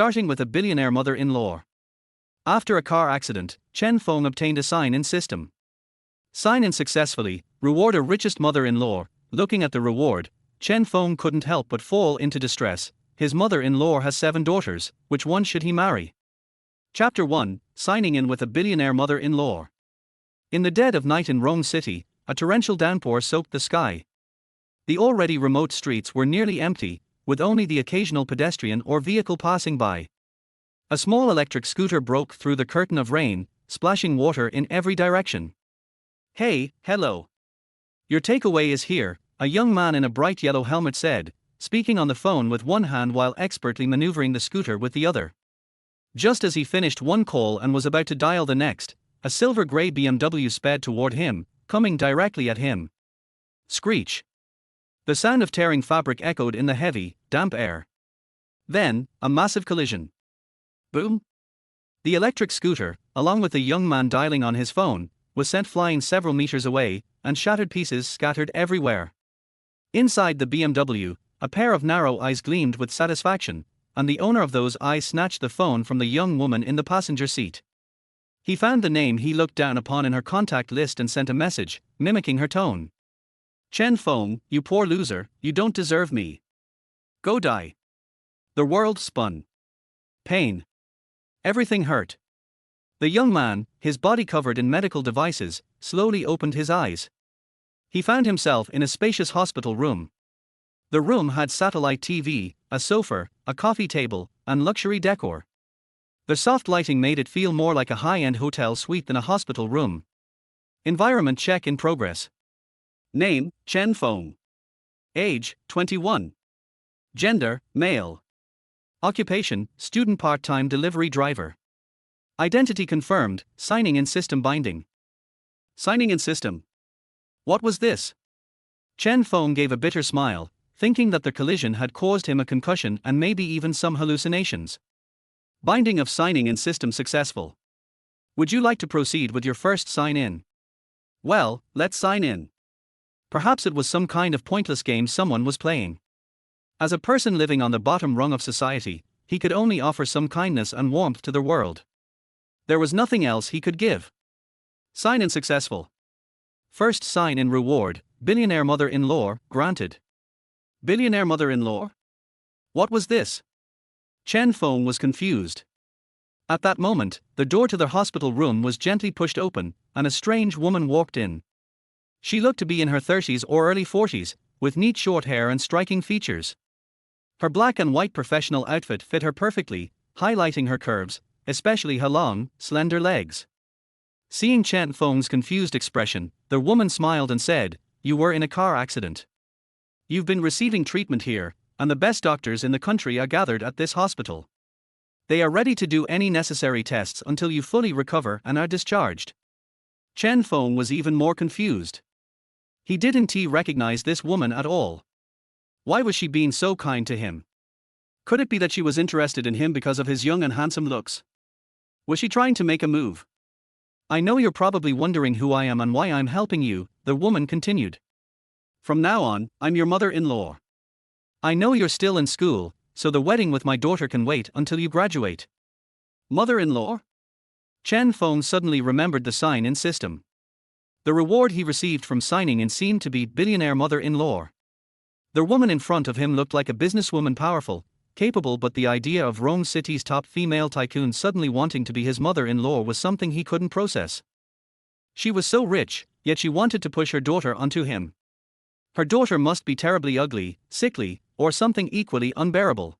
starting with a billionaire mother-in-law. After a car accident, Chen Feng obtained a sign-in system. Sign in successfully, reward a richest mother-in-law. Looking at the reward, Chen Feng couldn't help but fall into distress. His mother-in-law has 7 daughters, which one should he marry? Chapter 1, Signing in with a billionaire mother-in-law. In the dead of night in Rome City, a torrential downpour soaked the sky. The already remote streets were nearly empty, with only the occasional pedestrian or vehicle passing by. A small electric scooter broke through the curtain of rain, splashing water in every direction. "Hey, hello. Your takeaway is here," a young man in a bright yellow helmet said, speaking on the phone with one hand while expertly maneuvering the scooter with the other. Just as he finished one call and was about to dial the next, a silver-gray BMW sped toward him, coming directly at him. Screech. The sound of tearing fabric echoed in the heavy, damp air. Then, a massive collision. Boom! The electric scooter, along with the young man dialing on his phone, was sent flying several meters away, and shattered pieces scattered everywhere. Inside the BMW, a pair of narrow eyes gleamed with satisfaction, and the owner of those eyes snatched the phone from the young woman in the passenger seat. He found the name he looked down upon in her contact list and sent a message, mimicking her tone. "Chen Feng, you poor loser, you don't deserve me. Go die." The world spun. Pain. Everything hurt. The young man, his body covered in medical devices, slowly opened his eyes. He found himself in a spacious hospital room. The room had satellite TV, a sofa, a coffee table, and luxury decor. The soft lighting made it feel more like a high-end hotel suite than a hospital room. Environment check in progress. Name, Chen Feng. Age, 21. Gender, male. Occupation, student part-time delivery driver. Identity confirmed, signing in system binding. Signing in system. What was this? Chen Feng gave a bitter smile, thinking that the collision had caused him a concussion and maybe even some hallucinations. Binding of signing in system successful. Would you like to proceed with your first sign-in? Well, let's sign in. Perhaps it was some kind of pointless game someone was playing. As a person living on the bottom rung of society, he could only offer some kindness and warmth to the world. There was nothing else he could give. Sign in successful. First sign in reward, billionaire mother-in-law, granted. Billionaire mother-in-law? What was this? Chen Feng was confused. At that moment, the door to the hospital room was gently pushed open, and a strange woman walked in. She looked to be in her 30s or early 40s, with neat short hair and striking features. Her black and white professional outfit fit her perfectly, highlighting her curves, especially her long, slender legs. Seeing Chen Feng's confused expression, the woman smiled and said, "You were in a car accident. You've been receiving treatment here, and the best doctors in the country are gathered at this hospital. They are ready to do any necessary tests until you fully recover and are discharged." Chen Feng was even more confused. He didn't recognize this woman at all. Why was she being so kind to him? Could it be that she was interested in him because of his young and handsome looks? Was she trying to make a move? "I know you're probably wondering who I am and why I'm helping you," the woman continued. "From now on, I'm your mother-in-law. I know you're still in school, so the wedding with my daughter can wait until you graduate." Mother-in-law? Chen Feng suddenly remembered the sign-in system. The reward he received from signing in seemed to be billionaire mother-in-law. The woman in front of him looked like a businesswoman, powerful, capable, but the idea of Rome City's top female tycoon suddenly wanting to be his mother-in-law was something he couldn't process. She was so rich, yet she wanted to push her daughter onto him. Her daughter must be terribly ugly, sickly, or something equally unbearable.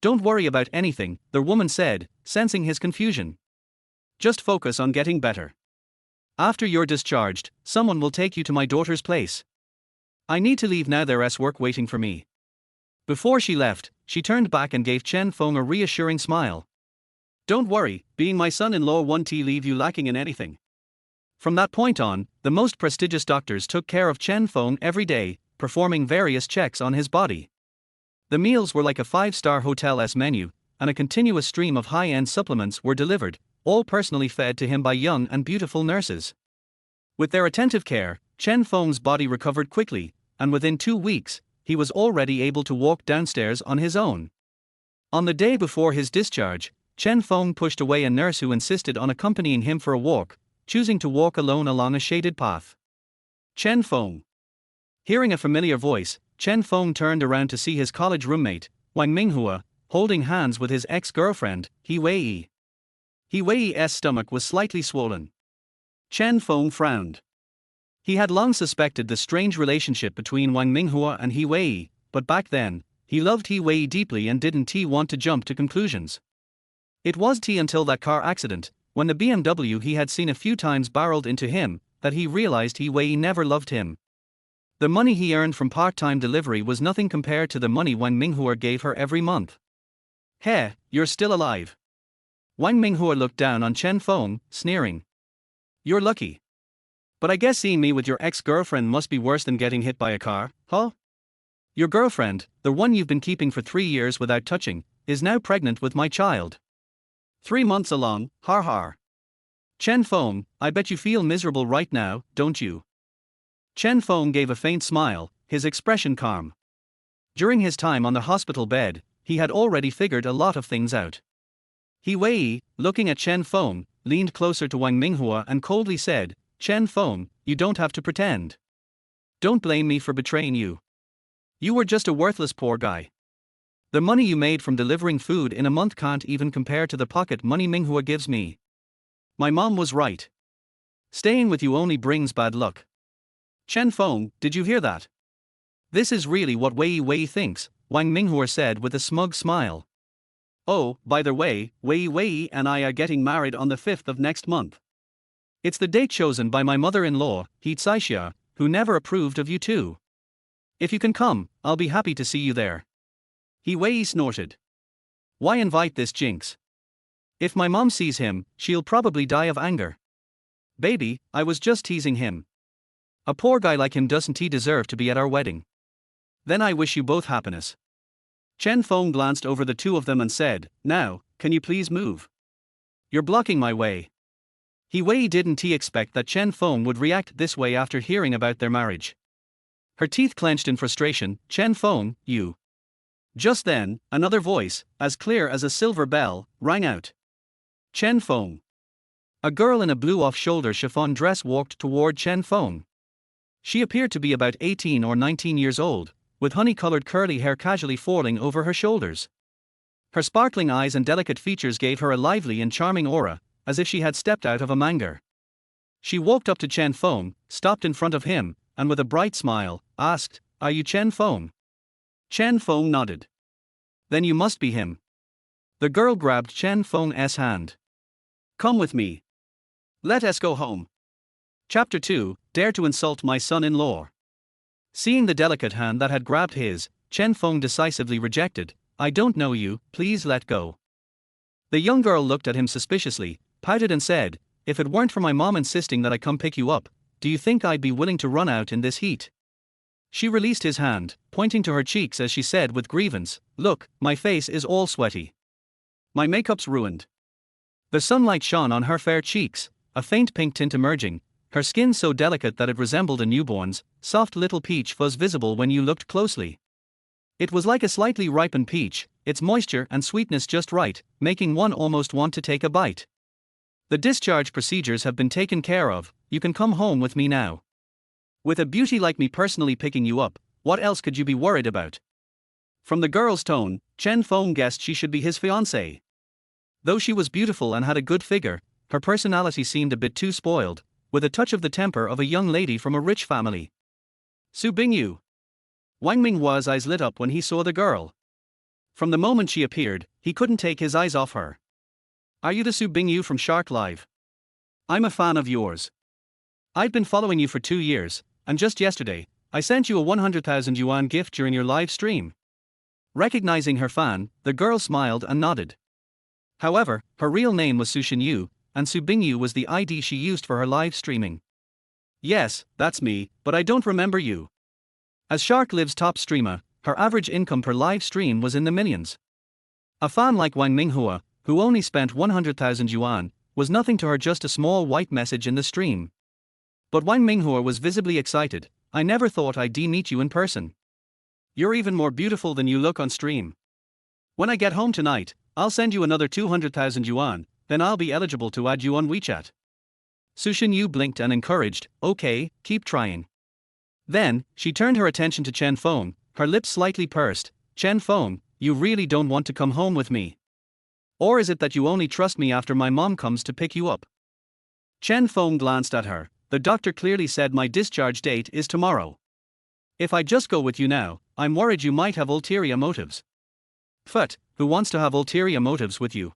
"Don't worry about anything," the woman said, sensing his confusion. "Just focus on getting better. After you're discharged, someone will take you to my daughter's place. I need to leave now, there's work waiting for me." Before she left, she turned back and gave Chen Feng a reassuring smile. "Don't worry, being my son-in-law won't leave you lacking in anything." From that point on, the most prestigious doctors took care of Chen Feng every day, performing various checks on his body. The meals were like a 5-star hotel's menu, and a continuous stream of high-end supplements were delivered, all personally fed to him by young and beautiful nurses. With their attentive care, Chen Feng's body recovered quickly, and within 2 weeks, he was already able to walk downstairs on his own. On the day before his discharge, Chen Feng pushed away a nurse who insisted on accompanying him for a walk, choosing to walk alone along a shaded path. Chen Feng. Hearing a familiar voice, Chen Feng turned around to see his college roommate, Wang Minghua, holding hands with his ex-girlfriend, He Wei. He Wei's stomach was slightly swollen. Chen Feng frowned. He had long suspected the strange relationship between Wang Minghua and He Wei, but back then, he loved He Wei deeply and didn't want to jump to conclusions. It was until that car accident, when the BMW he had seen a few times barreled into him, that he realized He Wei never loved him. The money he earned from part-time delivery was nothing compared to the money Wang Minghua gave her every month. Hey, you're still alive. Wang Minghua looked down on Chen Feng, sneering. You're lucky. But I guess seeing me with your ex-girlfriend must be worse than getting hit by a car, huh? Your girlfriend, the one you've been keeping for 3 years without touching, is now pregnant with my child. 3 months along, har har. Chen Feng, I bet you feel miserable right now, don't you? Chen Feng gave a faint smile, his expression calm. During his time on the hospital bed, he had already figured a lot of things out. He Wei, looking at Chen Feng, leaned closer to Wang Minghua and coldly said, Chen Feng, you don't have to pretend. Don't blame me for betraying you. You were just a worthless poor guy. The money you made from delivering food in a month can't even compare to the pocket money Minghua gives me. My mom was right. Staying with you only brings bad luck. Chen Feng, did you hear that? This is really what Wei thinks, Wang Minghua said with a smug smile. Oh, by the way, Wei and I are getting married on the 5th of next month. It's the date chosen by my mother-in-law, He Tsaixia, who never approved of you two. If you can come, I'll be happy to see you there. He Wei snorted. Why invite this jinx? If my mom sees him, she'll probably die of anger. Baby, I was just teasing him. A poor guy like him doesn't he deserve to be at our wedding? Then I wish you both happiness. Chen Feng glanced over the two of them and said, Now, can you please move? You're blocking my way. He Wei didn't he expect that Chen Feng would react this way after hearing about their marriage. Her teeth clenched in frustration, Chen Feng, you. Just then, another voice, as clear as a silver bell, rang out. Chen Feng. A girl in a blue off-shoulder chiffon dress walked toward Chen Feng. She appeared to be about 18 or 19 years old, with honey-colored curly hair casually falling over her shoulders. Her sparkling eyes and delicate features gave her a lively and charming aura, as if she had stepped out of a manga. She walked up to Chen Feng, stopped in front of him, and with a bright smile, asked, Are you Chen Feng? Chen Feng nodded. Then you must be him. The girl grabbed Chen Feng's hand. Come with me. Let us go home. Chapter 2, Dare to Insult My Son-in-Law. Seeing the delicate hand that had grabbed his, Chen Feng decisively rejected, I don't know you, please let go. The young girl looked at him suspiciously, pouted and said, If it weren't for my mom insisting that I come pick you up, do you think I'd be willing to run out in this heat? She released his hand, pointing to her cheeks as she said with grievance, Look, my face is all sweaty. My makeup's ruined. The sunlight shone on her fair cheeks, a faint pink tint emerging, her skin so delicate that it resembled a newborn's, soft little peach fuzz visible when you looked closely. It was like a slightly ripened peach, its moisture and sweetness just right, making one almost want to take a bite. The discharge procedures have been taken care of, you can come home with me now. With a beauty like me personally picking you up, what else could you be worried about? From the girl's tone, Chen Feng guessed she should be his fiancée. Though she was beautiful and had a good figure, her personality seemed a bit too spoiled, with a touch of the temper of a young lady from a rich family. Su Bingyu. Wang Minghua's eyes lit up when he saw the girl. From the moment she appeared, he couldn't take his eyes off her. Are you the Su Bingyu from Shark Live? I'm a fan of yours. I've been following you for 2 years, and just yesterday, I sent you a 100,000 yuan gift during your live stream. Recognizing her fan, the girl smiled and nodded. However, her real name was Su Xinyu, and Su Bingyu was the ID she used for her live streaming. Yes, that's me, but I don't remember you. As Shark Live's top streamer, her average income per live stream was in the millions. A fan like Wang Minghua, who only spent 100,000 yuan, was nothing to her, just a small white message in the stream. But Wang Minghua was visibly excited. I never thought I'd meet you in person. You're even more beautiful than you look on stream. When I get home tonight, I'll send you another 200,000 yuan, then I'll be eligible to add you on WeChat. Su Shenyu blinked and encouraged, okay, keep trying. Then, she turned her attention to Chen Feng, her lips slightly pursed. Chen Feng, you really don't want to come home with me? Or is it that you only trust me after my mom comes to pick you up? Chen Feng glanced at her. The doctor clearly said my discharge date is tomorrow. If I just go with you now, I'm worried you might have ulterior motives. But, who wants to have ulterior motives with you?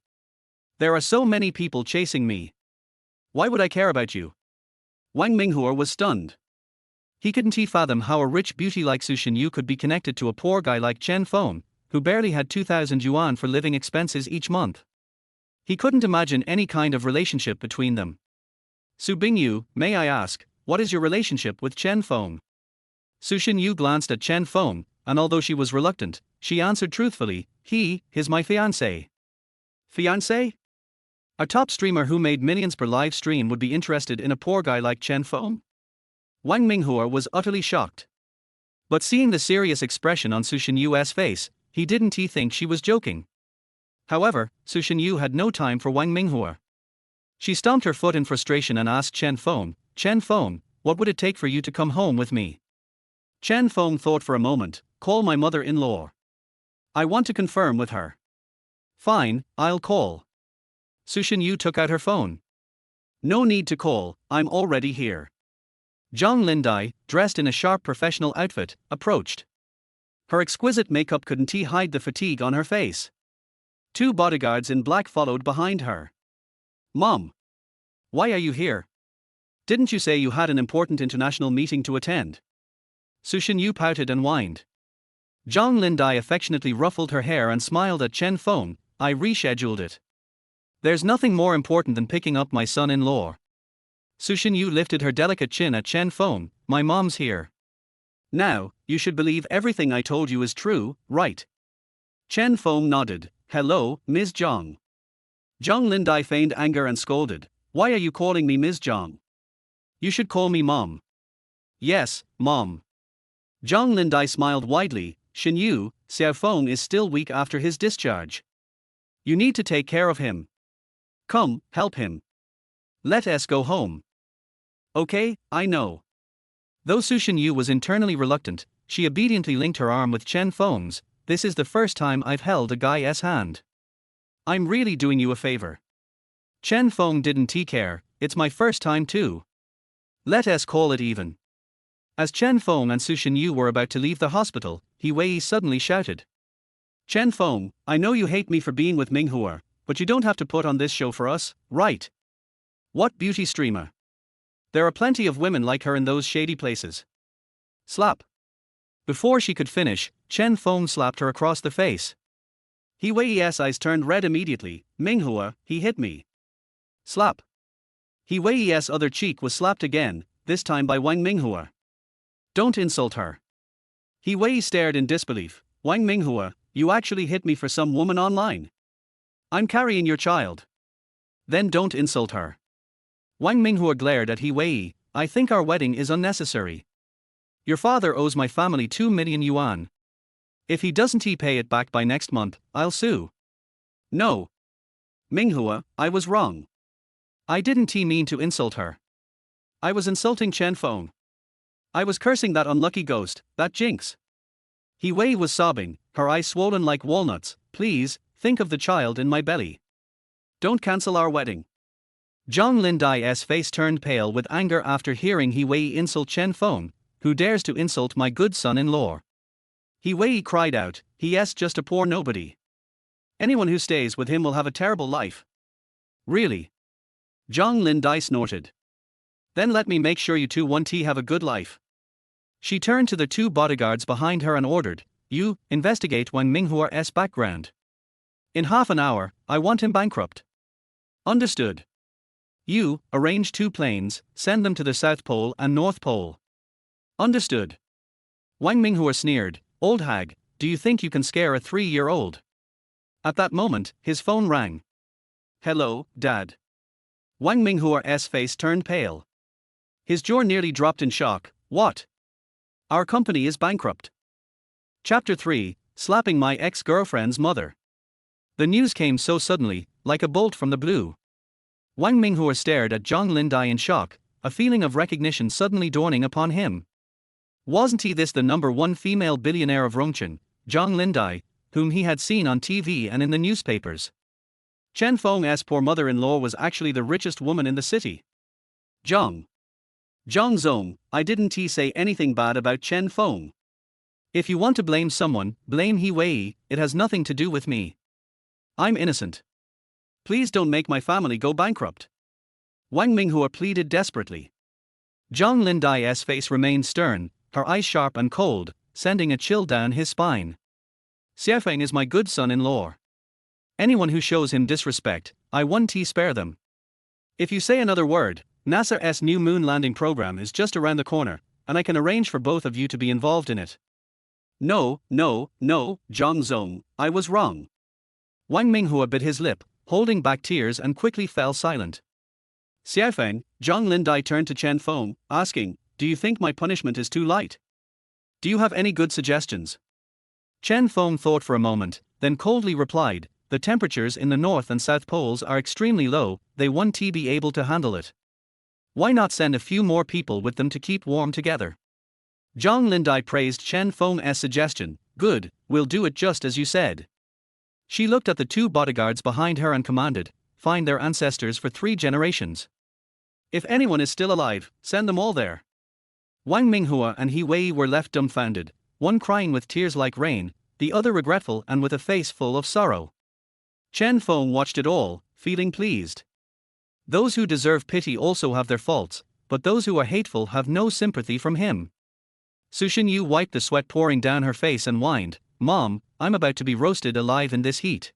There are so many people chasing me. Why would I care about you? Wang Minghua was stunned. He couldn't fathom how a rich beauty like Su Shenyu could be connected to a poor guy like Chen Feng, who barely had 2,000 yuan for living expenses each month. He couldn't imagine any kind of relationship between them. Su Bingyu, may I ask, what is your relationship with Chen Feng? Su Shenyu glanced at Chen Feng, and although she was reluctant, she answered truthfully, he's my fiancé. Fiancé? A top streamer who made millions per live stream would be interested in a poor guy like Chen Feng? Wang Minghua was utterly shocked. But seeing the serious expression on Su Shenyu's face, he didn't think she was joking. However, Su Shenyu had no time for Wang Minghua. She stomped her foot in frustration and asked Chen Feng, what would it take for you to come home with me? Chen Feng thought for a moment. Call my mother-in-law. I want to confirm with her. Fine, I'll call. Su Shenyu took out her phone. No need to call, I'm already here. Zhang Lindai, dressed in a sharp professional outfit, approached. Her exquisite makeup couldn't hide the fatigue on her face. 2 bodyguards in black followed behind her. Mom! Why are you here? Didn't you say you had an important international meeting to attend? Su Shenyu pouted and whined. Zhang Lindai affectionately ruffled her hair and smiled at Chen Feng. I rescheduled it. There's nothing more important than picking up my son-in-law. Su Shenyu lifted her delicate chin at Chen Feng. My mom's here. Now, you should believe everything I told you is true, right? Chen Feng nodded. Hello, Ms. Zhang. Zhang Lindai feigned anger and scolded. Why are you calling me Ms. Zhang? You should call me Mom. Yes, Mom. Zhang Lindai smiled widely. Shenyu, Xiao Feng is still weak after his discharge. You need to take care of him. Come, help him. Let us go home. Okay, I know. Though Su Shenyu was internally reluctant, she obediently linked her arm with Chen Feng's. This is the first time I've held a guy's hand. I'm really doing you a favor. Chen Feng didn't care, it's my first time too. Let us call it even. As Chen Feng and Su Shenyu were about to leave the hospital, He Wei suddenly shouted. Chen Feng, I know you hate me for being with Minghua, but you don't have to put on this show for us, right? What beauty streamer? There are plenty of women like her in those shady places. Slap. Before she could finish, Chen Feng slapped her across the face. He Wei's eyes turned red immediately. Minghua, he hit me. Slap. He Wei's other cheek was slapped again, this time by Wang Minghua. Don't insult her. He Wei stared in disbelief. Wang Minghua, you actually hit me for some woman online. I'm carrying your child. Then don't insult her. Wang Minghua glared at He Wei. I think our wedding is unnecessary. Your father owes my family 2 million yuan. If he doesn't pay it back by next month, I'll sue. No. Minghua, I was wrong. I didn't mean to insult her. I was insulting Chen Feng. I was cursing that unlucky ghost, that jinx. He Wei was sobbing, her eyes swollen like walnuts. Please, think of the child in my belly. Don't cancel our wedding. Zhang Lindai's face turned pale with anger after hearing He Wei insult Chen Feng. Who dares to insult my good son-in-law? He Wei cried out, he's just a poor nobody. Anyone who stays with him will have a terrible life. Really? Zhang Lindai snorted. Then let me make sure you two won't have a good life. She turned to the 2 bodyguards behind her and ordered, you, investigate Wang Minghua's background. In half an hour, I want him bankrupt. Understood. You, arrange 2 planes, send them to the South Pole and North Pole. Understood. Wang Minghua sneered, old hag, do you think you can scare a 3-year-old? At that moment, his phone rang. Hello, Dad. Wang Minghua's face turned pale. His jaw nearly dropped in shock. What? Our company is bankrupt. Chapter 3, Slapping My Ex-Girlfriend's Mother. The news came so suddenly, like a bolt from the blue. Wang Minghua stared at Zhang Lindai in shock, a feeling of recognition suddenly dawning upon him. Wasn't he this the #1 female billionaire of Rongchen, Zhang Lindai, whom he had seen on TV and in the newspapers? Chen Feng's poor mother-in-law was actually the richest woman in the city. Zhang Zong, I didn't say anything bad about Chen Feng. If you want to blame someone, blame He Wei, it has nothing to do with me. I'm innocent. Please don't make my family go bankrupt. Wang Minghua pleaded desperately. Zhang Lindai's face remained stern, her eyes sharp and cold, sending a chill down his spine. Chen Feng is my good son-in-law. Anyone who shows him disrespect, I won't spare them. If you say another word, NASA's new moon landing program is just around the corner, and I can arrange for both of you to be involved in it. No, Zhang Zong, I was wrong. Wang Minghua bit his lip, holding back tears, and quickly fell silent. Chen Feng, Zhang Lindai turned to Chen Feng, asking, do you think my punishment is too light? Do you have any good suggestions? Chen Feng thought for a moment, then coldly replied, the temperatures in the North and South Poles are extremely low, they won't be able to handle it. Why not send a few more people with them to keep warm together? Zhang Lindai praised Chen Feng's suggestion, good, we'll do it just as you said. She looked at the two bodyguards behind her and commanded, find their ancestors for 3 generations. If anyone is still alive, send them all there. Wang Minghua and He Wei were left dumbfounded, one crying with tears like rain, the other regretful and with a face full of sorrow. Chen Feng watched it all, feeling pleased. Those who deserve pity also have their faults, but those who are hateful have no sympathy from him. Su Shenyu wiped the sweat pouring down her face and whined, Mom, I'm about to be roasted alive in this heat.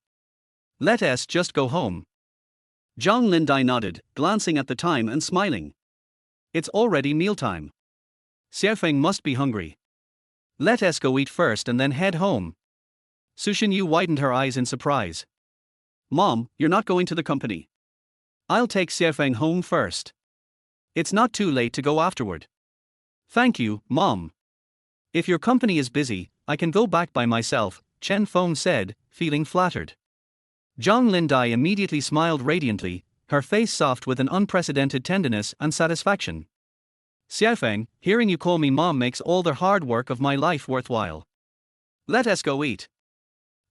Let us just go home. Zhang Lindai nodded, glancing at the time and smiling. It's already mealtime. Chen Feng must be hungry. Let us go eat first and then head home. Su Shenyu widened her eyes in surprise. Mom, you're not going to the company. I'll take Chen Feng home first. It's not too late to go afterward. Thank you, Mom. If your company is busy, I can go back by myself, Chen Feng said, feeling flattered. Zhang Lindai immediately smiled radiantly, her face soft with an unprecedented tenderness and satisfaction. Chen Feng, hearing you call me Mom makes all the hard work of my life worthwhile. Let us go eat.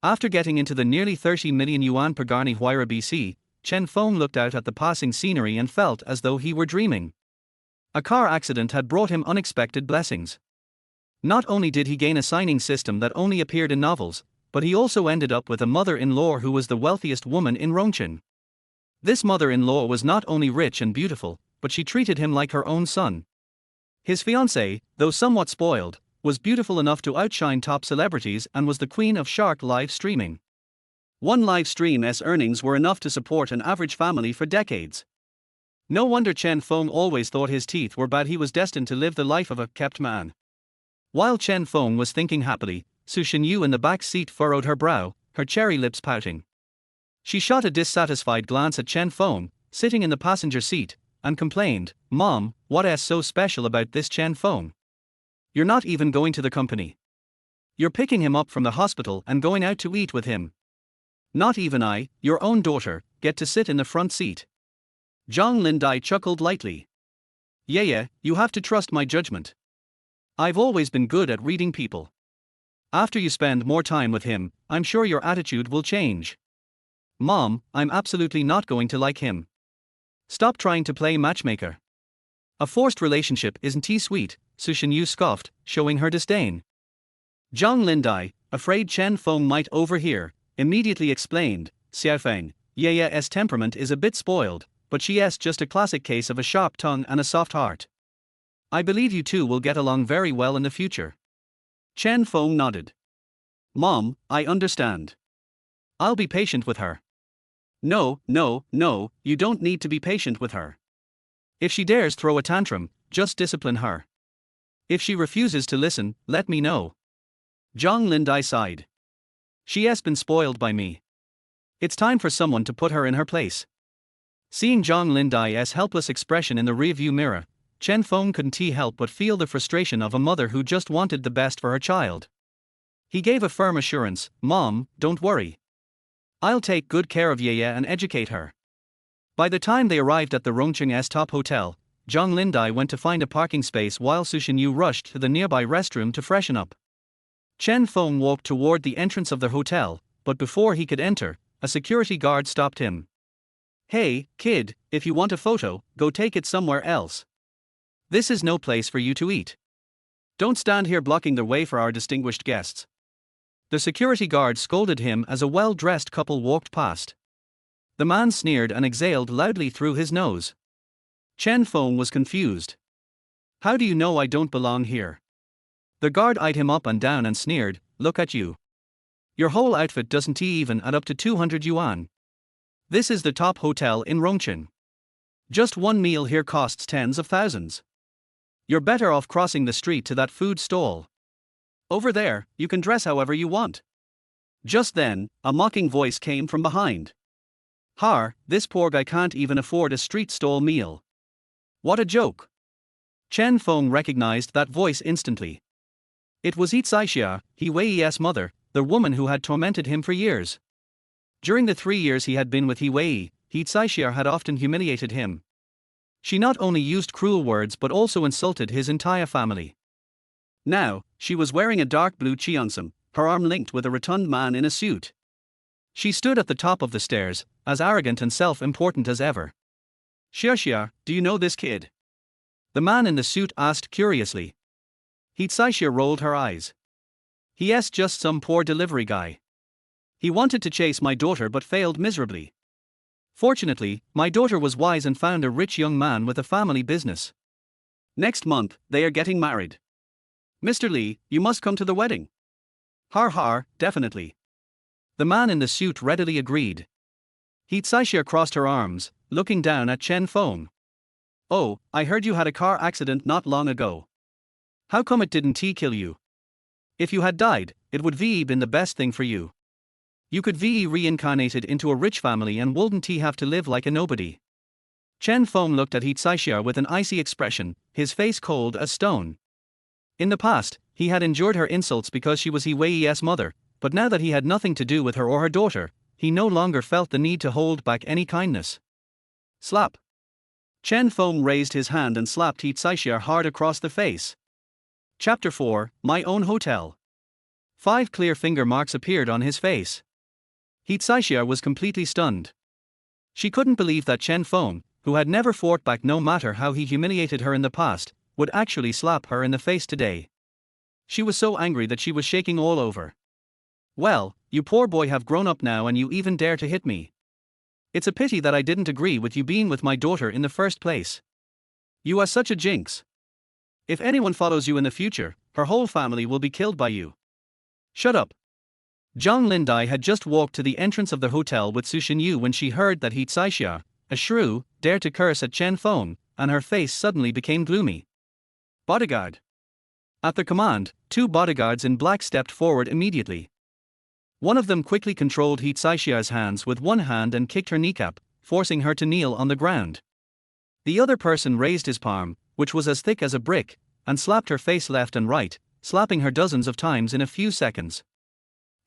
After getting into the nearly 30 million yuan per Garni Huayra BC, Chen Feng looked out at the passing scenery and felt as though he were dreaming. A car accident had brought him unexpected blessings. Not only did he gain a signing system that only appeared in novels, but he also ended up with a mother-in-law who was the wealthiest woman in Rongchen. This mother-in-law was not only rich and beautiful, but she treated him like her own son. His fiancée, though somewhat spoiled, was beautiful enough to outshine top celebrities and was the queen of shark live streaming. One live stream's earnings were enough to support an average family for decades. No wonder Chen Feng always thought his teeth were bad, he was destined to live the life of a kept man. While Chen Feng was thinking happily, Su Shenyu in the back seat furrowed her brow, her cherry lips pouting. She shot a dissatisfied glance at Chen Feng, sitting in the passenger seat, and complained, Mom, what's so special about this Chen Feng? You're not even going to the company. You're picking him up from the hospital and going out to eat with him. Not even I, your own daughter, get to sit in the front seat. Zhang Lindai chuckled lightly. Yeah, you have to trust my judgment. I've always been good at reading people. After you spend more time with him, I'm sure your attitude will change. Mom, I'm absolutely not going to like him. Stop trying to play matchmaker. A forced relationship isn't sweet, Su Shenyu scoffed, showing her disdain. Zhang Lindai, afraid Chen Feng might overhear, immediately explained, Chen Feng, Yaya's temperament is a bit spoiled, but she's just a classic case of a sharp tongue and a soft heart. I believe you two will get along very well in the future. Chen Feng nodded. Mom, I understand. I'll be patient with her. No, you don't need to be patient with her. If she dares throw a tantrum, just discipline her. If she refuses to listen, let me know. Zhang Lindai sighed. She has been spoiled by me. It's time for someone to put her in her place. Seeing Zhang Lindai's helpless expression in the rearview mirror, Chen Feng couldn't help but feel the frustration of a mother who just wanted the best for her child. He gave a firm assurance, Mom, don't worry. I'll take good care of Yeye and educate her. By the time they arrived at the Rongcheng's top hotel, Zhang Lindai went to find a parking space while Su Shenyu rushed to the nearby restroom to freshen up. Chen Feng walked toward the entrance of the hotel, but before he could enter, a security guard stopped him. Hey, kid, if you want a photo, go take it somewhere else. This is no place for you to eat. Don't stand here blocking the way for our distinguished guests. The security guard scolded him as a well-dressed couple walked past. The man sneered and exhaled loudly through his nose. Chen Feng was confused. How do you know I don't belong here? The guard eyed him up and down and sneered, look at you. Your whole outfit doesn't even add up to 200 yuan. This is the top hotel in Rongcheng. Just one meal here costs tens of thousands. You're better off crossing the street to that food stall. Over there, you can dress however you want. Just then, a mocking voice came from behind. Har, this poor guy can't even afford a street stall meal. What a joke. Chen Feng recognized that voice instantly. It was Yicaixia, He Wei's mother, the woman who had tormented him for years. During the 3 years he had been with He Wei, Yicaixia had often humiliated him. She not only used cruel words but also insulted his entire family. Now, she was wearing a dark blue cheongsam, her arm linked with a rotund man in a suit. She stood at the top of the stairs, as arrogant and self-important as ever. Xia, do you know this kid? The man in the suit asked curiously. Yicaixia rolled her eyes. He's just some poor delivery guy. He wanted to chase my daughter but failed miserably. Fortunately, my daughter was wise and found a rich young man with a family business. Next month, they are getting married. Mr. Li, you must come to the wedding. Har, definitely. The man in the suit readily agreed. Yicaixia crossed her arms, looking down at Chen Feng. Oh, I heard you had a car accident not long ago. How come it didn't kill you? If you had died, it would been the best thing for you. You could reincarnated into a rich family and wouldn't have to live like a nobody. Chen Feng looked at Yicaixia with an icy expression, his face cold as stone. In the past, he had endured her insults because she was He Wei's mother, but now that he had nothing to do with her or her daughter, he no longer felt the need to hold back any kindness. Slap. Chen Feng raised his hand and slapped Yicaixia hard across the face. Chapter 4, My Own Hotel. 5 clear finger marks appeared on his face. Yicaixia was completely stunned. She couldn't believe that Chen Feng, who had never fought back no matter how he humiliated her in the past, would actually slap her in the face today. She was so angry that she was shaking all over. Well, you poor boy have grown up now and you even dare to hit me. It's a pity that I didn't agree with you being with my daughter in the first place. You are such a jinx. If anyone follows you in the future, her whole family will be killed by you. Shut up. Zhang Lindai had just walked to the entrance of the hotel with Su Shenyu when she heard that Yicaixia, a shrew, dared to curse at Chen Feng, and her face suddenly became gloomy. Bodyguard. At the command, 2 bodyguards in black stepped forward immediately. One of them quickly controlled Yicaixia hands with one hand and kicked her kneecap, forcing her to kneel on the ground. The other person raised his palm, which was as thick as a brick, and slapped her face left and right, slapping her dozens of times in a few seconds.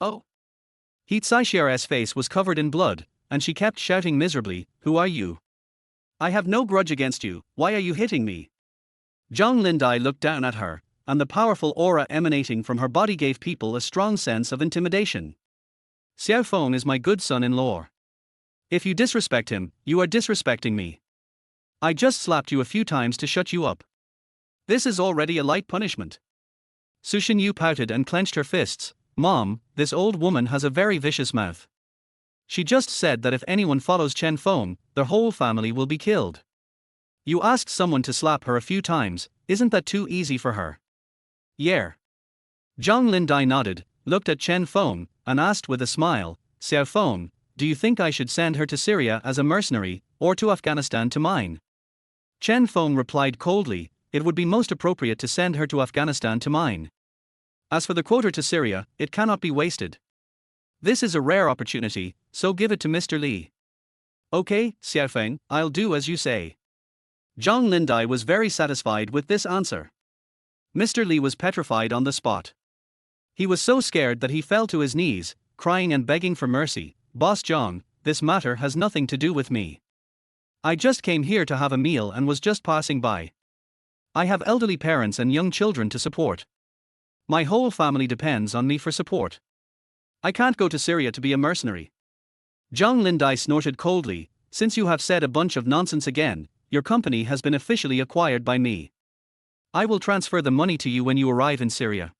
Oh! Yicaixia face was covered in blood, and she kept shouting miserably, Who are you? I have no grudge against you, why are you hitting me? Zhang Lindai looked down at her, and the powerful aura emanating from her body gave people a strong sense of intimidation. Xiao Feng is my good son-in-law. If you disrespect him, you are disrespecting me. I just slapped you a few times to shut you up. This is already a light punishment. Su Shenyu pouted and clenched her fists. Mom, this old woman has a very vicious mouth. She just said that if anyone follows Chen Feng, their whole family will be killed. You asked someone to slap her a few times, isn't that too easy for her? Yeah. Zhang Lindai nodded, looked at Chen Feng, and asked with a smile, Xiao Feng, do you think I should send her to Syria as a mercenary, or to Afghanistan to mine? Chen Feng replied coldly, it would be most appropriate to send her to Afghanistan to mine. As for the quota to Syria, it cannot be wasted. This is a rare opportunity, so give it to Mr. Li. Okay, Xiao Feng, I'll do as you say. Zhang Lindai was very satisfied with this answer. Mr. Li was petrified on the spot. He was so scared that he fell to his knees, crying and begging for mercy. Boss Zhang, this matter has nothing to do with me. I just came here to have a meal and was just passing by. I have elderly parents and young children to support. My whole family depends on me for support. I can't go to Syria to be a mercenary. Zhang Lindai snorted coldly. Since you have said a bunch of nonsense again, your company has been officially acquired by me. I will transfer the money to you when you arrive in Syria.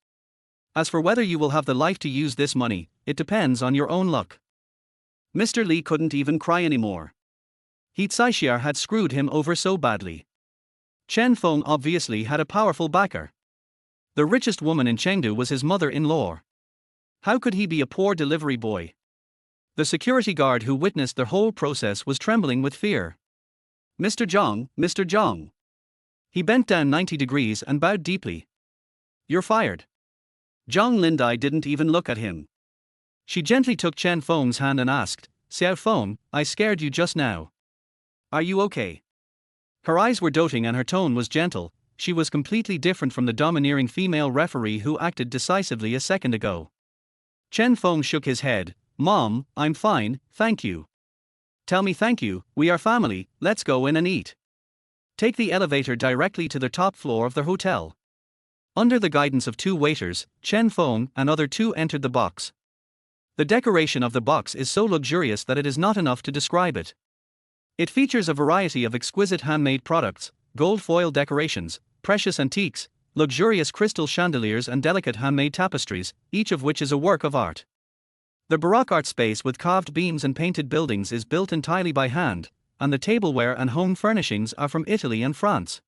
As for whether you will have the life to use this money, it depends on your own luck. Mr. Li couldn't even cry anymore. He Tsaishiar had screwed him over so badly. Chen Feng obviously had a powerful backer. The richest woman in Chengdu was his mother-in-law. How could he be a poor delivery boy? The security guard who witnessed the whole process was trembling with fear. Mr. Zhang, Mr. Zhang. He bent down 90 degrees and bowed deeply. You're fired. Zhang Lindai didn't even look at him. She gently took Chen Feng's hand and asked, Xiao Feng, I scared you just now. Are you okay? Her eyes were doting and her tone was gentle. She was completely different from the domineering female referee who acted decisively a second ago. Chen Feng shook his head. Mom, I'm fine, thank you. Tell me thank you, we are family, let's go in and eat. Take the elevator directly to the top floor of the hotel. Under the guidance of two waiters, Chen Feng and other two entered the box. The decoration of the box is so luxurious that it is not enough to describe it. It features a variety of exquisite handmade products, gold foil decorations, precious antiques, luxurious crystal chandeliers and delicate handmade tapestries, each of which is a work of art. The Baroque art space with carved beams and painted buildings is built entirely by hand, and the tableware and home furnishings are from Italy and France.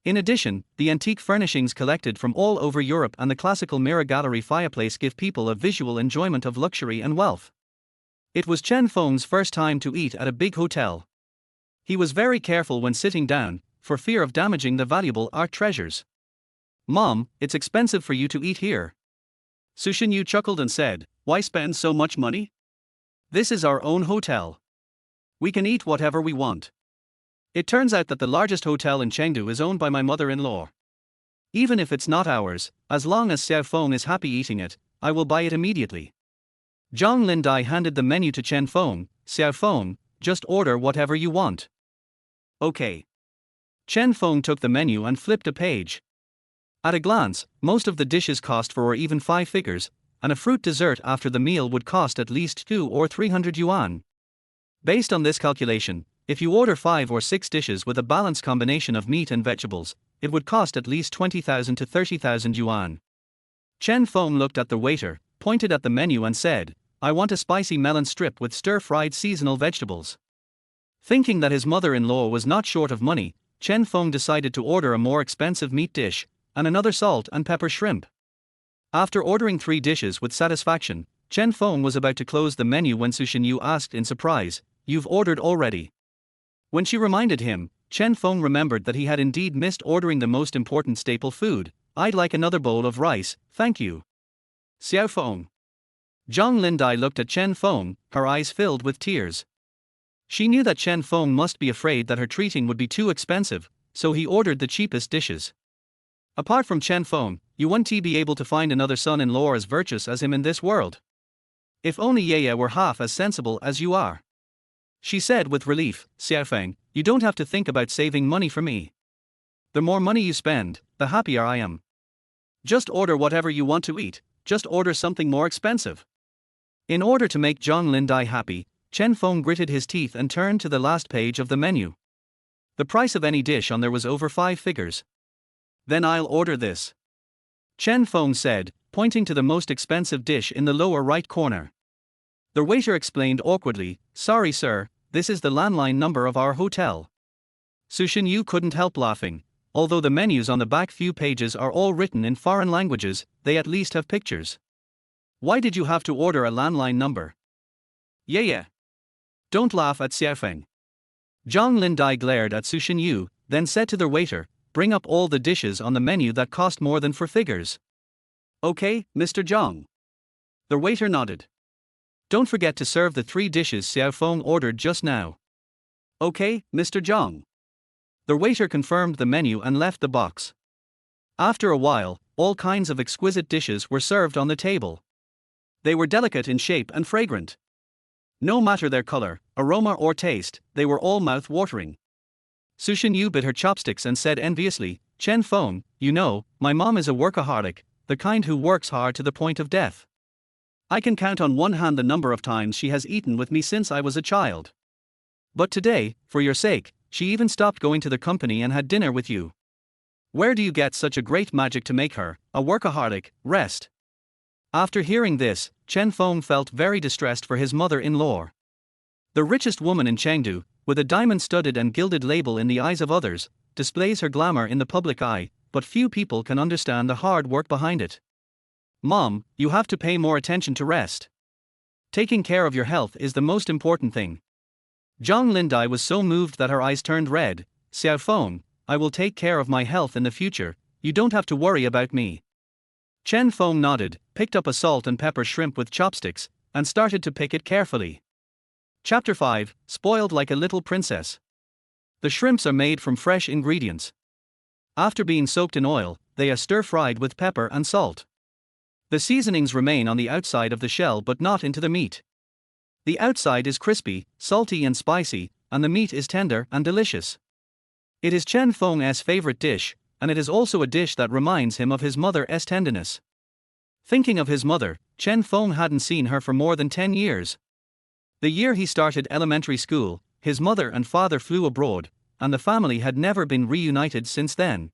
In addition, the antique furnishings collected from all over Europe and the classical mirror gallery fireplace give people a visual enjoyment of luxury and wealth. It was Chen Feng's first time to eat at a big hotel. He was very careful when sitting down, for fear of damaging the valuable art treasures. Mom, it's expensive for you to eat here. Su Shenyu chuckled and said, why spend so much money? This is our own hotel. We can eat whatever we want. It turns out that the largest hotel in Chengdu is owned by my mother-in-law. Even if it's not ours, as long as Xiao Feng is happy eating it, I will buy it immediately. Zhang Lindai handed the menu to Chen Feng. Xiao Feng, just order whatever you want. Okay. Chen Feng took the menu and flipped a page. At a glance, most of the dishes cost 4 or even 5 figures, and a fruit dessert after the meal would cost at least 200 or 300 yuan. Based on this calculation, if you order 5 or 6 dishes with a balanced combination of meat and vegetables, it would cost at least 20,000 to 30,000 yuan. Chen Feng looked at the waiter, pointed at the menu and said, I want a spicy melon strip with stir-fried seasonal vegetables. Thinking that his mother-in-law was not short of money, Chen Feng decided to order a more expensive meat dish, and another salt and pepper shrimp. After ordering 3 dishes with satisfaction, Chen Feng was about to close the menu when Su Shenyu asked in surprise, You've ordered already? When she reminded him, Chen Feng remembered that he had indeed missed ordering the most important staple food. I'd like another bowl of rice, thank you. Xiao Feng. Zhang Lindai looked at Chen Feng, her eyes filled with tears. She knew that Chen Feng must be afraid that her treating would be too expensive, so he ordered the cheapest dishes. Apart from Chen Feng, you won't be able to find another son-in-law as virtuous as him in this world. If only Yeye were half as sensible as you are. She said with relief, Xiaofeng, you don't have to think about saving money for me. The more money you spend, the happier I am. Just order whatever you want to eat, just order something more expensive. In order to make Zhang Lindai happy, Chen Feng gritted his teeth and turned to the last page of the menu. The price of any dish on there was over 5 figures. Then I'll order this. Chen Feng said, pointing to the most expensive dish in the lower right corner. The waiter explained awkwardly, sorry sir, this is the landline number of our hotel. Su Shenyu couldn't help laughing. Although the menus on the back few pages are all written in foreign languages, they at least have pictures. Why did you have to order a landline number? Yeah. Don't laugh at Xiaofeng. Zhang Lindai glared at Su Shenyu, then said to the waiter, bring up all the dishes on the menu that cost more than 4 figures. Okay, Mr. Zhang. The waiter nodded. Don't forget to serve the 3 dishes Xiaofeng ordered just now. Okay, Mr. Zhang. The waiter confirmed the menu and left the box. After a while, all kinds of exquisite dishes were served on the table. They were delicate in shape and fragrant. No matter their color, aroma or taste, they were all mouth-watering. Sushin Yu bit her chopsticks and said enviously, Chen Feng, you know, my mom is a workaholic, the kind who works hard to the point of death. I can count on one hand the number of times she has eaten with me since I was a child. But today, for your sake, she even stopped going to the company and had dinner with you. Where do you get such a great magic to make her, a workaholic, rest? After hearing this, Chen Feng felt very distressed for his mother-in-law. The richest woman in Chengdu, with a diamond-studded and gilded label in the eyes of others, displays her glamour in the public eye, but few people can understand the hard work behind it. Mom, you have to pay more attention to rest. Taking care of your health is the most important thing. Zhang Lindai was so moved that her eyes turned red. Xiao Feng, I will take care of my health in the future, you don't have to worry about me. Chen Feng nodded, picked up a salt and pepper shrimp with chopsticks, and started to pick it carefully. Chapter 5, Spoiled like a Little Princess. The shrimps are made from fresh ingredients. After being soaked in oil, they are stir-fried with pepper and salt. The seasonings remain on the outside of the shell but not into the meat. The outside is crispy, salty and spicy, and the meat is tender and delicious. It is Chen Feng's favorite dish, and it is also a dish that reminds him of his mother's tenderness. Thinking of his mother, Chen Feng hadn't seen her for more than 10 years. The year he started elementary school, his mother and father flew abroad, and the family had never been reunited since then.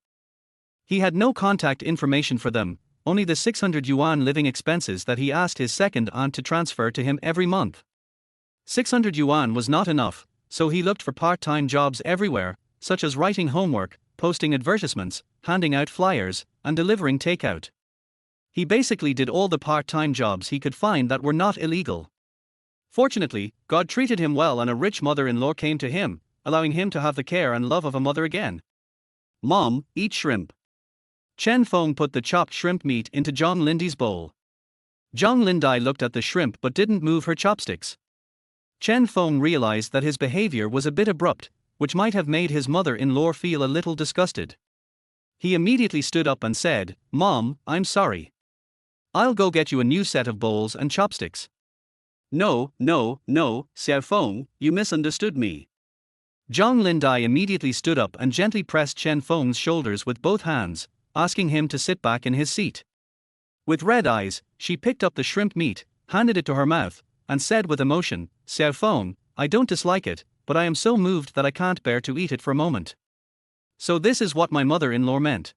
He had no contact information for them, only the 600 yuan living expenses that he asked his second aunt to transfer to him every month. 600 yuan was not enough, so he looked for part-time jobs everywhere, such as writing homework, posting advertisements, handing out flyers, and delivering takeout. He basically did all the part-time jobs he could find that were not illegal. Fortunately, God treated him well and a rich mother-in-law came to him, allowing him to have the care and love of a mother again. Mom, eat shrimp. Chen Feng put the chopped shrimp meat into Zhang Lindai's bowl. Zhang Lindai looked at the shrimp but didn't move her chopsticks. Chen Feng realized that his behavior was a bit abrupt, which might have made his mother-in-law feel a little disgusted. He immediately stood up and said, Mom, I'm sorry. I'll go get you a new set of bowls and chopsticks. No, Xiao Feng, you misunderstood me. Zhang Lindai immediately stood up and gently pressed Chen Feng's shoulders with both hands, asking him to sit back in his seat. With red eyes, she picked up the shrimp meat, handed it to her mouth, and said with emotion, Xiao Feng, I don't dislike it, but I am so moved that I can't bear to eat it for a moment. So this is what my mother-in-law meant.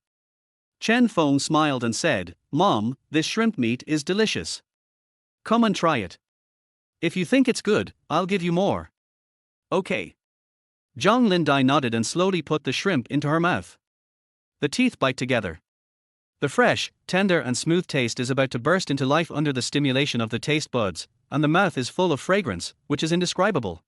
Chen Feng smiled and said, Mom, this shrimp meat is delicious. Come and try it. If you think it's good, I'll give you more. Okay. Zhang Lindai nodded and slowly put the shrimp into her mouth. The teeth bite together. The fresh, tender and smooth taste is about to burst into life under the stimulation of the taste buds, and the mouth is full of fragrance, which is indescribable.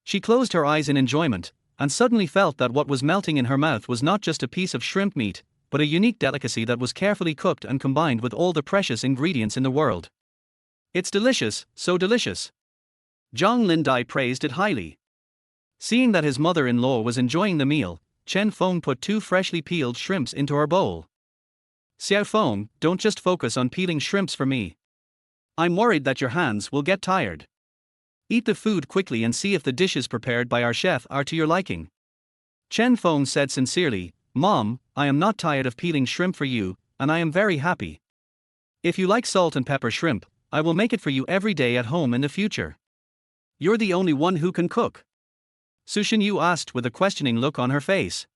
She closed her eyes in enjoyment, and suddenly felt that what was melting in her mouth was not just a piece of shrimp meat, but a unique delicacy that was carefully cooked and combined with all the precious ingredients in the world. It's delicious, so delicious. Zhang Lindai praised it highly. Seeing that his mother-in-law was enjoying the meal, Chen Feng put 2 freshly peeled shrimps into her bowl. Xiao Feng, don't just focus on peeling shrimps for me. I'm worried that your hands will get tired. Eat the food quickly and see if the dishes prepared by our chef are to your liking. Chen Feng said sincerely, Mom, I am not tired of peeling shrimp for you, and I am very happy. If you like salt and pepper shrimp, I will make it for you every day at home in the future. You're the only one who can cook. Sushin Yu asked with a questioning look on her face.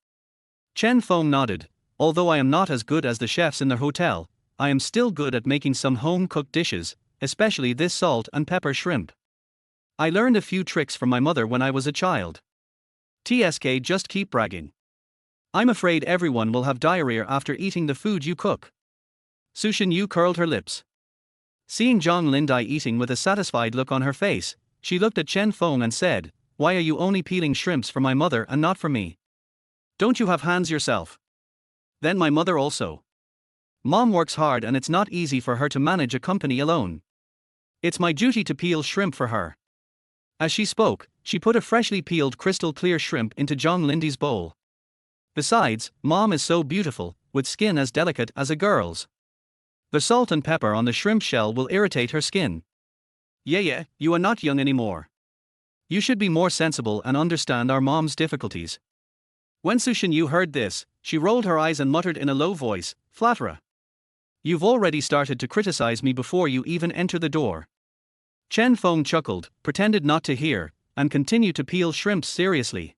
Chen Feng nodded, although I am not as good as the chefs in the hotel, I am still good at making some home-cooked dishes, especially this salt and pepper shrimp. I learned a few tricks from my mother when I was a child. TSK, just keep bragging. I'm afraid everyone will have diarrhea after eating the food you cook. Sushin Yu curled her lips. Seeing Zhang Lindai eating with a satisfied look on her face, she looked at Chen Feng and said, Why are you only peeling shrimps for my mother and not for me? Don't you have hands yourself? Then my mother also. Mom works hard and it's not easy for her to manage a company alone. It's my duty to peel shrimp for her. As she spoke, she put a freshly peeled crystal clear shrimp into Zhang Lindai's bowl. Besides, Mom is so beautiful, with skin as delicate as a girl's. The salt and pepper on the shrimp shell will irritate her skin. Yeah, you are not young anymore. You should be more sensible and understand our mom's difficulties. When Sushin Yu heard this, she rolled her eyes and muttered in a low voice, Flatterer. You've already started to criticize me before you even enter the door. Chen Feng chuckled, pretended not to hear, and continued to peel shrimps seriously.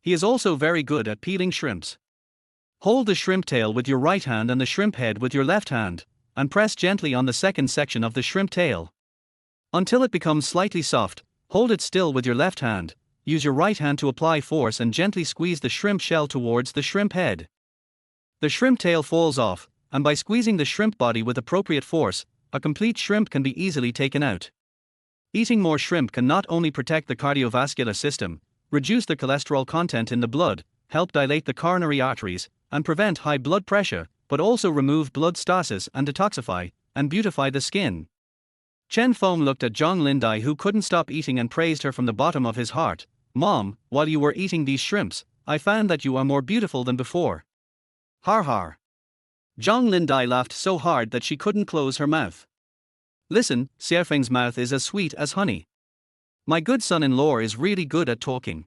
He is also very good at peeling shrimps. Hold the shrimp tail with your right hand and the shrimp head with your left hand, and press gently on the second section of the shrimp tail. Until it becomes slightly soft, hold it still with your left hand, use your right hand to apply force and gently squeeze the shrimp shell towards the shrimp head. The shrimp tail falls off, and by squeezing the shrimp body with appropriate force, a complete shrimp can be easily taken out. Eating more shrimp can not only protect the cardiovascular system, reduce the cholesterol content in the blood, help dilate the coronary arteries, and prevent high blood pressure, but also remove blood stasis and detoxify, and beautify the skin. Chen Feng looked at Zhang Lindai, who couldn't stop eating, and praised her from the bottom of his heart. Mom, while you were eating these shrimps, I found that you are more beautiful than before. Har har. Zhang Lindai laughed so hard that she couldn't close her mouth. Listen, Chen Feng's mouth is as sweet as honey. My good son-in-law is really good at talking.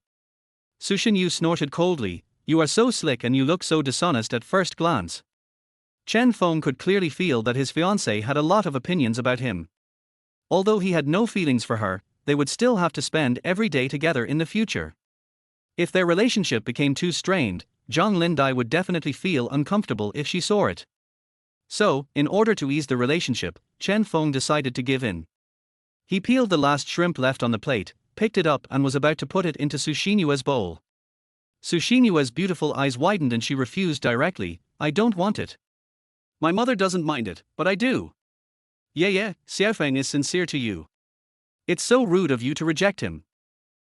Sushin Yu snorted coldly, you are so slick and you look so dishonest at first glance. Chen Feng could clearly feel that his fiancée had a lot of opinions about him. Although he had no feelings for her, they would still have to spend every day together in the future. If their relationship became too strained, Zhang Lindai would definitely feel uncomfortable if she saw it. So, in order to ease the relationship, Chen Feng decided to give in. He peeled the last shrimp left on the plate, picked it up and was about to put it into Sushin Yu's bowl. Sushin Yu's beautiful eyes widened and she refused directly, I don't want it. My mother doesn't mind it, but I do. Yeah, Chen Feng is sincere to you. It's so rude of you to reject him.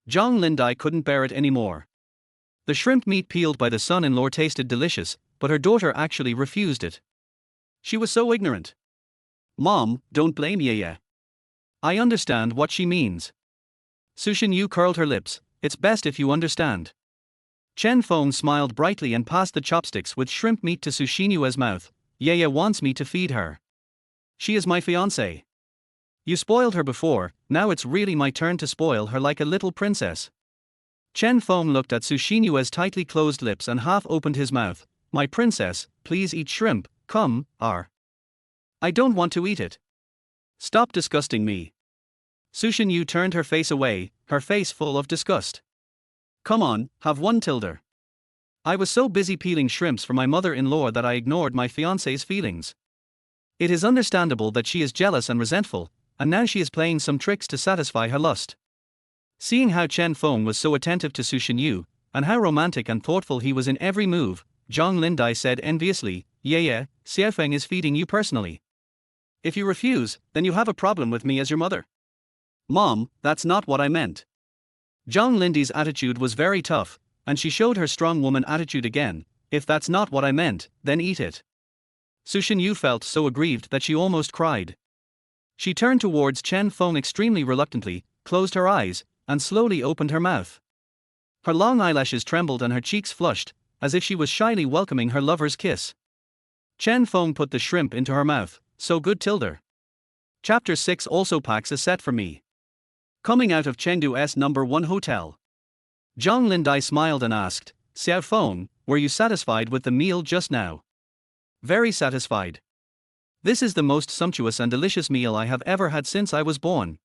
Zhang Lindai couldn't bear it anymore. The shrimp meat peeled by the son-in-law tasted delicious, but her daughter actually refused it. She was so ignorant. Mom, don't blame Yaya. I understand what she means. Sushin Yu curled her lips, it's best if you understand. Chen Feng smiled brightly and passed the chopsticks with shrimp meat to Sushin Yu's mouth. Yaya wants me to feed her. She is my fiancée. You spoiled her before, now it's really my turn to spoil her like a little princess. Chen Feng looked at Sushin Yu's tightly closed lips and half opened his mouth. My princess, please eat shrimp, come, I don't want to eat it. Stop disgusting me. Sushin Yu turned her face away, her face full of disgust. Come on, have one tilde. I was so busy peeling shrimps for my mother-in-law that I ignored my fiancé's feelings. It is understandable that she is jealous and resentful, and now she is playing some tricks to satisfy her lust. Seeing how Chen Feng was so attentive to Sushin Yu, and how romantic and thoughtful he was in every move, Zhang Lindai said enviously, Yeah, Chen Feng is feeding you personally. If you refuse, then you have a problem with me as your mother. Mom, that's not what I meant. Zhang Lindai's attitude was very tough, and she showed her strong woman attitude again. If that's not what I meant, then eat it. Sushin Yu felt so aggrieved that she almost cried. She turned towards Chen Feng extremely reluctantly, closed her eyes, and slowly opened her mouth. Her long eyelashes trembled and her cheeks flushed, as if she was shyly welcoming her lover's kiss. Chen Feng put the shrimp into her mouth. So good tilde. Chapter 6 also packs a set for me. Coming out of Chengdu's number 1 hotel. Zhang Lindai smiled and asked, Chen Feng, were you satisfied with the meal just now? Very satisfied. This is the most sumptuous and delicious meal I have ever had since I was born.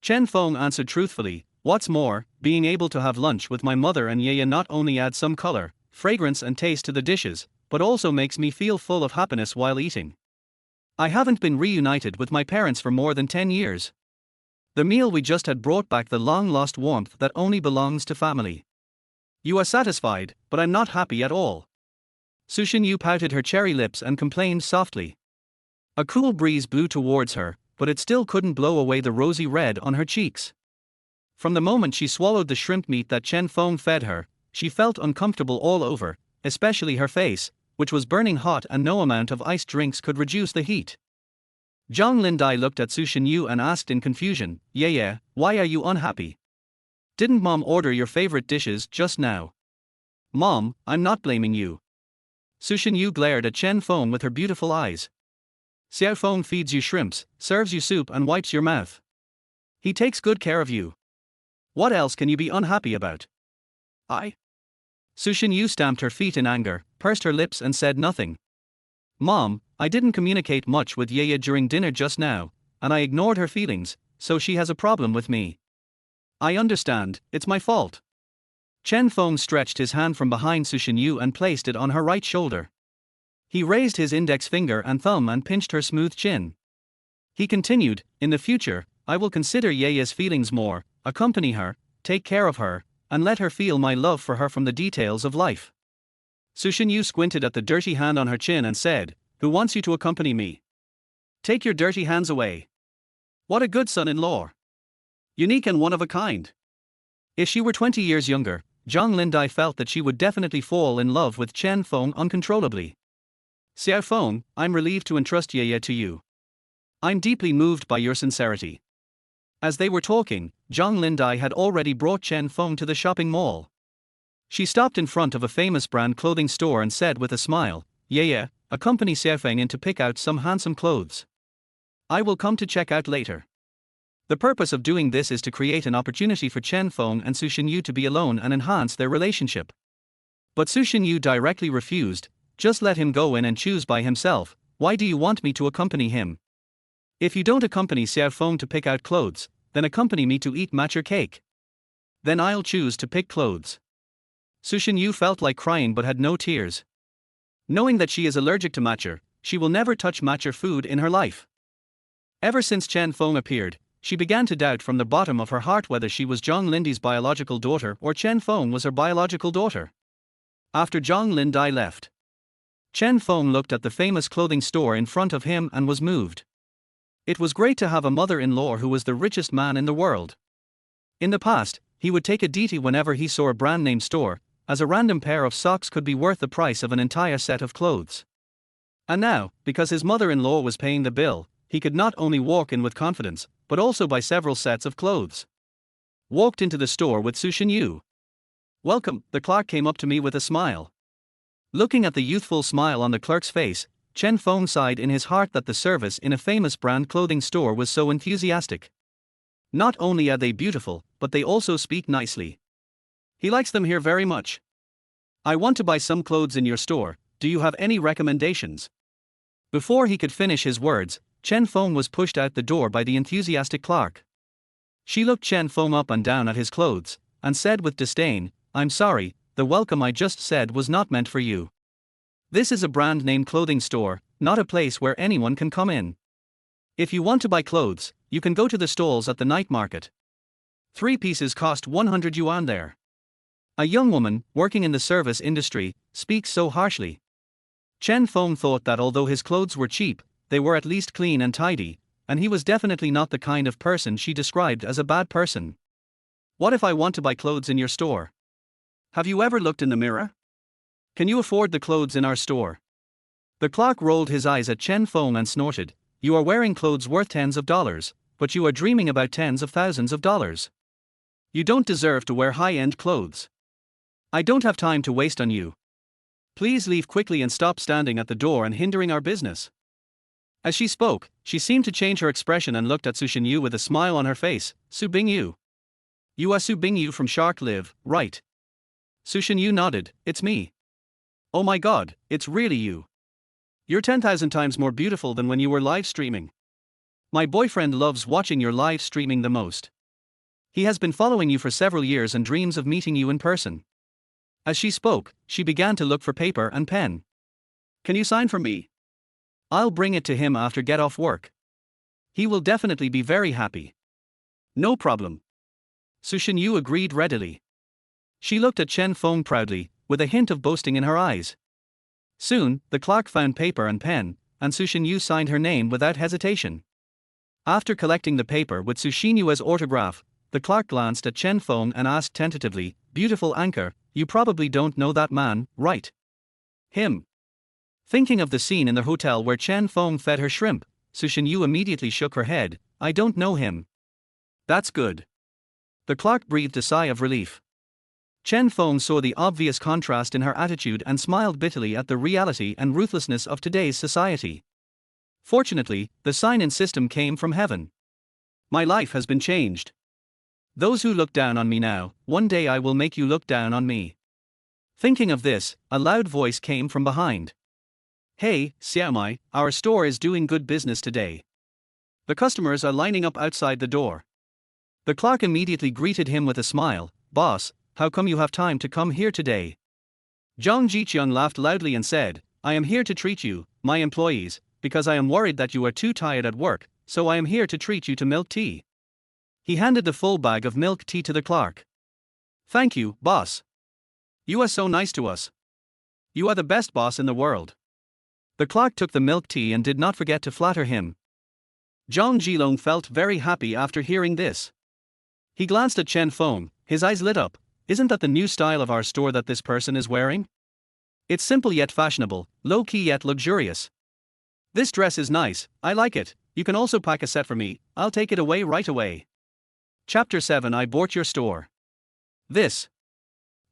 Chen Feng answered truthfully, what's more, being able to have lunch with my mother and Yaya not only adds some color, fragrance and taste to the dishes, but also makes me feel full of happiness while eating. I haven't been reunited with my parents for more than 10 years. The meal we just had brought back the long-lost warmth that only belongs to family. You are satisfied, but I'm not happy at all. Sushin Yu pouted her cherry lips and complained softly. A cool breeze blew towards her, but it still couldn't blow away the rosy red on her cheeks. From the moment she swallowed the shrimp meat that Chen Feng fed her, she felt uncomfortable all over, especially her face, which was burning hot and no amount of iced drinks could reduce the heat. Zhang Lindai looked at Sushin Yu and asked in confusion, Yeah, why are you unhappy? Didn't Mom order your favorite dishes just now? Mom, I'm not blaming you. Sushin Yu glared at Chen Feng with her beautiful eyes. Xiao Feng feeds you shrimps, serves you soup and wipes your mouth. He takes good care of you. What else can you be unhappy about? I. Su Shinyu stamped her feet in anger, pursed her lips and said nothing. Mom, I didn't communicate much with Yeye during dinner just now, and I ignored her feelings, so she has a problem with me. I understand, it's my fault. Chen Feng stretched his hand from behind Su Shinyu and placed it on her right shoulder. He raised his index finger and thumb and pinched her smooth chin. He continued, in the future, I will consider Yeye's feelings more, accompany her, take care of her, and let her feel my love for her from the details of life. Su Shinyu squinted at the dirty hand on her chin and said, Who wants you to accompany me? Take your dirty hands away. What a good son-in-law. Unique and one of a kind. If she were 20 years younger, Zhang Lindai felt that she would definitely fall in love with Chen Feng uncontrollably. Xiao Feng, I'm relieved to entrust Yeye to you. I'm deeply moved by your sincerity. As they were talking, Zhang Lindai had already brought Chen Feng to the shopping mall. She stopped in front of a famous brand clothing store and said with a smile, Yeye, accompany Xiao Feng in to pick out some handsome clothes. I will come to check out later. The purpose of doing this is to create an opportunity for Chen Feng and Su Shinyu to be alone and enhance their relationship. But Su Shinyu directly refused, just let him go in and choose by himself, why do you want me to accompany him? If you don't accompany Xiao Feng to pick out clothes, then accompany me to eat matcha cake. Then I'll choose to pick clothes. Su Shinyu felt like crying but had no tears. Knowing that she is allergic to matcha, she will never touch matcha food in her life. Ever since Chen Feng appeared, she began to doubt from the bottom of her heart whether she was Zhang Lindai's biological daughter or Chen Feng was her biological daughter. After Zhang Lindai left, Chen Feng looked at the famous clothing store in front of him and was moved. It was great to have a mother-in-law who was the richest man in the world. In the past, he would take a deity whenever he saw a brand-name store, as a random pair of socks could be worth the price of an entire set of clothes. And now, because his mother-in-law was paying the bill, he could not only walk in with confidence, but also buy several sets of clothes. Walked into the store with Su Shinyu. Welcome, the clerk came up to me with a smile. Looking at the youthful smile on the clerk's face, Chen Feng sighed in his heart that the service in a famous brand clothing store was so enthusiastic. Not only are they beautiful, but they also speak nicely. He likes them here very much. I want to buy some clothes in your store, do you have any recommendations? Before he could finish his words, Chen Feng was pushed out the door by the enthusiastic clerk. She looked Chen Feng up and down at his clothes, and said with disdain, I'm sorry, the welcome I just said was not meant for you. This is a brand-name clothing store, not a place where anyone can come in. If you want to buy clothes, you can go to the stalls at the night market. 3 pieces cost 100 yuan there. A young woman, working in the service industry, speaks so harshly. Chen Feng thought that although his clothes were cheap, they were at least clean and tidy, and he was definitely not the kind of person she described as a bad person. What if I want to buy clothes in your store? Have you ever looked in the mirror? Can you afford the clothes in our store? The clerk rolled his eyes at Chen Feng and snorted, You are wearing clothes worth tens of dollars, but you are dreaming about tens of thousands of dollars. You don't deserve to wear high-end clothes. I don't have time to waste on you. Please leave quickly and stop standing at the door and hindering our business. As she spoke, she seemed to change her expression and looked at Su Shinyu with a smile on her face. Su Bingyu. You are Su Bingyu from Shark Live, right? Su Shinyu nodded, it's me. Oh my god, it's really you. You're 10,000 times more beautiful than when you were live streaming. My boyfriend loves watching your live streaming the most. He has been following you for several years and dreams of meeting you in person. As she spoke, she began to look for paper and pen. Can you sign for me? I'll bring it to him after get off work. He will definitely be very happy. No problem. Su Shinyu agreed readily. She looked at Chen Feng proudly, with a hint of boasting in her eyes. Soon, the clerk found paper and pen, and Su Shinyu signed her name without hesitation. After collecting the paper with Su Shinyu's autograph, the clerk glanced at Chen Feng and asked tentatively, Beautiful anchor, you probably don't know that man, right? Him. Thinking of the scene in the hotel where Chen Feng fed her shrimp, Su Shinyu immediately shook her head, I don't know him. That's good. The clerk breathed a sigh of relief. Chen Feng saw the obvious contrast in her attitude and smiled bitterly at the reality and ruthlessness of today's society. Fortunately, the sign-in system came from heaven. My life has been changed. Those who look down on me now, one day I will make you look down on me. Thinking of this, a loud voice came from behind. Hey, Xiaomai, our store is doing good business today. The customers are lining up outside the door. The clerk immediately greeted him with a smile. Boss, how come you have time to come here today? Zhang Jiqiang laughed loudly and said, I am here to treat you, my employees, because I am worried that you are too tired at work, so I am here to treat you to milk tea. He handed the full bag of milk tea to the clerk. Thank you, boss. You are so nice to us. You are the best boss in the world. The clerk took the milk tea and did not forget to flatter him. Zhang Jilong felt very happy after hearing this. He glanced at Chen Feng, his eyes lit up. Isn't that the new style of our store that this person is wearing? It's simple yet fashionable, low-key yet luxurious. This dress is nice, I like it. You can also pack a set for me, I'll take it away right away. Chapter 7 I bought your store. This.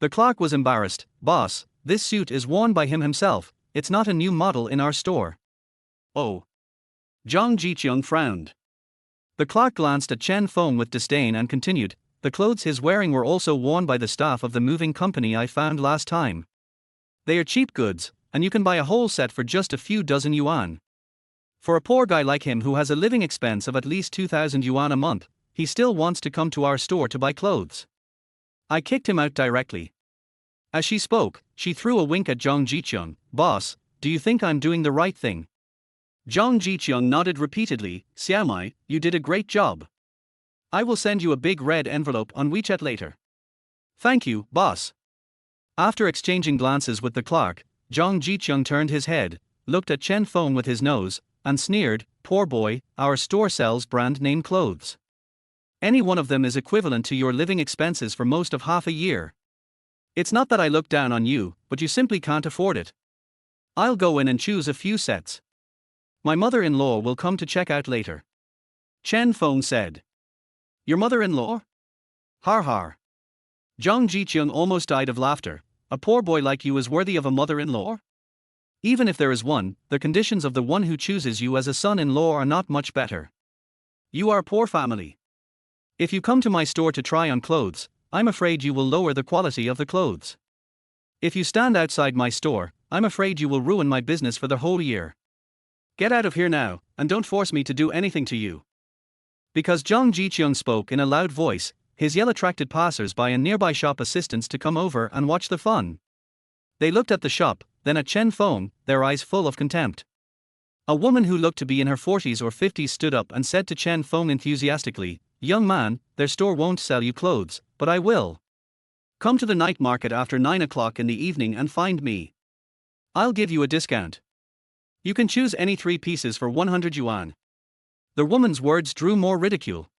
The clerk was embarrassed. Boss, this suit is worn by him himself, it's not a new model in our store. Oh. Zhang Jiqiang frowned. The clerk glanced at Chen Feng with disdain and continued, the clothes he's wearing were also worn by the staff of the moving company I found last time. They are cheap goods, and you can buy a whole set for just a few dozen yuan. For a poor guy like him who has a living expense of at least 2,000 yuan a month, he still wants to come to our store to buy clothes. I kicked him out directly. As she spoke, she threw a wink at Zhang Jiqiang. Boss, do you think I'm doing the right thing? Zhang Jiqiang nodded repeatedly. Xiaomai, you did a great job. I will send you a big red envelope on WeChat later. Thank you, boss. After exchanging glances with the clerk, Zhang Jiqiang turned his head, looked at Chen Feng with his nose, and sneered, poor boy, our store sells brand name clothes. Any one of them is equivalent to your living expenses for most of half a year. It's not that I look down on you, but you simply can't afford it. I'll go in and choose a few sets. My mother-in-law will come to check out later. Chen Feng said. Your mother-in-law? Har har. Zhang Jiqiang almost died of laughter. A poor boy like you is worthy of a mother-in-law? Even if there is one, the conditions of the one who chooses you as a son-in-law are not much better. You are a poor family. If you come to my store to try on clothes, I'm afraid you will lower the quality of the clothes. If you stand outside my store, I'm afraid you will ruin my business for the whole year. Get out of here now, and don't force me to do anything to you. Because Zhang Jiqiang spoke in a loud voice, his yell attracted passers-by and nearby shop assistants to come over and watch the fun. They looked at the shop, then at Chen Feng, their eyes full of contempt. A woman who looked to be in her 40s or 50s stood up and said to Chen Feng enthusiastically, Young man, their store won't sell you clothes, but I will. Come to the night market after 9 o'clock in the evening and find me. I'll give you a discount. You can choose any 3 pieces for 100 yuan. The woman's words drew more ridicule.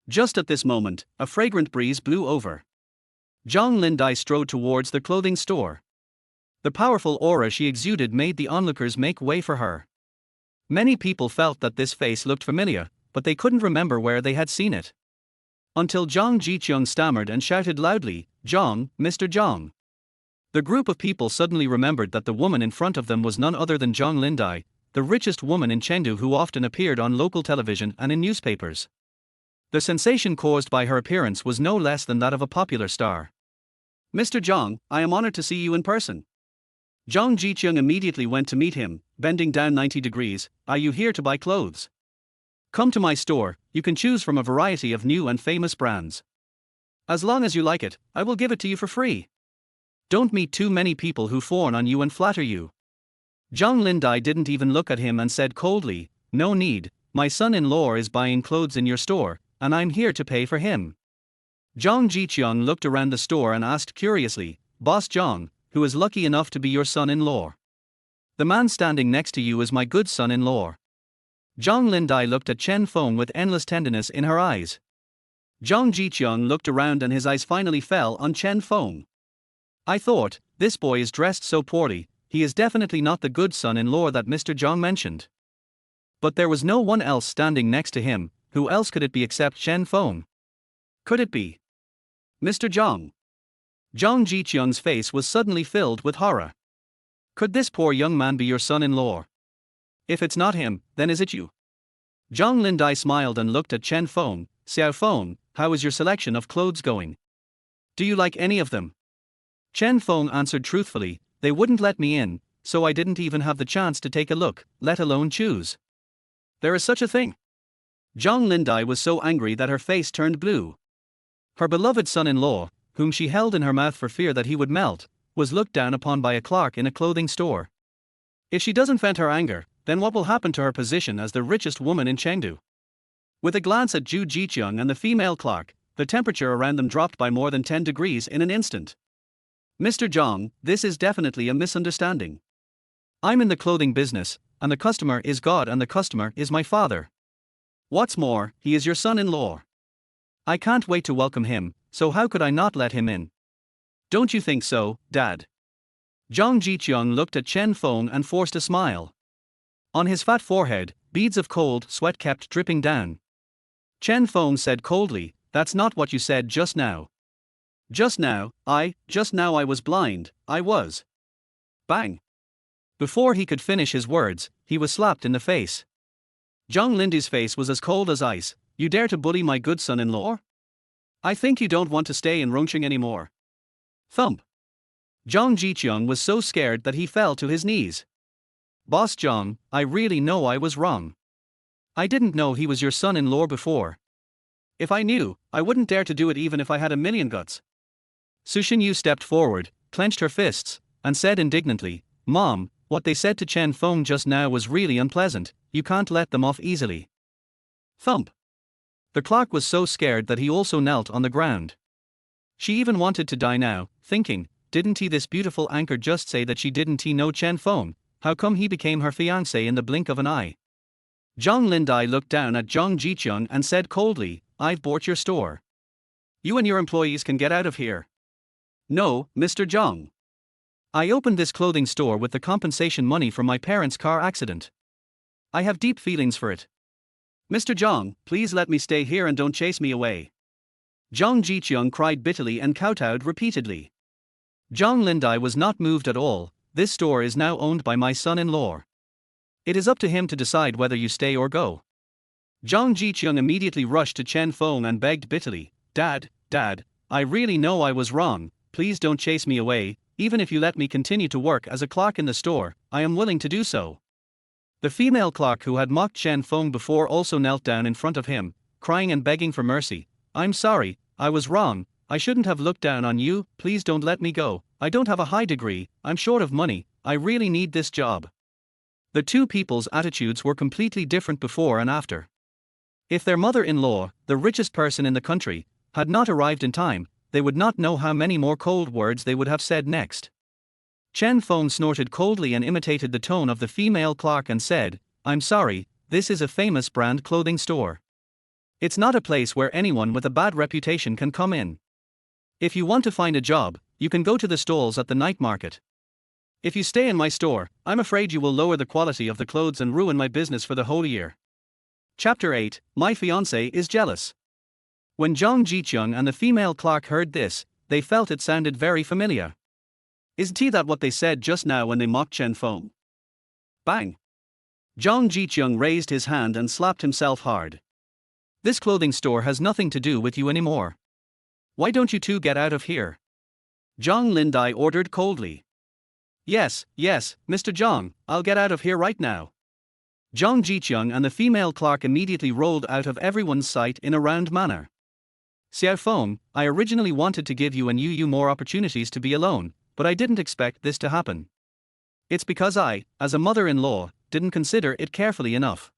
Just at this moment, a fragrant breeze blew over. Zhang Lindai strode towards the clothing store. The powerful aura she exuded made the onlookers make way for her. Many people felt that this face looked familiar, but they couldn't remember where they had seen it. Until Zhang Jiqiang stammered and shouted loudly, Zhang, Mr. Zhang. The group of people suddenly remembered that the woman in front of them was none other than Zhang Lindai, the richest woman in Chengdu who often appeared on local television and in newspapers. The sensation caused by her appearance was no less than that of a popular star. Mr. Zhang, I am honored to see you in person. Zhang Jiqiang immediately went to meet him, bending down 90 degrees. Are you here to buy clothes? Come to my store, you can choose from a variety of new and famous brands. As long as you like it, I will give it to you for free. Don't meet too many people who fawn on you and flatter you. Zhang Lindai didn't even look at him and said coldly, No need, my son-in-law is buying clothes in your store, and I'm here to pay for him. Zhang Jiqiang looked around the store and asked curiously, Boss Zhang, who is lucky enough to be your son-in-law? The man standing next to you is my good son-in-law. Zhang Lindai looked at Chen Feng with endless tenderness in her eyes. Zhang Jiqiang looked around and his eyes finally fell on Chen Feng. I thought, this boy is dressed so poorly, he is definitely not the good son-in-law that Mr. Zhang mentioned. But there was no one else standing next to him. Who else could it be except Chen Feng? Could it be Mr. Zhang? Zhang Jiqiang's face was suddenly filled with horror. Could this poor young man be your son-in-law? If it's not him, then is it you? Zhang Lindai smiled and looked at Chen Feng. Xiao Feng, how is your selection of clothes going? Do you like any of them? Chen Feng answered truthfully, they wouldn't let me in, so I didn't even have the chance to take a look, let alone choose. There is such a thing. Zhang Lindai was so angry that her face turned blue. Her beloved son-in-law, whom she held in her mouth for fear that he would melt, was looked down upon by a clerk in a clothing store. If she doesn't vent her anger, then what will happen to her position as the richest woman in Chengdu? With a glance at Zhu Jiqiang and the female clerk, the temperature around them dropped by more than 10 degrees in an instant. Mr. Zhang, this is definitely a misunderstanding. I'm in the clothing business, and the customer is God and the customer is my father. What's more, he is your son-in-law. I can't wait to welcome him, so how could I not let him in? Don't you think so, Dad? Zhang Jiqiang looked at Chen Feng and forced a smile. On his fat forehead, beads of cold sweat kept dripping down. Chen Feng said coldly, that's not what you said just now. Just now I was blind, I was. Bang. Before he could finish his words, he was slapped in the face. Zhang Lindy's face was as cold as ice. You dare to bully my good son-in-law? I think you don't want to stay in Rongqing anymore. Thump. Zhang Jiqiang was so scared that he fell to his knees. Boss Zhang, I really know I was wrong. I didn't know he was your son-in-law before. If I knew, I wouldn't dare to do it even if I had a million guts. Su Xinyu stepped forward, clenched her fists, and said indignantly, Mom, what they said to Chen Feng just now was really unpleasant, you can't let them off easily. Thump. The clerk was so scared that he also knelt on the ground. She even wanted to die now, thinking, didn't he this beautiful anchor just say that she didn't he know Chen Feng, how come he became her fiancé in the blink of an eye? Zhang Lindai looked down at Zhang Jiqiang and said coldly, I've bought your store. You and your employees can get out of here. No, Mr. Zhang. I opened this clothing store with the compensation money from my parents' car accident. I have deep feelings for it. Mr. Zhang, please let me stay here and don't chase me away. Zhang Jiqiang cried bitterly and kowtowed repeatedly. Zhang Lindai was not moved at all. This store is now owned by my son-in-law. It is up to him to decide whether you stay or go. Zhang Jiqiang immediately rushed to Chen Feng and begged bitterly, Dad, I really know I was wrong, please don't chase me away, even if you let me continue to work as a clerk in the store, I am willing to do so. The female clerk who had mocked Chen Feng before also knelt down in front of him, crying and begging for mercy, I'm sorry, I was wrong, I shouldn't have looked down on you, please don't let me go, I don't have a high degree, I'm short of money, I really need this job. The two people's attitudes were completely different before and after. If their mother-in-law, the richest person in the country, had not arrived in time, they would not know how many more cold words they would have said next. Chen Feng snorted coldly and imitated the tone of the female clerk and said, I'm sorry, this is a famous brand clothing store. It's not a place where anyone with a bad reputation can come in. If you want to find a job, you can go to the stalls at the night market. If you stay in my store, I'm afraid you will lower the quality of the clothes and ruin my business for the whole year. Chapter 8, My Fiancé is Jealous. When Zhang Jiqiang and the female clerk heard this, they felt it sounded very familiar. Isn't that what they said just now when they mocked Chen Feng? Bang! Zhang Jiqiang raised his hand and slapped himself hard. This clothing store has nothing to do with you anymore. Why don't you two get out of here? Zhang Lindai ordered coldly. Yes, Mr. Zhang, I'll get out of here right now. Zhang Jiqiang and the female clerk immediately rolled out of everyone's sight in a round manner. Xiao Feng, I originally wanted to give you and Yu more opportunities to be alone, but I didn't expect this to happen. It's because I, as a mother-in-law, didn't consider it carefully enough.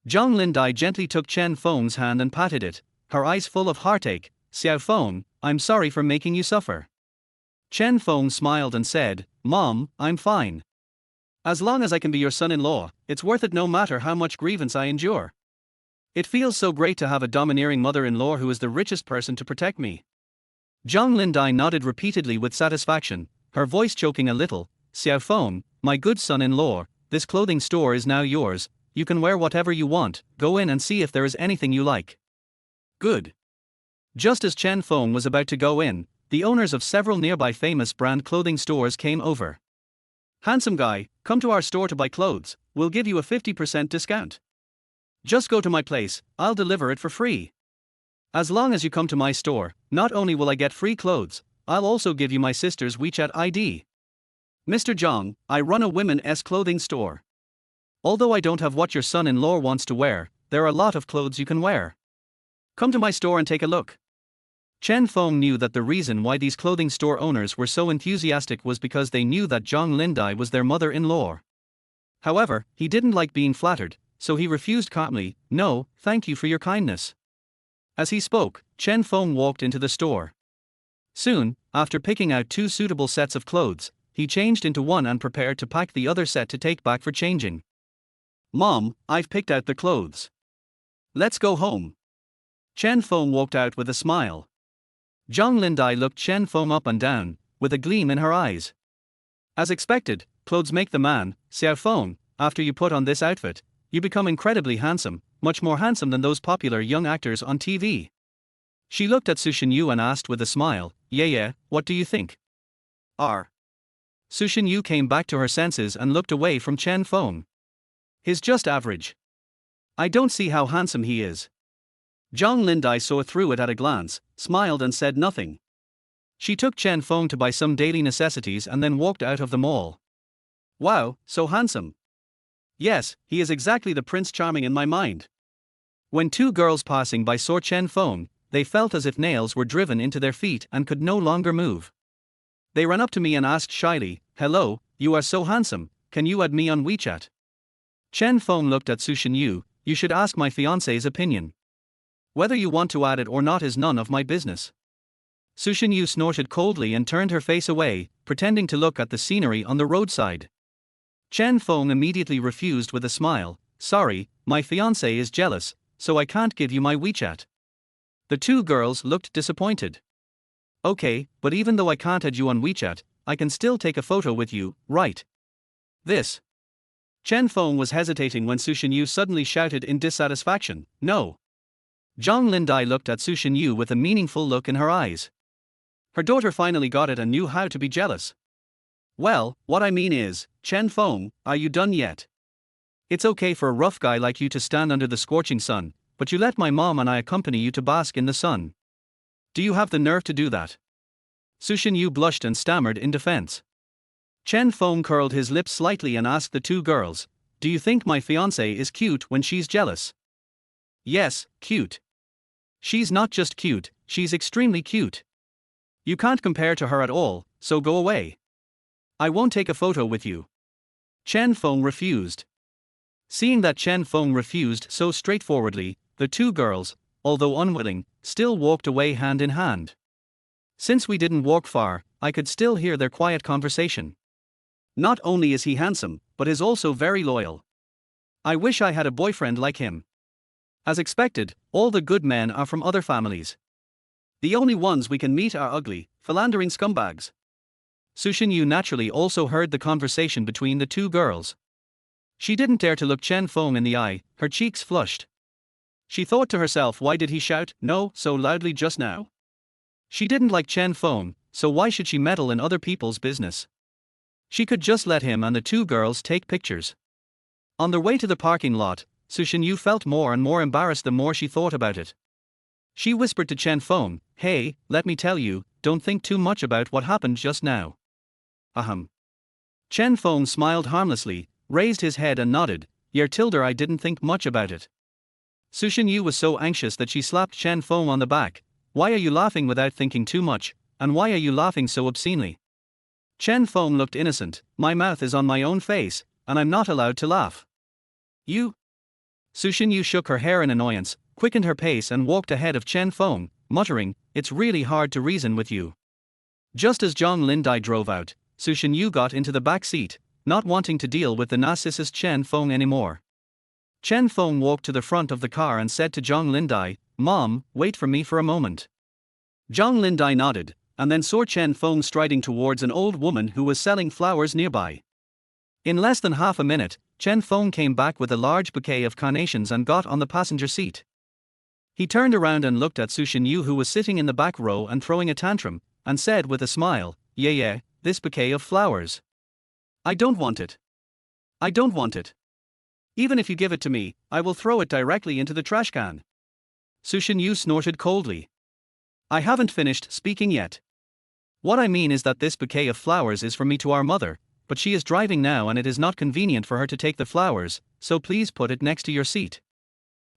Zhang Lindai gently took Chen Feng's hand and patted it, her eyes full of heartache. Xiao Feng, I'm sorry for making you suffer. Chen Feng smiled and said, Mom, I'm fine. As long as I can be your son-in-law, it's worth it no matter how much grievance I endure. It feels so great to have a domineering mother-in-law who is the richest person to protect me. Zhang Lindai nodded repeatedly with satisfaction, her voice choking a little. Xiao Feng, my good son-in-law, this clothing store is now yours, you can wear whatever you want, go in and see if there is anything you like. Good. Just as Chen Feng was about to go in, the owners of several nearby famous brand clothing stores came over. Handsome guy, come to our store to buy clothes, we'll give you a 50% discount. Just go to my place, I'll deliver it for free. As long as you come to my store, not only will I get free clothes, I'll also give you my sister's WeChat ID. Mr. Zhang, I run a women's clothing store. Although I don't have what your son-in-law wants to wear, there are a lot of clothes you can wear. Come to my store and take a look. Chen Feng knew that the reason why these clothing store owners were so enthusiastic was because they knew that Zhang Lindai was their mother-in-law. However, he didn't like being flattered, so he refused calmly. No, thank you for your kindness. As he spoke, Chen Feng walked into the store. Soon, after picking out 2 suitable sets of clothes, he changed into one and prepared to pack the other set to take back for changing. Mom, I've picked out the clothes. Let's go home. Chen Feng walked out with a smile. Zhang Lindai looked Chen Feng up and down, with a gleam in her eyes. As expected, clothes make the man, Xiao Feng. After you put on this outfit, you become incredibly handsome, much more handsome than those popular young actors on TV. She looked at Su Shenyu and asked with a smile, yeah, what do you think? Su Shenyu came back to her senses and looked away from Chen Feng. He's just average. I don't see how handsome he is. Zhang Lindai saw through it at a glance, smiled and said nothing. She took Chen Feng to buy some daily necessities and then walked out of the mall. Wow, so handsome. Yes, he is exactly the Prince Charming in my mind. When 2 girls passing by saw Chen Feng, they felt as if nails were driven into their feet and could no longer move. They ran up to me and asked shyly, hello, you are so handsome, can you add me on WeChat? Chen Feng looked at Su Shenyu, you should ask my fiancé's opinion. Whether you want to add it or not is none of my business. Su Shenyu snorted coldly and turned her face away, pretending to look at the scenery on the roadside. Chen Feng immediately refused with a smile, sorry, my fiancé is jealous, so I can't give you my WeChat. The 2 girls looked disappointed. Okay, but even though I can't add you on WeChat, I can still take a photo with you, right? This. Chen Feng was hesitating when Su Shenyu suddenly shouted in dissatisfaction, no. Zhang Lindai looked at Su Shenyu with a meaningful look in her eyes. Her daughter finally got it and knew how to be jealous. Well, what I mean is, Chen Feng, are you done yet? It's okay for a rough guy like you to stand under the scorching sun, but you let my mom and I accompany you to bask in the sun. Do you have the nerve to do that? Su Shenyu blushed and stammered in defense. Chen Feng curled his lips slightly and asked the 2 girls, do you think my fiancée is cute when she's jealous? Yes, cute. She's not just cute, she's extremely cute. You can't compare to her at all, so go away. I won't take a photo with you. Chen Feng refused. Seeing that Chen Feng refused so straightforwardly, the 2 girls, although unwilling, still walked away hand in hand. Since we didn't walk far, I could still hear their quiet conversation. Not only is he handsome, but is also very loyal. I wish I had a boyfriend like him. As expected, all the good men are from other families. The only ones we can meet are ugly, philandering scumbags. Su Shenyu naturally also heard the conversation between the 2 girls. She didn't dare to look Chen Feng in the eye, her cheeks flushed. She thought to herself, why did he shout no so loudly just now? She didn't like Chen Feng, so why should she meddle in other people's business? She could just let him and the 2 girls take pictures. On their way to the parking lot, Su Shenyu felt more and more embarrassed the more she thought about it. She whispered to Chen Feng, hey, let me tell you, don't think too much about what happened just now. Ahem. Chen Feng smiled harmlessly, raised his head and nodded, I didn't think much about it. Su Shenyu was so anxious that she slapped Chen Feng on the back. Why are you laughing without thinking too much, and why are you laughing so obscenely? Chen Feng looked innocent, my mouth is on my own face, and I'm not allowed to laugh. You? Su Shenyu shook her hair in annoyance, quickened her pace and walked ahead of Chen Feng, muttering, it's really hard to reason with you. Just as Zhang Lindai drove out, Su Shenyu got into the back seat, not wanting to deal with the narcissist Chen Feng anymore. Chen Feng walked to the front of the car and said to Zhang Lindai, Mom, wait for me for a moment. Zhang Lindai nodded, and then saw Chen Feng striding towards an old woman who was selling flowers nearby. In less than half a minute, Chen Feng came back with a large bouquet of carnations and got on the passenger seat. He turned around and looked at Su Shenyu who was sitting in the back row and throwing a tantrum, and said with a smile, yeah, this bouquet of flowers. I don't want it. I don't want it. Even if you give it to me, I will throw it directly into the trash can. Su Shenyu snorted coldly. I haven't finished speaking yet. What I mean is that this bouquet of flowers is from me to our mother, but she is driving now and it is not convenient for her to take the flowers, so please put it next to your seat.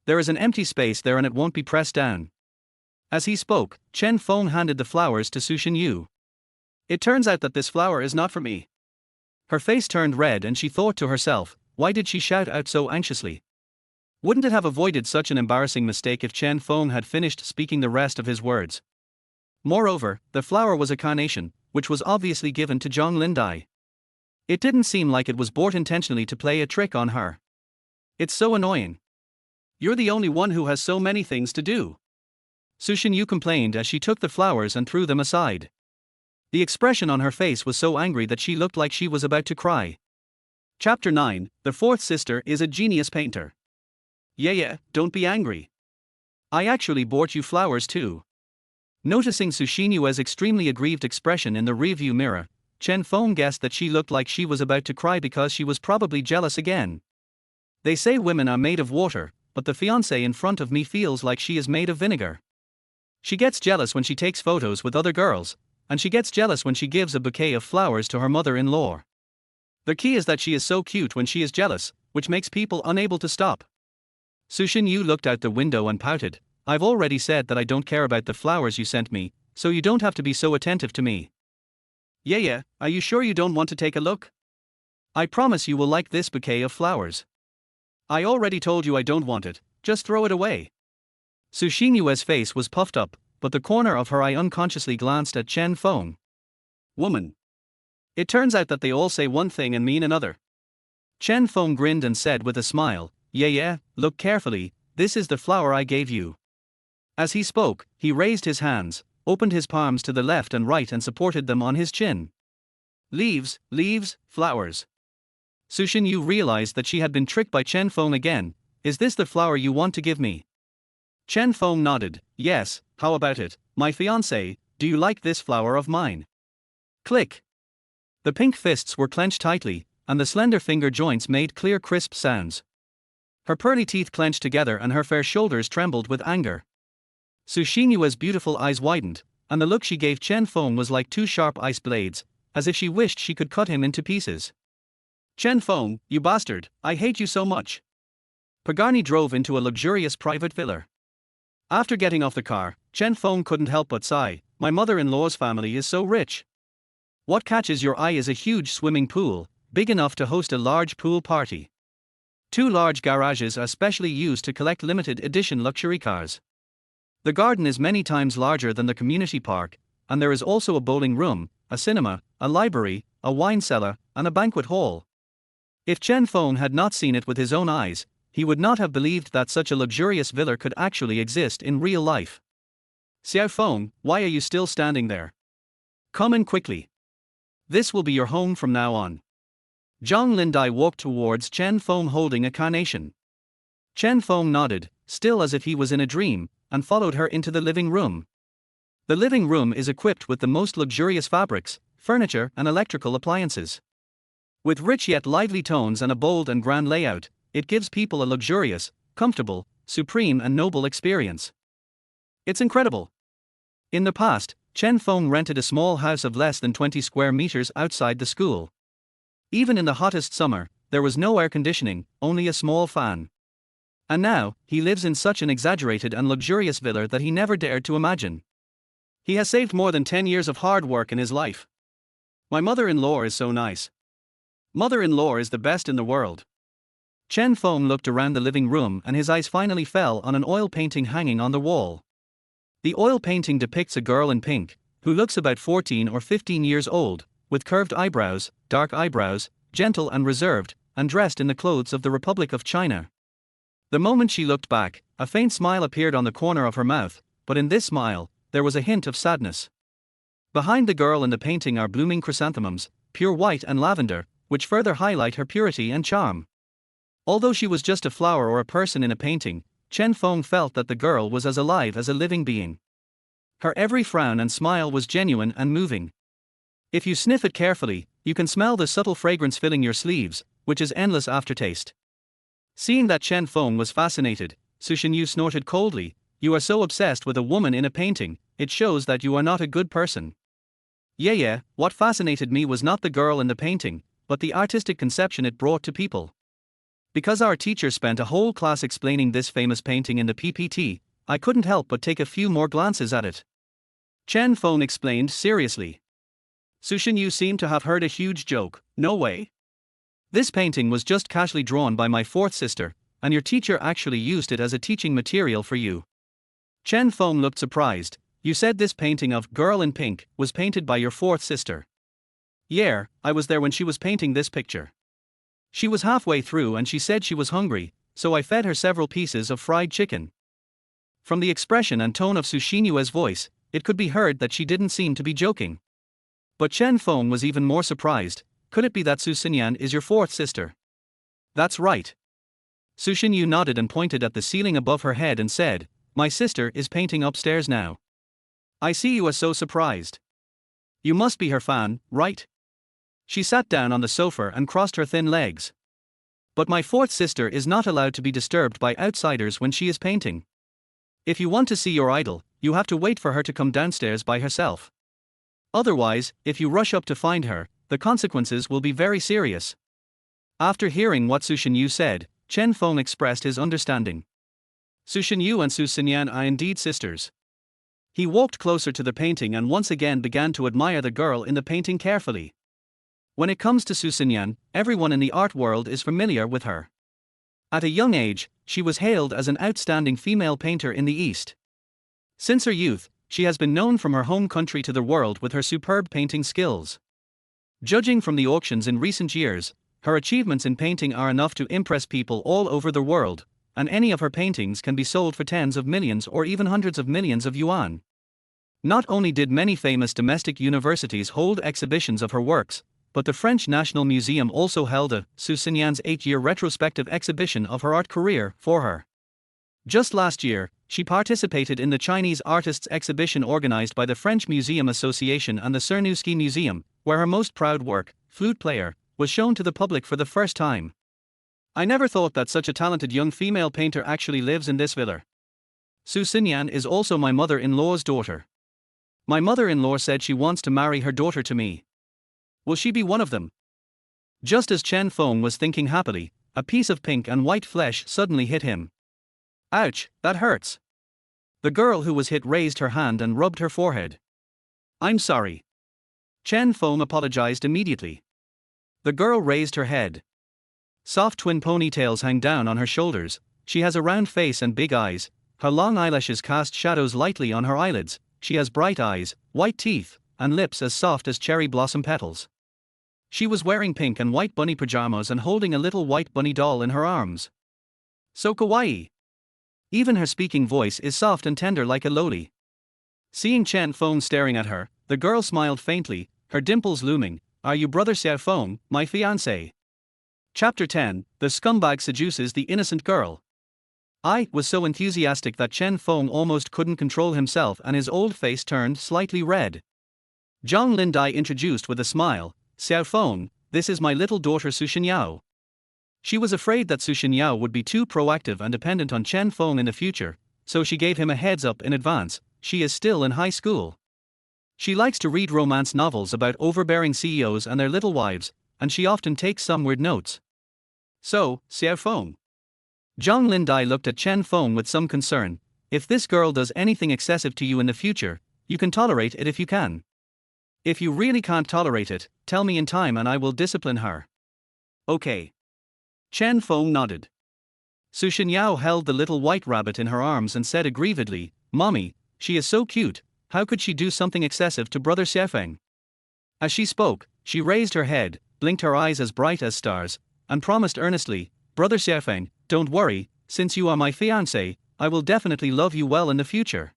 There is an empty space there and it won't be pressed down. As he spoke, Chen Feng handed the flowers to Su Shenyu. It turns out that this flower is not for me. Her face turned red and she thought to herself, why did she shout out so anxiously? Wouldn't it have avoided such an embarrassing mistake if Chen Feng had finished speaking the rest of his words? Moreover, the flower was a carnation, which was obviously given to Zhang Lindai. It didn't seem like it was bought intentionally to play a trick on her. It's so annoying. You're the only one who has so many things to do. Su Shenyu complained as she took the flowers and threw them aside. The expression on her face was so angry that she looked like she was about to cry. Chapter 9, The fourth sister is a genius painter. Yeah, don't be angry. I actually bought you flowers too. Noticing Su Shenyue's extremely aggrieved expression in the rearview mirror, Chen Feng guessed that she looked like she was about to cry because she was probably jealous again. They say women are made of water, but the fiancée in front of me feels like she is made of vinegar. She gets jealous when she takes photos with other girls, and she gets jealous when she gives a bouquet of flowers to her mother-in-law. The key is that she is so cute when she is jealous, which makes people unable to stop. Su Shenyu looked out the window and pouted. I've already said that I don't care about the flowers you sent me, so you don't have to be so attentive to me. Yeah, are you sure you don't want to take a look? I promise you will like this bouquet of flowers. I already told you I don't want it, just throw it away. Su Shenyue's face was puffed up, but the corner of her eye unconsciously glanced at Chen Feng. Woman. It turns out that they all say one thing and mean another. Chen Feng grinned and said with a smile, Yeah, look carefully, this is the flower I gave you. As he spoke, he raised his hands, opened his palms to the left and right and supported them on his chin. Leaves, flowers. Su Shenyu realized that she had been tricked by Chen Feng again. Is this the flower you want to give me? Chen Feng nodded. Yes, how about it, my fiancé, do you like this flower of mine? Click. The pink fists were clenched tightly, and the slender finger joints made clear crisp sounds. Her pearly teeth clenched together and her fair shoulders trembled with anger. Su Shenyue's beautiful eyes widened, and the look she gave Chen Feng was like two sharp ice blades, as if she wished she could cut him into pieces. Chen Feng, you bastard, I hate you so much. Pagani drove into a luxurious private villa. After getting off the car, Chen Feng couldn't help but sigh, my mother-in-law's family is so rich. What catches your eye is a huge swimming pool, big enough to host a large pool party. 2 large garages are specially used to collect limited edition luxury cars. The garden is many times larger than the community park, and there is also a bowling room, a cinema, a library, a wine cellar, and a banquet hall. If Chen Feng had not seen it with his own eyes, he would not have believed that such a luxurious villa could actually exist in real life. Xiao Feng, why are you still standing there? Come in quickly. This will be your home from now on. Zhang Lindai walked towards Chen Feng holding a carnation. Chen Feng nodded, still as if he was in a dream, and followed her into the living room. The living room is equipped with the most luxurious fabrics, furniture and electrical appliances. With rich yet lively tones and a bold and grand layout, it gives people a luxurious, comfortable, supreme and noble experience. It's incredible. In the past, Chen Feng rented a small house of less than 20 square meters outside the school. Even in the hottest summer, there was no air conditioning, only a small fan. And now, he lives in such an exaggerated and luxurious villa that he never dared to imagine. He has saved more than 10 years of hard work in his life. My mother-in-law is so nice. Mother-in-law is the best in the world. Chen Feng looked around the living room and his eyes finally fell on an oil painting hanging on the wall. The oil painting depicts a girl in pink, who looks about 14 or 15 years old, with curved eyebrows, dark eyebrows, gentle and reserved, and dressed in the clothes of the Republic of China. The moment she looked back, a faint smile appeared on the corner of her mouth, but in this smile, there was a hint of sadness. Behind the girl in the painting are blooming chrysanthemums, pure white and lavender, which further highlight her purity and charm. Although she was just a flower or a person in a painting, Chen Feng felt that the girl was as alive as a living being. Her every frown and smile was genuine and moving. If you sniff it carefully, you can smell the subtle fragrance filling your sleeves, which is endless aftertaste. Seeing that Chen Feng was fascinated, Su Shenyu snorted coldly, "You are so obsessed with a woman in a painting, it shows that you are not a good person." Yeah, what fascinated me was not the girl in the painting, but the artistic conception it brought to people. Because our teacher spent a whole class explaining this famous painting in the PPT, I couldn't help but take a few more glances at it. Chen Feng explained seriously. Su Shenyu seemed to have heard a huge joke. "No way. This painting was just casually drawn by my fourth sister, and your teacher actually used it as a teaching material for you." Chen Feng looked surprised. "You said this painting of Girl in Pink was painted by your fourth sister?" "Yeah, I was there when she was painting this picture. She was halfway through and she said she was hungry, so I fed her several pieces of fried chicken." From the expression and tone of Su Shenyue's voice, it could be heard that she didn't seem to be joking. But Chen Feng was even more surprised. "Could it be that Su Xinyan is your fourth sister?" "That's right." Su Shenyu nodded and pointed at the ceiling above her head and said, "My sister is painting upstairs now. I see you are so surprised. You must be her fan, right?" She sat down on the sofa and crossed her thin legs. "But my fourth sister is not allowed to be disturbed by outsiders when she is painting. If you want to see your idol, you have to wait for her to come downstairs by herself. Otherwise, if you rush up to find her, the consequences will be very serious." After hearing what Su Shenyu said, Chen Feng expressed his understanding. Su Shenyu and Su Xinyan are indeed sisters. He walked closer to the painting and once again began to admire the girl in the painting carefully. When it comes to Su Xinyan, everyone in the art world is familiar with her. At a young age, she was hailed as an outstanding female painter in the East. Since her youth, she has been known from her home country to the world with her superb painting skills. Judging from the auctions in recent years, her achievements in painting are enough to impress people all over the world, and any of her paintings can be sold for tens of millions or even hundreds of millions of yuan. Not only did many famous domestic universities hold exhibitions of her works, but the French National Museum also held a Su Xinyan's 8-year retrospective exhibition of her art career for her. Just last year, she participated in the Chinese Artists exhibition organized by the French Museum Association and the Cernusky Museum, where her most proud work, Flute Player, was shown to the public for the first time. "I never thought that such a talented young female painter actually lives in this villa. Su Xinyan is also my mother-in-law's daughter. My mother-in-law said she wants to marry her daughter to me. Will she be one of them?" Just as Chen Feng was thinking happily, a piece of pink and white flesh suddenly hit him. "Ouch, that hurts." The girl who was hit raised her hand and rubbed her forehead. "I'm sorry." Chen Feng apologized immediately. The girl raised her head. Soft twin ponytails hang down on her shoulders, she has a round face and big eyes, her long eyelashes cast shadows lightly on her eyelids, she has bright eyes, white teeth, and lips as soft as cherry blossom petals. She was wearing pink and white bunny pajamas and holding a little white bunny doll in her arms. So kawaii. Even her speaking voice is soft and tender like a loli. Seeing Chen Feng staring at her, the girl smiled faintly, her dimples looming. "Are you brother Xiao Feng, my fiancé?" Chapter 10, The Scumbag Seduces the Innocent Girl. I was so enthusiastic that Chen Feng almost couldn't control himself and his old face turned slightly red. Zhang Lindai introduced with a smile, "Xiao Feng, this is my little daughter Su Shenyao." She was afraid that Su Shenyao would be too proactive and dependent on Chen Feng in the future, so she gave him a heads up in advance. She is still in high school. She likes to read romance novels about overbearing CEOs and their little wives, and she often takes some weird notes. "So, Xiao Feng." Zhang Lindai looked at Chen Feng with some concern. "If this girl does anything excessive to you in the future, you can tolerate it if you can. If you really can't tolerate it, tell me in time and I will discipline her." "Okay." Chen Feng nodded. Su Shenyao held the little white rabbit in her arms and said aggrievedly, "Mommy, she is so cute, how could she do something excessive to brother Xiaofeng?" As she spoke, she raised her head, blinked her eyes as bright as stars, and promised earnestly, "Brother Xiaofeng, don't worry, since you are my fiancé, I will definitely love you well in the future.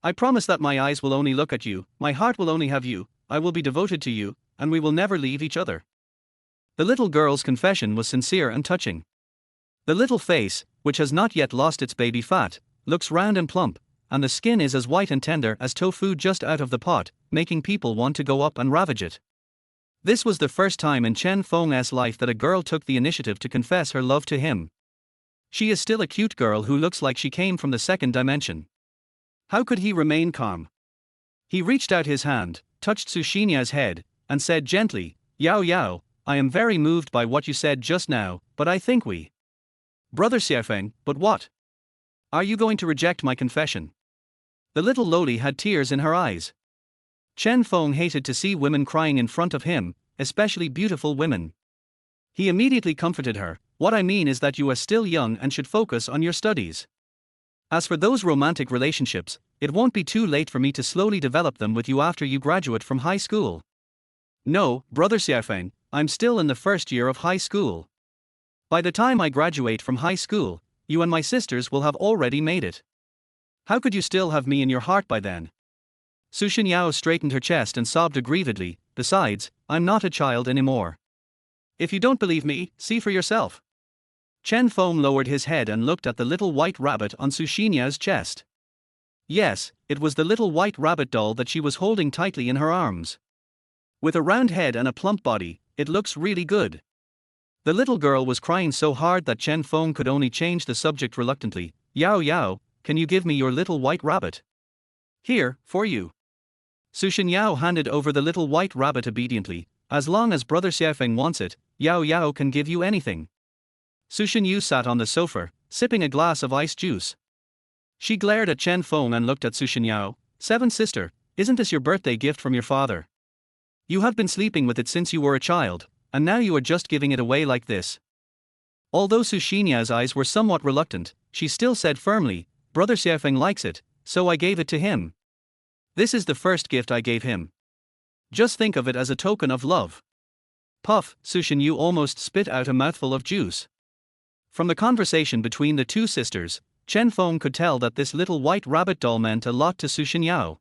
I promise that my eyes will only look at you, my heart will only have you, I will be devoted to you, and we will never leave each other." The little girl's confession was sincere and touching. The little face, which has not yet lost its baby fat, looks round and plump, and the skin is as white and tender as tofu just out of the pot, making people want to go up and ravage it. This was the first time in Chen Feng's life that a girl took the initiative to confess her love to him. She is still a cute girl who looks like she came from the second dimension. How could he remain calm? He reached out his hand, touched Sushinia's head, and said gently, Yao Yao, I am very moved by what you said just now, but I think we. Brother Xiaofeng, but what? Are you going to reject my confession? The little loli had tears in her eyes. Chen Feng hated to see women crying in front of him, especially beautiful women. He immediately comforted her. What I mean is that you are still young and should focus on your studies. As for those romantic relationships, it won't be too late for me to slowly develop them with you after you graduate from high school. No, Brother Xiaofeng, I'm still in the first year of high school. By the time I graduate from high school, you and my sisters will have already made it. How could you still have me in your heart by then? Su Xinyao straightened her chest and sobbed aggrievedly, besides, I'm not a child anymore. If you don't believe me, see for yourself. Chen Feng lowered his head and looked at the little white rabbit on Su Xinya's chest. Yes, it was the little white rabbit doll that she was holding tightly in her arms. With a round head and a plump body, it looks really good. The little girl was crying so hard that Chen Feng could only change the subject reluctantly. Yao Yao, can you give me your little white rabbit? Here, for you. Su Xinyao handed over the little white rabbit obediently. As long as Brother Xiaofeng wants it, Yao Yao can give you anything. Su Xinyu sat on the sofa, sipping a glass of iced juice. She glared at Chen Feng and looked at Su Xinyao. Seventh sister, isn't this your birthday gift from your father? You have been sleeping with it since you were a child, and now you are just giving it away like this. Although Su Xinya's eyes were somewhat reluctant, she still said firmly, Brother Xiaofeng likes it, so I gave it to him. This is the first gift I gave him. Just think of it as a token of love. Puff, Su Xinyu almost spit out a mouthful of juice. From the conversation between the two sisters, Chen Feng could tell that this little white rabbit doll meant a lot to Su Xinyao.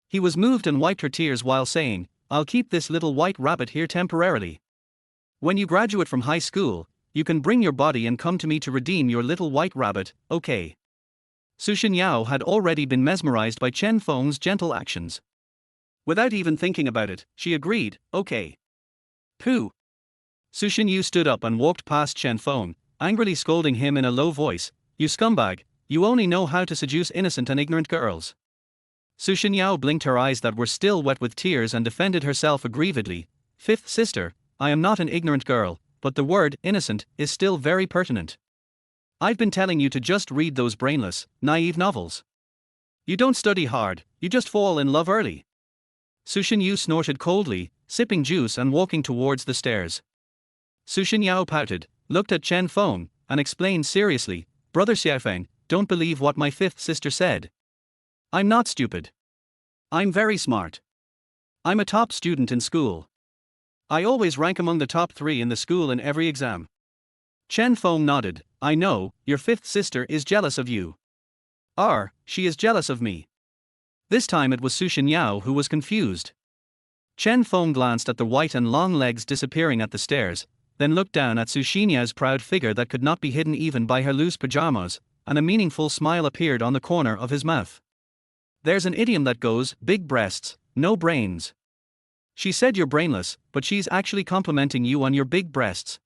He was moved and wiped her tears while saying, I'll keep this little white rabbit here temporarily. When you graduate from high school, you can bring your body and come to me to redeem your little white rabbit, okay? Su Xinyao had already been mesmerized by Chen Feng's gentle actions. Without even thinking about it, she agreed, okay. Pooh. Su Xinyu stood up and walked past Chen Feng, angrily scolding him in a low voice, You scumbag, you only know how to seduce innocent and ignorant girls. Su Xinyao blinked her eyes that were still wet with tears and defended herself aggrievedly. Fifth sister, I am not an ignorant girl, but the word innocent is still very pertinent. I've been telling you to just read those brainless, naive novels. You don't study hard, you just fall in love early. Su Xinyu snorted coldly, sipping juice and walking towards the stairs. Su Xinyao pouted, looked at Chen Feng, and explained seriously, Brother Xiaofeng, don't believe what my fifth sister said. I'm not stupid. I'm very smart. I'm a top student in school. I always rank among the top 3 in the school in every exam. Chen Feng nodded, I know, your fifth sister is jealous of you. She is jealous of me. This time it was Su Xinyao who was confused. Chen Feng glanced at the white and long legs disappearing at the stairs, then looked down at Su Xinya's proud figure that could not be hidden even by her loose pajamas, and a meaningful smile appeared on the corner of his mouth. There's an idiom that goes, big breasts, no brains. She said you're brainless, but she's actually complimenting you on your big breasts.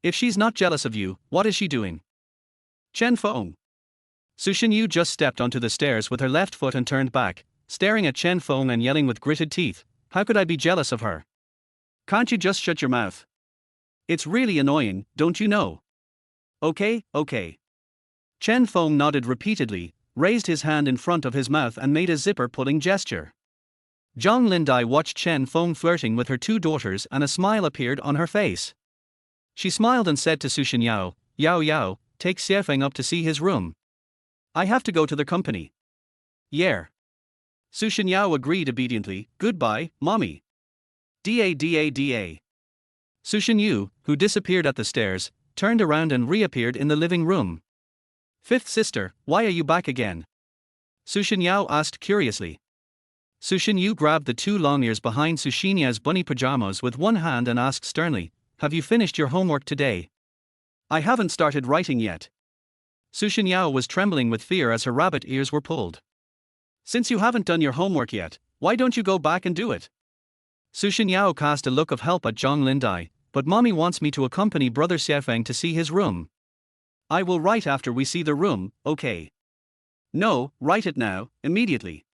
If she's not jealous of you, what is she doing? Chen Feng. Su Xinyu just stepped onto the stairs with her left foot and turned back, staring at Chen Feng and yelling with gritted teeth, how could I be jealous of her? Can't you just shut your mouth? It's really annoying, don't you know? Okay. Chen Feng nodded repeatedly, raised his hand in front of his mouth and made a zipper-pulling gesture. Zhang Lindai watched Chen Feng flirting with her 2 daughters and a smile appeared on her face. She smiled and said to Su Xinyao, Yao Yao, take Xiaofeng up to see his room. I have to go to their company. Yeah. Su Xinyao agreed obediently, goodbye, mommy. Da. Su Xinyu, who disappeared at the stairs, turned around and reappeared in the living room. Fifth sister, why are you back again? Su Xinyao asked curiously. Su Xinyu grabbed the 2 long ears behind Su Xinya's bunny pajamas with one hand and asked sternly, have you finished your homework today? I haven't started writing yet. Su Xinyao was trembling with fear as her rabbit ears were pulled. Since you haven't done your homework yet, why don't you go back and do it? Su Xinyao cast a look of help at Zhang Lindai, but mommy wants me to accompany Brother Xiaofeng to see his room. I will write after we see the room, okay? No, write it now, immediately.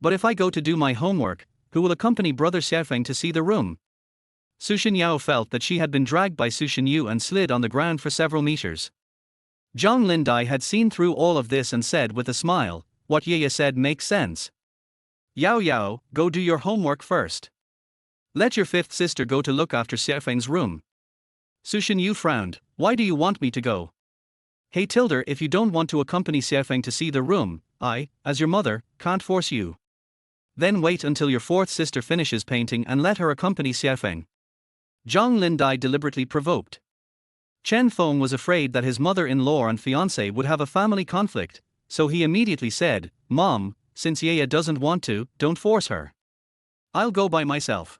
But if I go to do my homework, who will accompany brother Chen Feng to see the room? Su Xinyao felt that she had been dragged by Su Xinyu and slid on the ground for several meters. Zhang Lindai had seen through all of this and said with a smile, "What Yaya said makes sense. Yao Yao, go do your homework first. Let your fifth sister go to look after Chen Feng's room." Su Xinyu frowned. "Why do you want me to go?" "Hey Tilder, if you don't want to accompany Chen Feng to see the room, I, as your mother, can't force you. Then wait until your fourth sister finishes painting and let her accompany Chen Feng." Zhang Lindai deliberately provoked. Chen Feng was afraid that his mother-in-law and fiancé would have a family conflict, so he immediately said, "Mom, since Yaya doesn't want to, don't force her. I'll go by myself."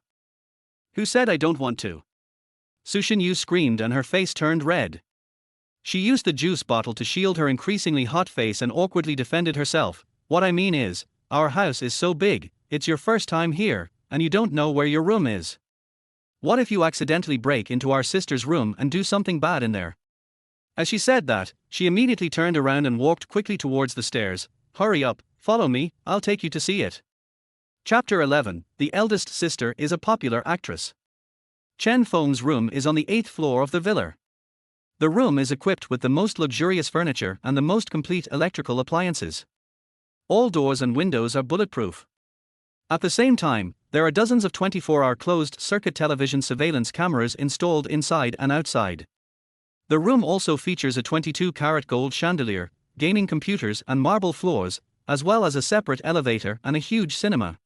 "Who said I don't want to?" Su Xinyu screamed and her face turned red. She used the juice bottle to shield her increasingly hot face and awkwardly defended herself. "What I mean is, our house is so big, it's your first time here, and you don't know where your room is. What if you accidentally break into our sister's room and do something bad in there?" As she said that, she immediately turned around and walked quickly towards the stairs. "Hurry up, follow me, I'll take you to see it." Chapter 11. The eldest sister is a popular actress. Chen Feng's room is on the 8th floor of the villa. The room is equipped with the most luxurious furniture and the most complete electrical appliances. All doors and windows are bulletproof. At the same time, there are dozens of 24-hour closed-circuit television surveillance cameras installed inside and outside. The room also features a 22-carat gold chandelier, gaming computers and marble floors, as well as a separate elevator and a huge cinema.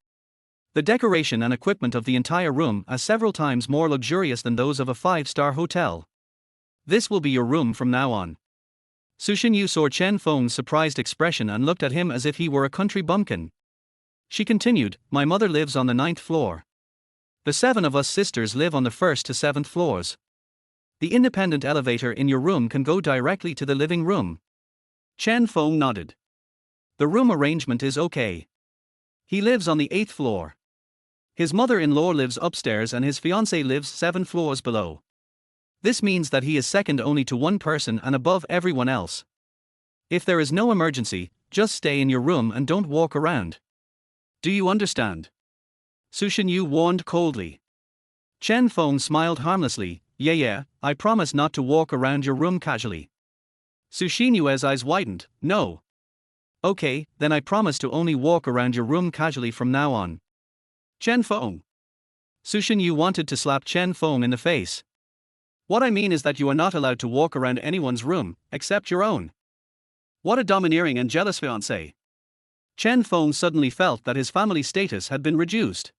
The decoration and equipment of the entire room are several times more luxurious than those of a 5-star hotel. "This will be your room from now on." Su Xinyu saw Chen Feng's surprised expression and looked at him as if he were a country bumpkin. She continued, "My mother lives on the 9th floor. The 7 of us sisters live on the 1st to 7th floors. The independent elevator in your room can go directly to the living room." Chen Feng nodded. "The room arrangement is okay. He lives on the 8th floor. His mother-in-law lives upstairs and his fiancée lives 7 floors below. This means that he is second only to one person and above everyone else. If there is no emergency, just stay in your room and don't walk around. Do you understand?" Su Xinyu warned coldly. Chen Feng smiled harmlessly. Yeah, I promise not to walk around your room casually." Su Xinyu's eyes widened. "No. Okay, then I promise to only walk around your room casually from now on." "Chen Feng." Su Xinyu wanted to slap Chen Feng in the face. "What I mean is that you are not allowed to walk around anyone's room, except your own. What a domineering and jealous fiancé." Chen Feng suddenly felt that his family status had been reduced.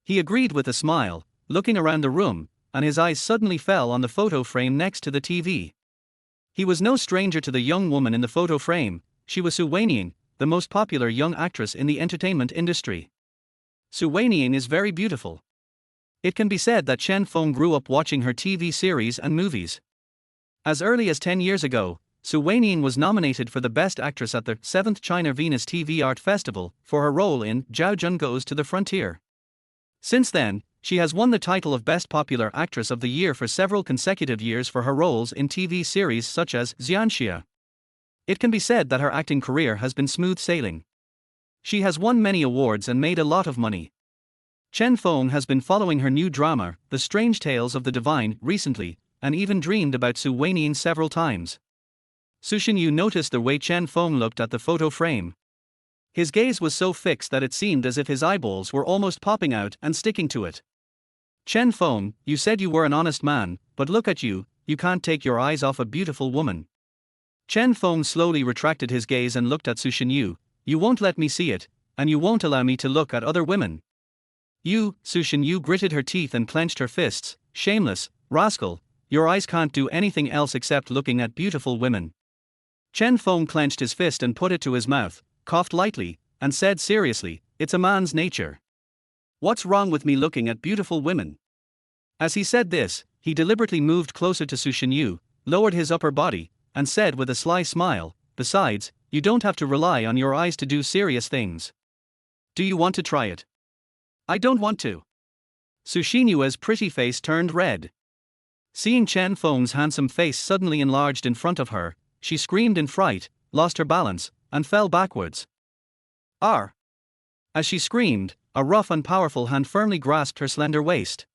He agreed with a smile, looking around the room, and his eyes suddenly fell on the photo frame next to the TV. He was no stranger to the young woman in the photo frame. She was Su Weinian, the most popular young actress in the entertainment industry. Su Weinian is very beautiful. It can be said that Chen Feng grew up watching her TV series and movies. As early as 10 years ago, Su Weinian was nominated for the Best Actress at the 7th China Venus TV Art Festival for her role in Zhao Jun Goes to the Frontier. Since then, she has won the title of Best Popular Actress of the Year for several consecutive years for her roles in TV series such as Xianxia. It can be said that her acting career has been smooth sailing. She has won many awards and made a lot of money. Chen Feng has been following her new drama, The Strange Tales of the Divine, recently, and even dreamed about Su Weinian several times. Su Xinyu noticed the way Chen Feng looked at the photo frame. His gaze was so fixed that it seemed as if his eyeballs were almost popping out and sticking to it. "Chen Feng, you said you were an honest man, but look at you, you can't take your eyes off a beautiful woman." Chen Feng slowly retracted his gaze and looked at Su Xinyu. "You won't let me see it, and you won't allow me to look at other women." "You," Su Xinyu gritted her teeth and clenched her fists. "Shameless rascal, your eyes can't do anything else except looking at beautiful women." Chen Feng clenched his fist and put it to his mouth, coughed lightly, and said seriously, "It's a man's nature. What's wrong with me looking at beautiful women?" As he said this, he deliberately moved closer to Su Xinyu, lowered his upper body, and said with a sly smile, "Besides, you don't have to rely on your eyes to do serious things. Do you want to try it?" "I don't want to." Su Xinyu's pretty face turned red. Seeing Chen Feng's handsome face suddenly enlarged in front of her, she screamed in fright, lost her balance, and fell backwards. R. As she screamed, a rough and powerful hand firmly grasped her slender waist.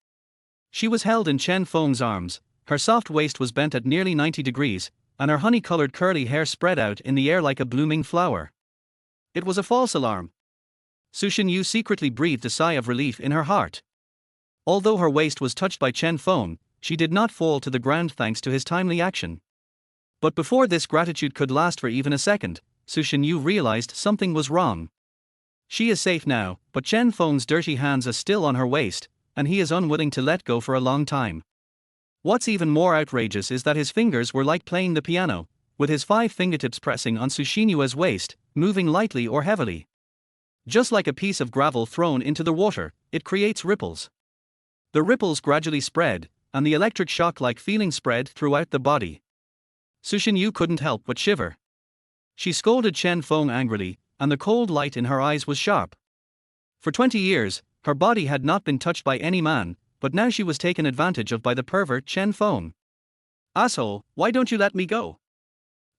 She was held in Chen Feng's arms, her soft waist was bent at nearly 90 degrees, and her honey-colored curly hair spread out in the air like a blooming flower. It was a false alarm. Su Shenyu secretly breathed a sigh of relief in her heart. Although her waist was touched by Chen Feng, she did not fall to the ground thanks to his timely action. But before this gratitude could last for even a second, Su Shenyu realized something was wrong. She is safe now, but Chen Feng's dirty hands are still on her waist, and he is unwilling to let go for a long time. What's even more outrageous is that his fingers were like playing the piano, with his 5 fingertips pressing on Su Shenyu's waist, moving lightly or heavily. Just like a piece of gravel thrown into the water, it creates ripples. The ripples gradually spread, and the electric shock-like feeling spread throughout the body. Su Shenyu couldn't help but shiver. She scolded Chen Feng angrily, and the cold light in her eyes was sharp. For 20 years, her body had not been touched by any man, but now she was taken advantage of by the pervert Chen Feng. "Asshole, why don't you let me go?"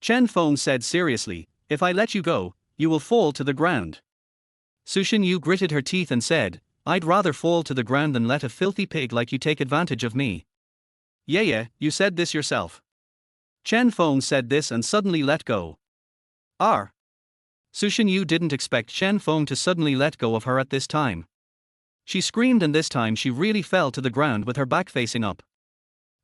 Chen Feng said seriously, "If I let you go, you will fall to the ground." Su Shenyu gritted her teeth and said, "I'd rather fall to the ground than let a filthy pig like you take advantage of me." Yeah, you said this yourself." Chen Feng said this and suddenly let go. R. Su Shenyu didn't expect Chen Feng to suddenly let go of her at this time. She screamed, and this time she really fell to the ground with her back facing up.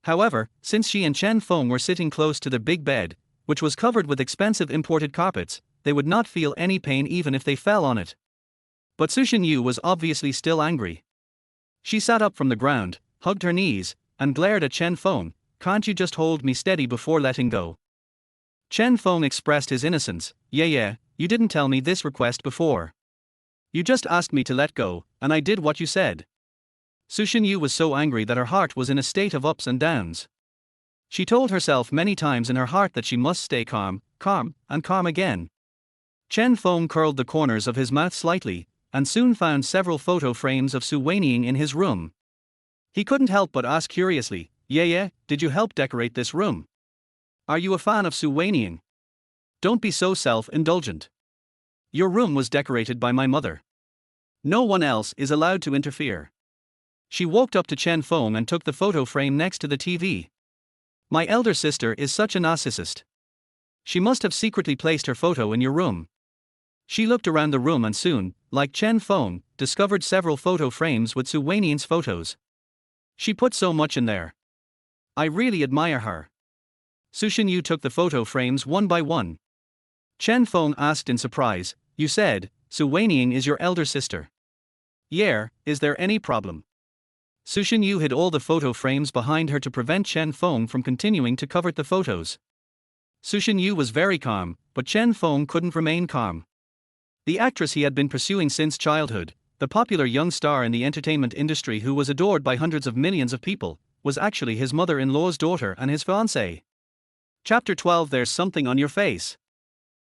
However, since she and Chen Feng were sitting close to the big bed, which was covered with expensive imported carpets, they would not feel any pain even if they fell on it. But Su Shenyu was obviously still angry. She sat up from the ground, hugged her knees, and glared at Chen Feng. "Can't you just hold me steady before letting go?" Chen Feng expressed his innocence. Yeah, you didn't tell me this request before. You just asked me to let go, and I did what you said." Su Shenyu was so angry that her heart was in a state of ups and downs. She told herself many times in her heart that she must stay calm, and calm again. Chen Feng curled the corners of his mouth slightly, and soon found several photo frames of Su Weiniang in his room. He couldn't help but ask curiously, Yeah, did you help decorate this room? Are you a fan of Su Weiniang? Don't be so self-indulgent. Your room was decorated by my mother. No one else is allowed to interfere." She walked up to Chen Feng and took the photo frame next to the TV. "My elder sister is such a narcissist. She must have secretly placed her photo in your room." She looked around the room and soon, like Chen Feng, discovered several photo frames with Su Weiniang's photos. "She put so much in there. I really admire her." Su Shenyu took the photo frames one by one. Chen Feng asked in surprise, "You said, Su Weiniang is your elder sister?" "Yeah, is there any problem?" Su Shenyu hid all the photo frames behind her to prevent Chen Feng from continuing to covet the photos. Su Shenyu was very calm, but Chen Feng couldn't remain calm. The actress he had been pursuing since childhood, the popular young star in the entertainment industry who was adored by hundreds of millions of people, was actually his mother-in-law's daughter and his fiancée. Chapter 12. There's something on your face.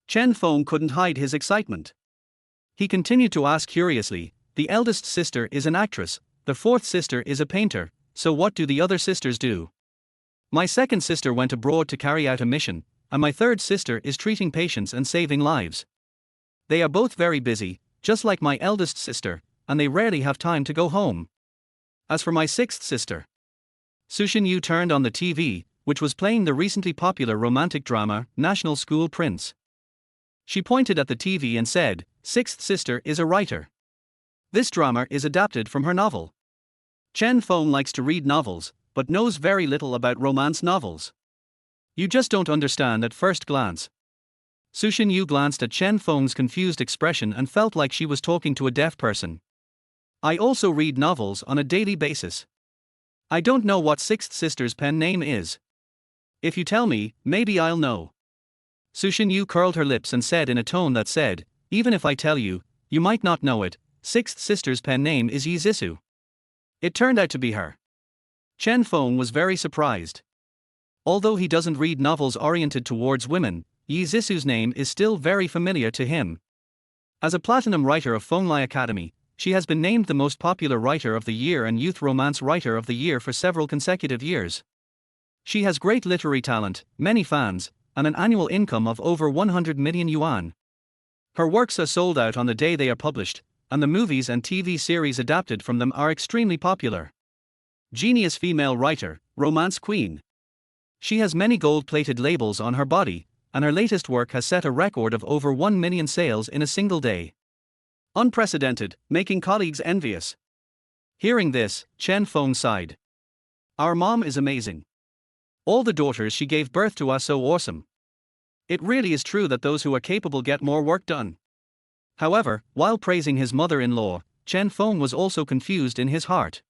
Chen Feng couldn't hide his excitement. He continued to ask curiously, "The eldest sister is an actress, the fourth sister is a painter, so what do the other sisters do?" "My second sister went abroad to carry out a mission, and my third sister is treating patients and saving lives. They are both very busy, just like my eldest sister, and they rarely have time to go home. As for my sixth sister..." Su Shenyu turned on the TV, which was playing the recently popular romantic drama, National School Prince. She pointed at the TV and said, "Sixth sister is a writer. This drama is adapted from her novel." Chen Feng likes to read novels, but knows very little about romance novels. "You just don't understand at first glance." Su Shenyu glanced at Chen Feng's confused expression and felt like she was talking to a deaf person. "I also read novels on a daily basis. I don't know what sixth sister's pen name is. If you tell me, maybe I'll know." Su Shenyu curled her lips and said in a tone that said, "Even if I tell you, you might not know it. Sixth sister's pen name is Yi Zissou." It turned out to be her. Chen Feng was very surprised. Although he doesn't read novels oriented towards women, Yi Zissou's name is still very familiar to him. As a platinum writer of Fenglai Academy, she has been named the most popular writer of the year and youth romance writer of the year for several consecutive years. She has great literary talent, many fans, and an annual income of over 100 million yuan. Her works are sold out on the day they are published, and the movies and TV series adapted from them are extremely popular. Genius female writer, romance queen. She has many gold-plated labels on her body, and her latest work has set a record of over 1 million sales in a single day. Unprecedented, making colleagues envious. Hearing this, Chen Feng sighed. Our mom is amazing. All the daughters she gave birth to are so awesome. It really is true that those who are capable get more work done. However, while praising his mother-in-law, Chen Feng was also confused in his heart.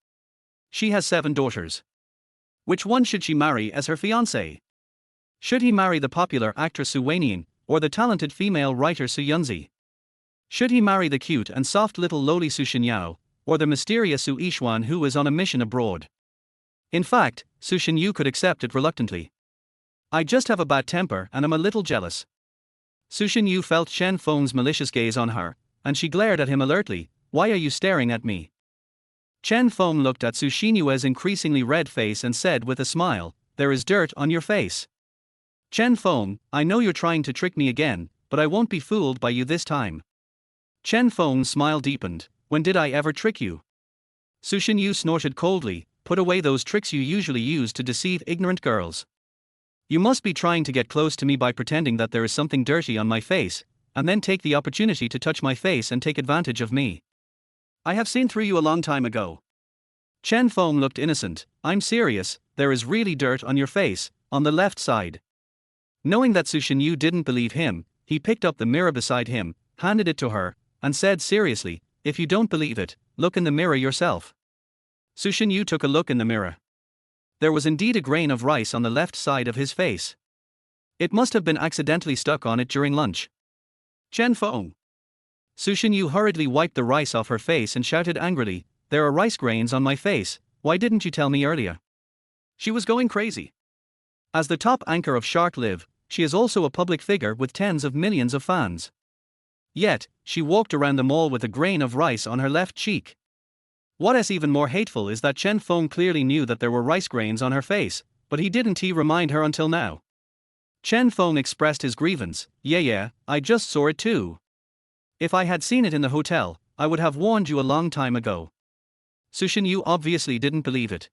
She has 7 daughters. Which one should she marry as her fiancé? Should he marry the popular actress Su Weinian, or the talented female writer Su Yunzi? Should he marry the cute and soft little lowly Su Xinyao, or the mysterious Su Yixuan who is on a mission abroad? In fact, Su Xinyu could accept it reluctantly. I just have a bad temper and am a little jealous. Su Xinyu felt Chen Feng's malicious gaze on her, and she glared at him alertly. Why are you staring at me? Chen Feng looked at Su Xinyue's increasingly red face and said with a smile, there is dirt on your face. Chen Feng, I know you're trying to trick me again, but I won't be fooled by you this time. Chen Feng's smile deepened. When did I ever trick you? Su Xinyu snorted coldly. Put away those tricks you usually use to deceive ignorant girls. You must be trying to get close to me by pretending that there is something dirty on my face, and then take the opportunity to touch my face and take advantage of me. I have seen through you a long time ago. Chen Feng looked innocent. I'm serious, there is really dirt on your face, on the left side. Knowing that Su Xinyu didn't believe him, he picked up the mirror beside him, handed it to her, and said seriously, if you don't believe it, look in the mirror yourself. Su Xinyu took a look in the mirror. There was indeed a grain of rice on the left side of his face. It must have been accidentally stuck on it during lunch. Chen Feng. Su Xinyu hurriedly wiped the rice off her face and shouted angrily, there are rice grains on my face, why didn't you tell me earlier? She was going crazy. As the top anchor of Shark Live, she is also a public figure with tens of millions of fans. Yet, she walked around the mall with a grain of rice on her left cheek. What is even more hateful is that Chen Feng clearly knew that there were rice grains on her face, but he didn't remind her until now. Chen Feng expressed his grievance, yeah, I just saw it too. If I had seen it in the hotel, I would have warned you a long time ago. Su Xinyu obviously didn't believe it.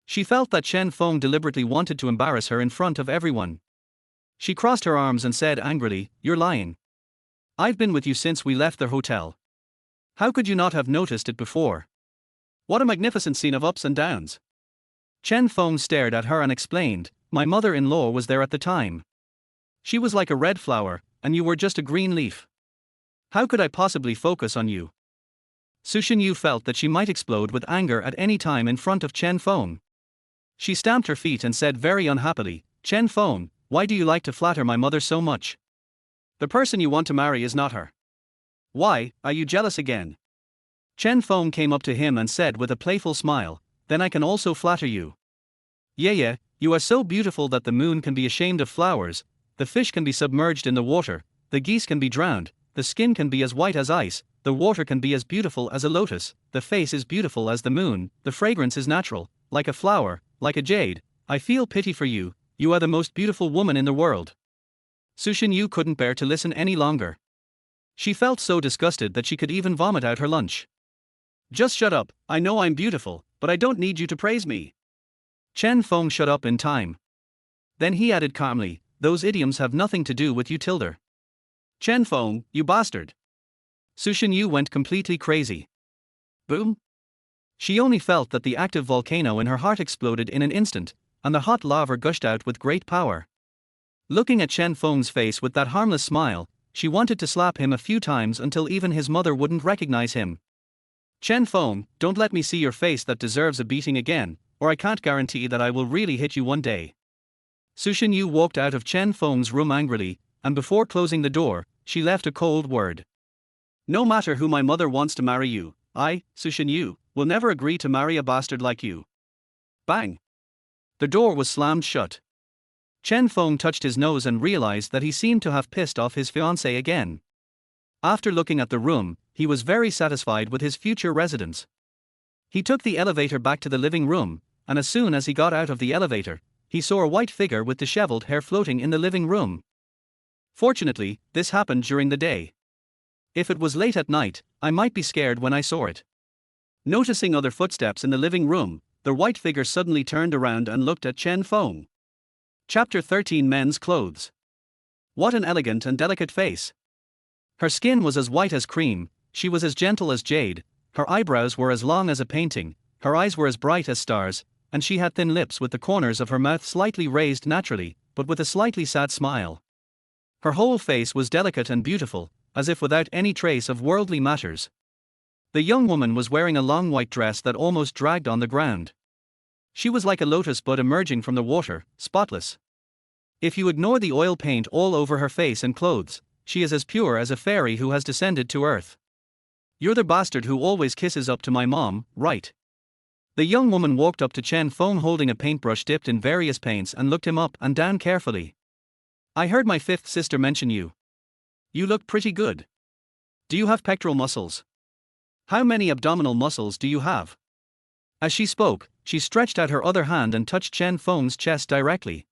She felt that Chen Feng deliberately wanted to embarrass her in front of everyone. She crossed her arms and said angrily, you're lying. I've been with you since we left the hotel. How could you not have noticed it before? What a magnificent scene of ups and downs. Chen Feng stared at her and explained, my mother-in-law was there at the time. She was like a red flower, and you were just a green leaf. How could I possibly focus on you? Su Xinyu felt that she might explode with anger at any time in front of Chen Feng. She stamped her feet and said very unhappily, Chen Feng, why do you like to flatter my mother so much? The person you want to marry is not her. Why, are you jealous again? Chen Feng came up to him and said with a playful smile, then I can also flatter you. Yeah, you are so beautiful that the moon can be ashamed of flowers, the fish can be submerged in the water, the geese can be drowned, the skin can be as white as ice, the water can be as beautiful as a lotus, the face is beautiful as the moon, the fragrance is natural, like a flower, like a jade. I feel pity for you, you are the most beautiful woman in the world. Su Xinyu couldn't bear to listen any longer. She felt so disgusted that she could even vomit out her lunch. Just shut up, I know I'm beautiful, but I don't need you to praise me. Chen Feng shut up in time. Then he added calmly, those idioms have nothing to do with you Tilder. Chen Feng, you bastard. Su Xinyu went completely crazy. Boom. She only felt that the active volcano in her heart exploded in an instant, and the hot lava gushed out with great power. Looking at Chen Feng's face with that harmless smile, she wanted to slap him a few times until even his mother wouldn't recognize him. Chen Feng, don't let me see your face that deserves a beating again, or I can't guarantee that I will really hit you one day. Su Xinyu walked out of Chen Feng's room angrily, and before closing the door, she left a cold word. No matter who my mother wants to marry you, I, Su Xinyu, will never agree to marry a bastard like you. Bang! The door was slammed shut. Chen Feng touched his nose and realized that he seemed to have pissed off his fiancée again. After looking at the room, he was very satisfied with his future residence. He took the elevator back to the living room, and as soon as he got out of the elevator, he saw a white figure with disheveled hair floating in the living room. Fortunately, this happened during the day. If it was late at night, I might be scared when I saw it. Noticing other footsteps in the living room, the white figure suddenly turned around and looked at Chen Feng. Chapter 13 Men's Clothes. What an elegant and delicate face. Her skin was as white as cream, she was as gentle as jade, her eyebrows were as long as a painting, her eyes were as bright as stars, and she had thin lips with the corners of her mouth slightly raised naturally, but with a slightly sad smile. Her whole face was delicate and beautiful, as if without any trace of worldly matters. The young woman was wearing a long white dress that almost dragged on the ground. She was like a lotus bud emerging from the water, spotless. If you ignore the oil paint all over her face and clothes, she is as pure as a fairy who has descended to earth. You're the bastard who always kisses up to my mom, right? The young woman walked up to Chen Feng holding a paintbrush dipped in various paints and looked him up and down carefully. I heard my fifth sister mention you. You look pretty good. Do you have pectoral muscles? How many abdominal muscles do you have? As she spoke, she stretched out her other hand and touched Chen Feng's chest directly.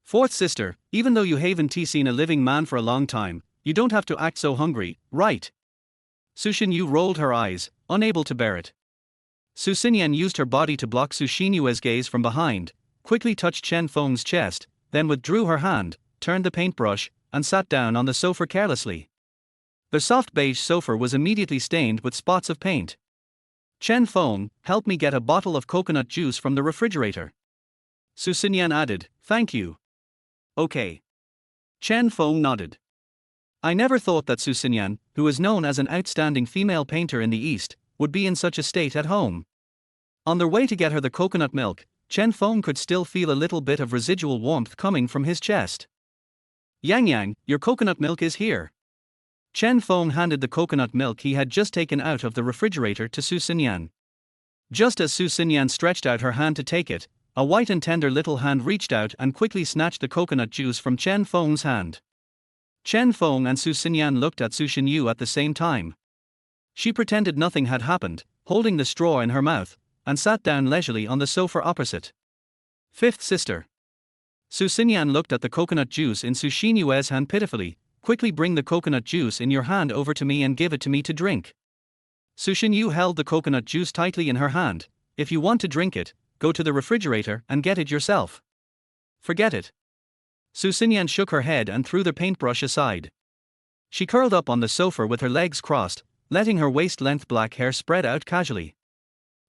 Fourth sister, even though you haven't seen a living man for a long time, you don't have to act so hungry, right? Su Xinyu rolled her eyes, unable to bear it. Su Xinyan used her body to block Su Xinyue's gaze from behind, quickly touched Chen Feng's chest, then withdrew her hand, turned the paintbrush, and sat down on the sofa carelessly. The soft beige sofa was immediately stained with spots of paint. Chen Feng, help me get a bottle of coconut juice from the refrigerator. Su Xinyan added, thank you. Okay. Chen Feng nodded. I never thought that Su Xinyan, who is known as an outstanding female painter in the East, would be in such a state at home. On their way to get her the coconut milk, Chen Feng could still feel a little bit of residual warmth coming from his chest. Yang Yang, your coconut milk is here. Chen Feng handed the coconut milk he had just taken out of the refrigerator to Su Xinyan. Just as Su Xinyan stretched out her hand to take it, a white and tender little hand reached out and quickly snatched the coconut juice from Chen Feng's hand. Chen Feng and Su Xinyan looked at Su Xinyu at the same time. She pretended nothing had happened, holding the straw in her mouth, and sat down leisurely on the sofa opposite. Fifth sister. Su Xinyan looked at the coconut juice in Su Xinyue's hand pitifully. Quickly bring the coconut juice in your hand over to me and give it to me to drink. Su Xinyu held the coconut juice tightly in her hand. If you want to drink it, go to the refrigerator and get it yourself. Forget it. Su Xinyan shook her head and threw the paintbrush aside. She curled up on the sofa with her legs crossed, letting her waist-length black hair spread out casually.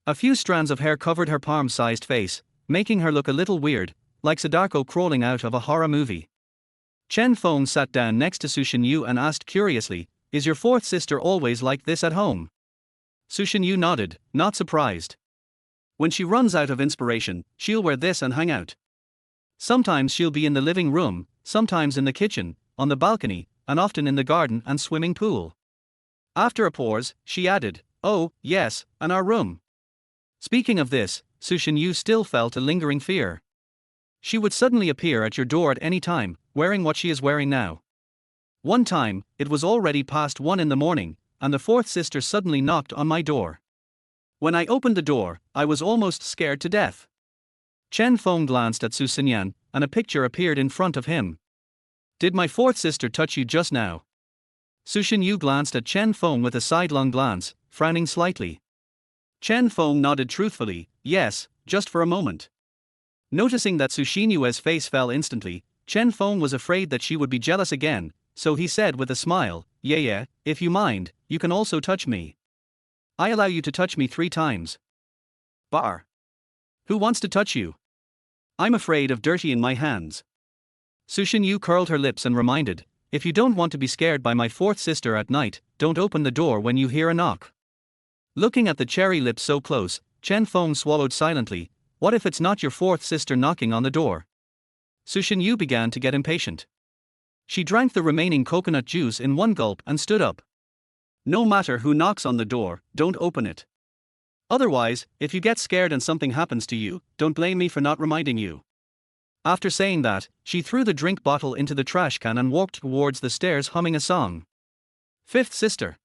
A few strands of hair covered her palm-sized face, making her look a little weird, like Sadako crawling out of a horror movie. Chen Feng sat down next to Su Xinyu and asked curiously, is your fourth sister always like this at home? Su Xinyu nodded, not surprised. When she runs out of inspiration, she'll wear this and hang out. Sometimes she'll be in the living room, sometimes in the kitchen, on the balcony, and often in the garden and swimming pool. After a pause, she added, oh, yes, and our room. Speaking of this, Su Xinyu still felt a lingering fear. She would suddenly appear at your door at any time, wearing what she is wearing now. One time, it was already past 1 in the morning, and the fourth sister suddenly knocked on my door. When I opened the door, I was almost scared to death. Chen Feng glanced at Su Xinyan, and a picture appeared in front of him. Did my fourth sister touch you just now? Su Xinyu glanced at Chen Feng with a sidelong glance, frowning slightly. Chen Feng nodded truthfully, yes, just for a moment. Noticing that Su Xinyue's face fell instantly, Chen Feng was afraid that she would be jealous again, so he said with a smile, yeah, if you mind, you can also touch me. I allow you to touch me 3 times. Bar. Who wants to touch you? I'm afraid of dirtying my hands. Su Xinyu curled her lips and reminded, if you don't want to be scared by my fourth sister at night, don't open the door when you hear a knock. Looking at the cherry lips so close, Chen Feng swallowed silently. What if it's not your fourth sister knocking on the door? Su Xinyu began to get impatient. She drank the remaining coconut juice in one gulp and stood up. No matter who knocks on the door, don't open it. Otherwise, if you get scared and something happens to you, don't blame me for not reminding you. After saying that, she threw the drink bottle into the trash can and walked towards the stairs humming a song. Fifth sister.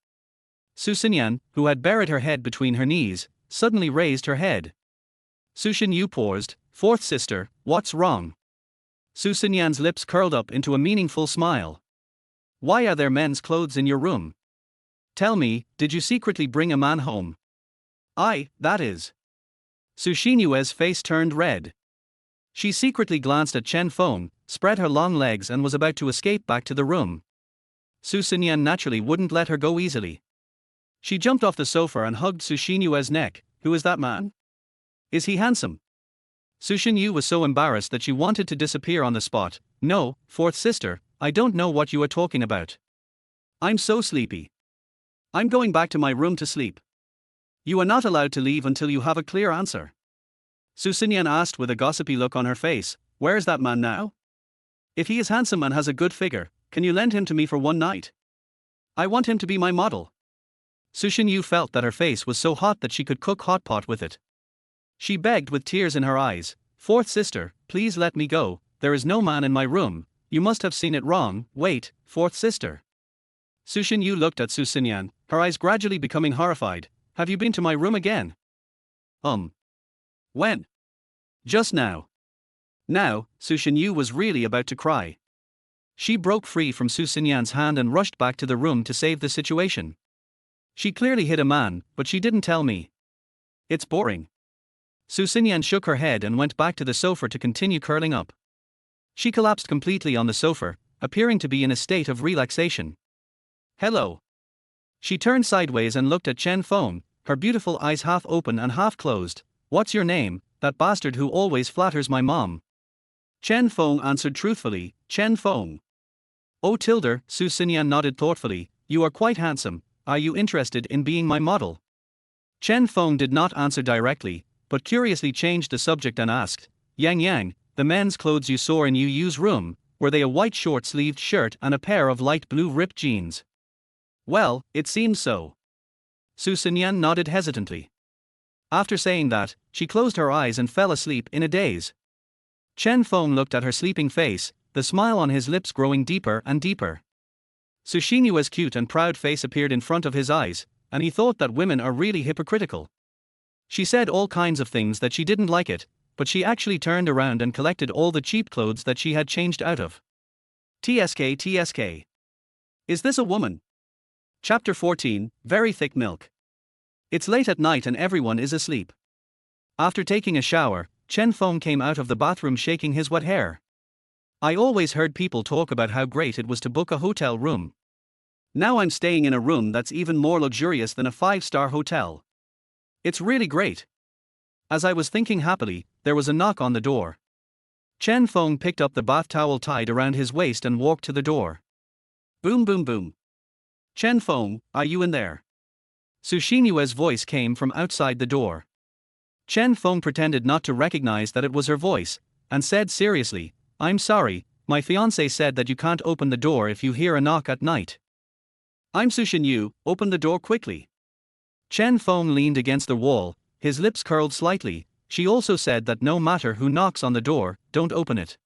Su Xinyan, who had buried her head between her knees, suddenly raised her head. Su Xinyu paused. Fourth sister, What's wrong? Su Xinyan's lips curled up into a meaningful smile. Why are there men's clothes in your room? Tell me, did you secretly bring a man home? That is. Su Xinyue's face turned red. She secretly glanced at Chen Feng, spread her long legs and was about to escape back to the room. Su Xinyan naturally wouldn't let her go easily. She jumped off the sofa and hugged Su Xinyue's neck. Who is that man? Is he handsome? Su Xinyu was so embarrassed that she wanted to disappear on the spot. No, fourth sister, I don't know what you are talking about. I'm so sleepy. I'm going back to my room to sleep. You are not allowed to leave until you have a clear answer. Su Xinyan asked with a gossipy look on her face. Where is that man now? If he is handsome and has a good figure, can you lend him to me for one night? I want him to be my model. Su Xinyu felt that her face was so hot that she could cook hot pot with it. She begged with tears in her eyes, fourth sister, please let me go, there is no man in my room, you must have seen it wrong. Wait, fourth sister. Su Xinyu looked at Su Xinyan, her eyes gradually becoming horrified. Have you been to my room again? When? Just now. Now, Su Xinyu was really about to cry. She broke free from Su Xinyan's hand and rushed back to the room to save the situation. She clearly hit a man, but she didn't tell me. It's boring. Su Xinyan shook her head and went back to the sofa to continue curling up. She collapsed completely on the sofa, appearing to be in a state of relaxation. Hello. She turned sideways and looked at Chen Feng, her beautiful eyes half open and half closed. What's your name, that bastard who always flatters my mom? Chen Feng answered truthfully, Chen Feng. Oh Tilder, Su Xinyan nodded thoughtfully, you are quite handsome, are you interested in being my model? Chen Feng did not answer directly, but curiously changed the subject and asked, Yang, the men's clothes you saw in Yu's room, were they a white short-sleeved shirt and a pair of light blue ripped jeans? Well, it seems so. Su Xinyan nodded hesitantly. After saying that, she closed her eyes and fell asleep in a daze. Chen Feng looked at her sleeping face, the smile on his lips growing deeper and deeper. Su Xinyue's cute and proud face appeared in front of his eyes, and he thought that women are really hypocritical. She said all kinds of things that she didn't like it, but she actually turned around and collected all the cheap clothes that she had changed out of. TSK. Is this a woman? Chapter 14, Very Thick Milk. It's late at night and everyone is asleep. After taking a shower, Chen Feng came out of the bathroom shaking his wet hair. I always heard people talk about how great it was to book a hotel room. Now I'm staying in a room that's even more luxurious than a 5-star hotel. It's really great. As I was thinking happily, there was a knock on the door. Chen Feng picked up the bath towel tied around his waist and walked to the door. Boom boom boom. Chen Feng, are you in there? Su Xinyue's voice came from outside the door. Chen Feng pretended not to recognize that it was her voice, and said seriously, I'm sorry, my fiancé said that you can't open the door if you hear a knock at night. I'm Su Xinyu, open the door quickly. Chen Feng leaned against the wall, his lips curled slightly. She also said that no matter who knocks on the door, don't open it.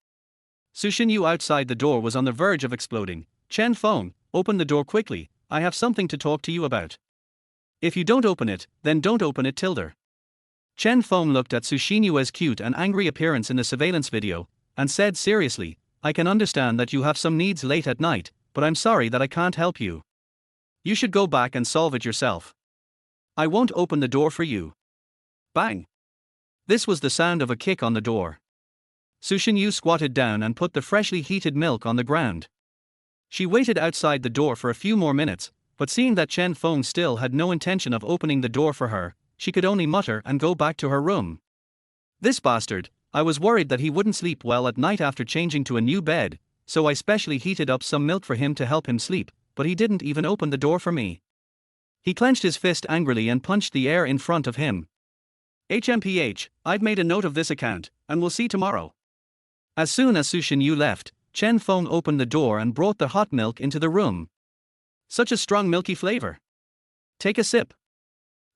Su Xinyu outside the door was on the verge of exploding. Chen Feng, open the door quickly, I have something to talk to you about. If you don't open it, then don't open it Tilder. Chen Feng looked at Su Xinyue's cute and angry appearance in the surveillance video, and said seriously, I can understand that you have some needs late at night, but I'm sorry that I can't help you. You should go back and solve it yourself. I won't open the door for you. Bang! This was the sound of a kick on the door. Su Xinyu squatted down and put the freshly heated milk on the ground. She waited outside the door for a few more minutes, but seeing that Chen Feng still had no intention of opening the door for her, she could only mutter and go back to her room. This bastard, I was worried that he wouldn't sleep well at night after changing to a new bed, so I specially heated up some milk for him to help him sleep, but he didn't even open the door for me. He clenched his fist angrily and punched the air in front of him. HMPH, I've made a note of this account, and we'll see tomorrow. As soon as Su Xinyu left, Chen Feng opened the door and brought the hot milk into the room. Such a strong milky flavor. Take a sip.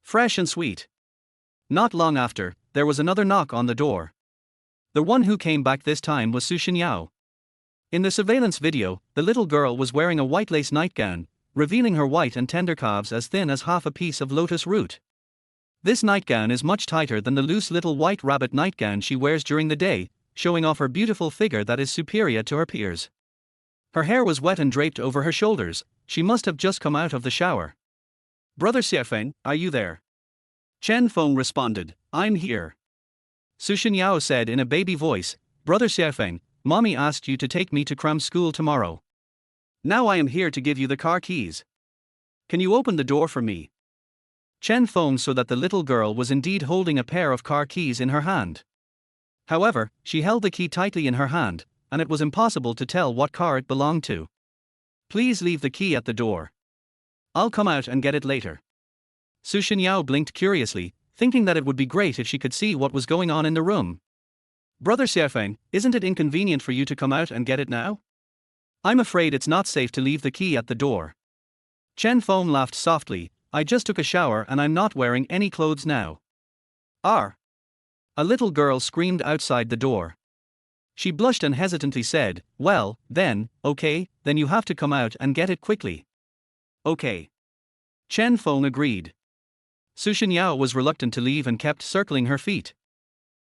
Fresh and sweet. Not long after, there was another knock on the door. The one who came back this time was Su Xinyao. In the surveillance video, the little girl was wearing a white lace nightgown, revealing her white and tender calves as thin as half a piece of lotus root. This nightgown is much tighter than the loose little white rabbit nightgown she wears during the day. showing off her beautiful figure that is superior to her peers. Her hair was wet and draped over her shoulders. She must have just come out of the shower. "Brother Feng, are you there?" Chen Feng responded, "I'm here." Su Xinyao said in a baby voice, "Brother Feng, mommy asked you to take me to cram school tomorrow. Now I am here to give you the car keys. Can you open the door for me?" Chen Feng saw that the little girl was indeed holding a pair of car keys in her hand. However, she held the key tightly in her hand, and it was impossible to tell what car it belonged to. "Please leave the key at the door. I'll come out and get it later." Su Xinyao blinked curiously, thinking that it would be great if she could see what was going on in the room. "Brother Feng, isn't it inconvenient for you to come out and get it now? I'm afraid it's not safe to leave the key at the door." Chen Feng laughed softly, "I just took a shower and I'm not wearing any clothes now." "Are?" A little girl screamed outside the door. She blushed and hesitantly said, "Well, then, okay, then you have to come out and get it quickly." "Okay." Chen Feng agreed. Su Xinyao was reluctant to leave and kept circling her feet.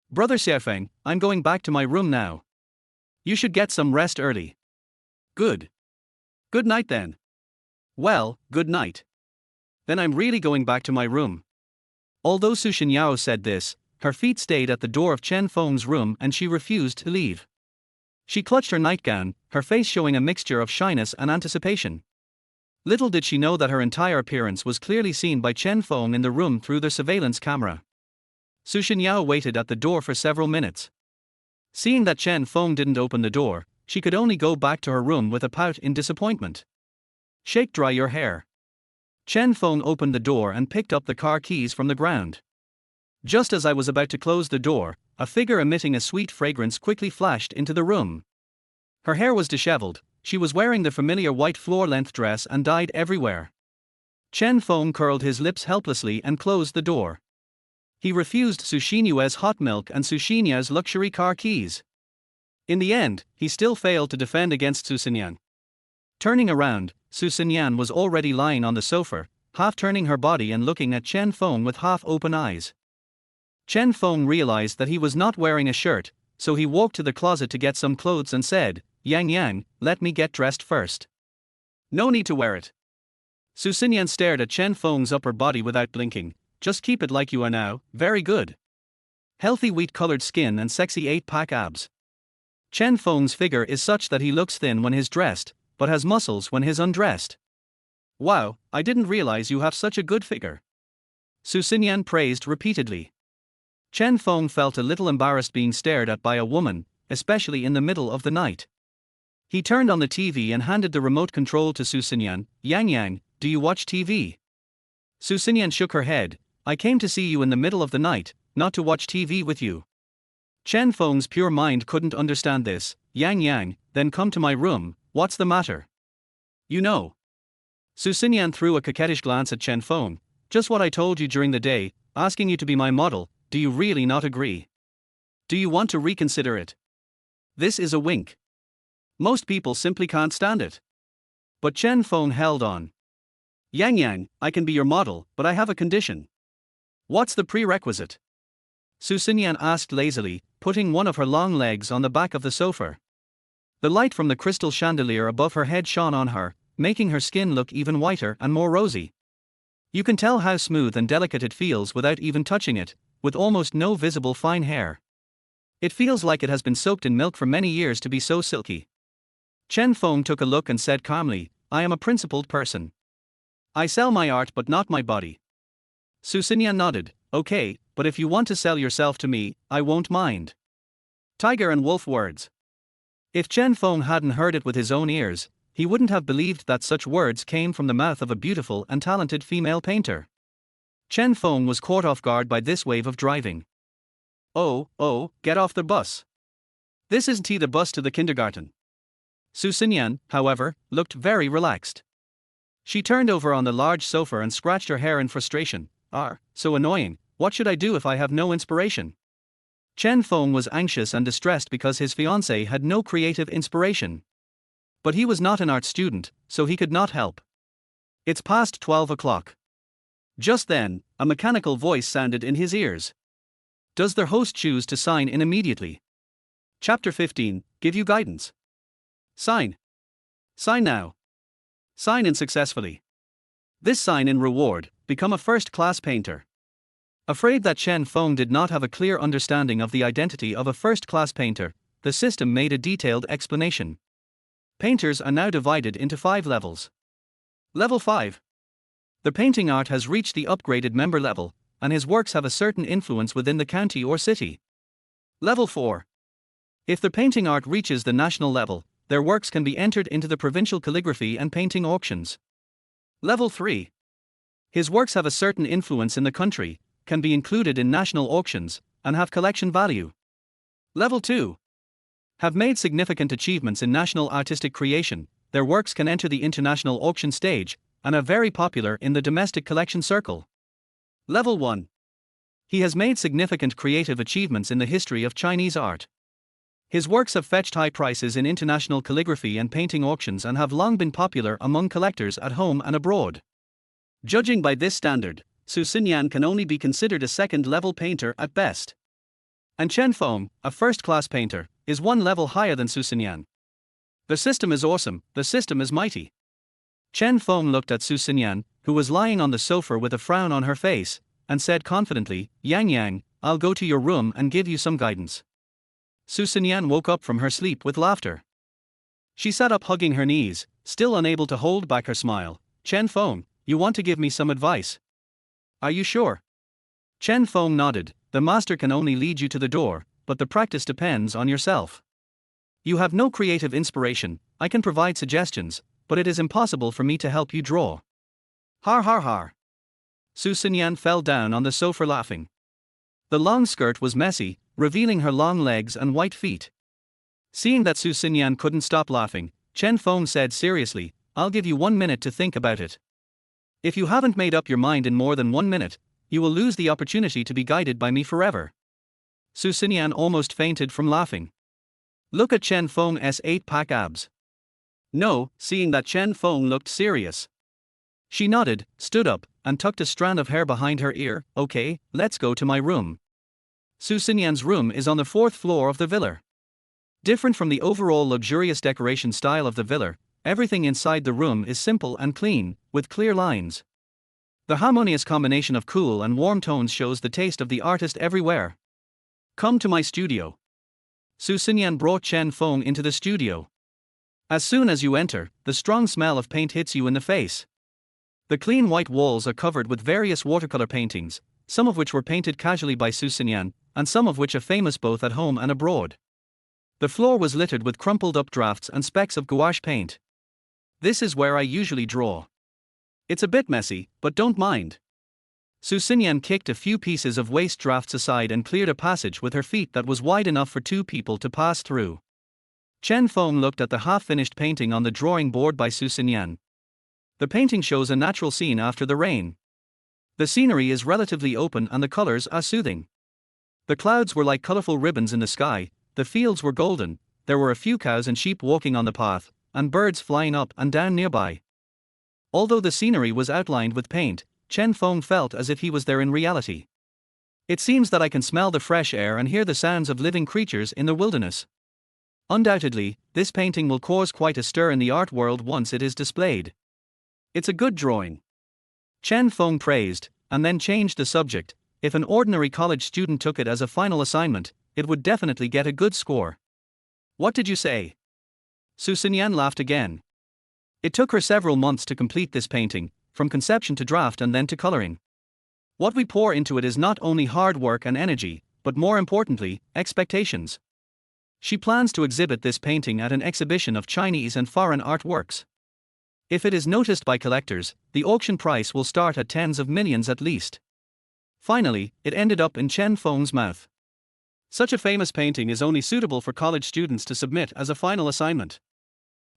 "Brother Feng, I'm going back to my room now. You should get some rest early." "Good. Good night then." "Well, good night. Then I'm really going back to my room." Although Su Xinyao said this, her feet stayed at the door of Chen Feng's room and she refused to leave. She clutched her nightgown, her face showing a mixture of shyness and anticipation. Little did she know that her entire appearance was clearly seen by Chen Feng in the room through their surveillance camera. Su Xinyao waited at the door for several minutes. Seeing that Chen Feng didn't open the door, she could only go back to her room with a pout in disappointment. "Shake dry your hair." Chen Feng opened the door and picked up the car keys from the ground. Just as I was about to close the door, a figure emitting a sweet fragrance quickly flashed into the room. Her hair was disheveled, she was wearing the familiar white floor-length dress and dyed everywhere. Chen Feng curled his lips helplessly and closed the door. He refused Su Xinyue's hot milk and Su Xinyue's luxury car keys. In the end, he still failed to defend against Su Xinyan. Turning around, Su Xinyan was already lying on the sofa, half turning her body and looking at Chen Feng with half-open eyes. Chen Feng realized that he was not wearing a shirt, so he walked to the closet to get some clothes and said, Yang, let me get dressed first." "No need to wear it." Su Xinyan stared at Chen Feng's upper body without blinking. "Just keep it like you are now, very good. Healthy wheat-colored skin and sexy 8-pack abs. Chen Feng's figure is such that he looks thin when he's dressed, but has muscles when he's undressed. Wow, I didn't realize you have such a good figure." Su Xinyan praised repeatedly. Chen Feng felt a little embarrassed being stared at by a woman, especially in the middle of the night. He turned on the TV and handed the remote control to Su Xinyan. Yang, do you watch TV?" Su Xinyan shook her head. "I came to see you in the middle of the night, not to watch TV with you." Chen Feng's pure mind couldn't understand this. Yang, then come to my room, what's the matter?" "You know." Su Xinyan threw a coquettish glance at Chen Feng. "Just what I told you during the day, asking you to be my model, do you really not agree? Do you want to reconsider it?" This is a wink. Most people simply can't stand it. But Chen Feng held on. Yang, I can be your model, but I have a condition." "What's the prerequisite?" Su Xinyan asked lazily, putting one of her long legs on the back of the sofa. The light from the crystal chandelier above her head shone on her, making her skin look even whiter and more rosy. You can tell how smooth and delicate it feels without even touching it, with almost no visible fine hair. It feels like it has been soaked in milk for many years to be so silky. Chen Feng took a look and said calmly, "I am a principled person. I sell my art but not my body." Su Xinyan nodded. "Okay, but if you want to sell yourself to me, I won't mind." Tiger and wolf words. If Chen Feng hadn't heard it with his own ears, he wouldn't have believed that such words came from the mouth of a beautiful and talented female painter. Chen Feng was caught off guard by this wave of driving. Oh, get off the bus. This isn't the bus to the kindergarten." Su Xinyan, however, looked very relaxed. She turned over on the large sofa and scratched her hair in frustration. So annoying, what should I do if I have no inspiration?" Chen Feng was anxious and distressed because his fiancée had no creative inspiration. But he was not an art student, so he could not help. "It's past 12 o'clock. Just then, a mechanical voice sounded in his ears. "Does their host choose to sign in immediately?" Chapter 15, Give you guidance. Sign. Sign now. Sign in successfully. This sign in reward, become a first-class painter. Afraid that Chen Feng did not have a clear understanding of the identity of a first-class painter, the system made a detailed explanation. Painters are now divided into 5 levels. Level 5. The painting art has reached the upgraded member level, and his works have a certain influence within the county or city. Level 4. If the painting art reaches the national level, their works can be entered into the provincial calligraphy and painting auctions. Level 3. His works have a certain influence in the country, can be included in national auctions, and have collection value. Level 2. Have made significant achievements in national artistic creation, their works can enter the international auction stage, and are very popular in the domestic collection circle. Level 1. He has made significant creative achievements in the history of Chinese art. His works have fetched high prices in international calligraphy and painting auctions and have long been popular among collectors at home and abroad. Judging by this standard, Su Xinyan can only be considered a second-level painter at best. And Chen Feng, a first-class painter, is one level higher than Su Xinyan. The system is awesome, the system is mighty. Chen Feng looked at Su Xinyan, who was lying on the sofa with a frown on her face, and said confidently, "Yang Yang, I'll go to your room and give you some guidance." Su Xinyan woke up from her sleep with laughter. She sat up hugging her knees, still unable to hold back her smile. "Chen Feng, you want to give me some advice? Are you sure?" Chen Feng nodded. "The master can only lead you to the door, but the practice depends on yourself. You have no creative inspiration, I can provide suggestions, but it is impossible for me to help you draw." Har har har. Su Xinyan fell down on the sofa laughing. The long skirt was messy, revealing her long legs and white feet. Seeing that Su Xinyan couldn't stop laughing, Chen Feng said seriously, "I'll give you 1 minute to think about it. If you haven't made up your mind in more than 1 minute, you will lose the opportunity to be guided by me forever." Su Xinyan almost fainted from laughing. Look at Chen Feng's 8-pack abs. No, seeing that Chen Feng looked serious. She nodded, stood up, and tucked a strand of hair behind her ear. "Okay, let's go to my room." Su Xinyan's room is on the 4th floor of the villa. Different from the overall luxurious decoration style of the villa, everything inside the room is simple and clean, with clear lines. The harmonious combination of cool and warm tones shows the taste of the artist everywhere. "Come to my studio." Su Xinyan brought Chen Feng into the studio. As soon as you enter, the strong smell of paint hits you in the face. The clean white walls are covered with various watercolor paintings, some of which were painted casually by Su Xinyan, and some of which are famous both at home and abroad. The floor was littered with crumpled up drafts and specks of gouache paint. "This is where I usually draw. It's a bit messy, but don't mind." Su Xinyan kicked a few pieces of waste drafts aside and cleared a passage with her feet that was wide enough for 2 people to pass through. Chen Feng looked at the half-finished painting on the drawing board by Su Xinyan. The painting shows a natural scene after the rain. The scenery is relatively open and the colors are soothing. The clouds were like colorful ribbons in the sky, the fields were golden, there were a few cows and sheep walking on the path, and birds flying up and down nearby. Although the scenery was outlined with paint, Chen Feng felt as if he was there in reality. "It seems that I can smell the fresh air and hear the sounds of living creatures in the wilderness. Undoubtedly, this painting will cause quite a stir in the art world once it is displayed. It's a good drawing." Chen Feng praised, and then changed the subject. If an ordinary college student took it as a final assignment, it would definitely get a good score. "What did you say?" Su Xinyan laughed again. It took her several months to complete this painting, from conception to draft and then to coloring. What we pour into it is not only hard work and energy, but more importantly, expectations. She plans to exhibit this painting at an exhibition of Chinese and foreign artworks. If it is noticed by collectors, the auction price will start at tens of millions at least. Finally, it ended up in Chen Feng's mouth. Such a famous painting is only suitable for college students to submit as a final assignment.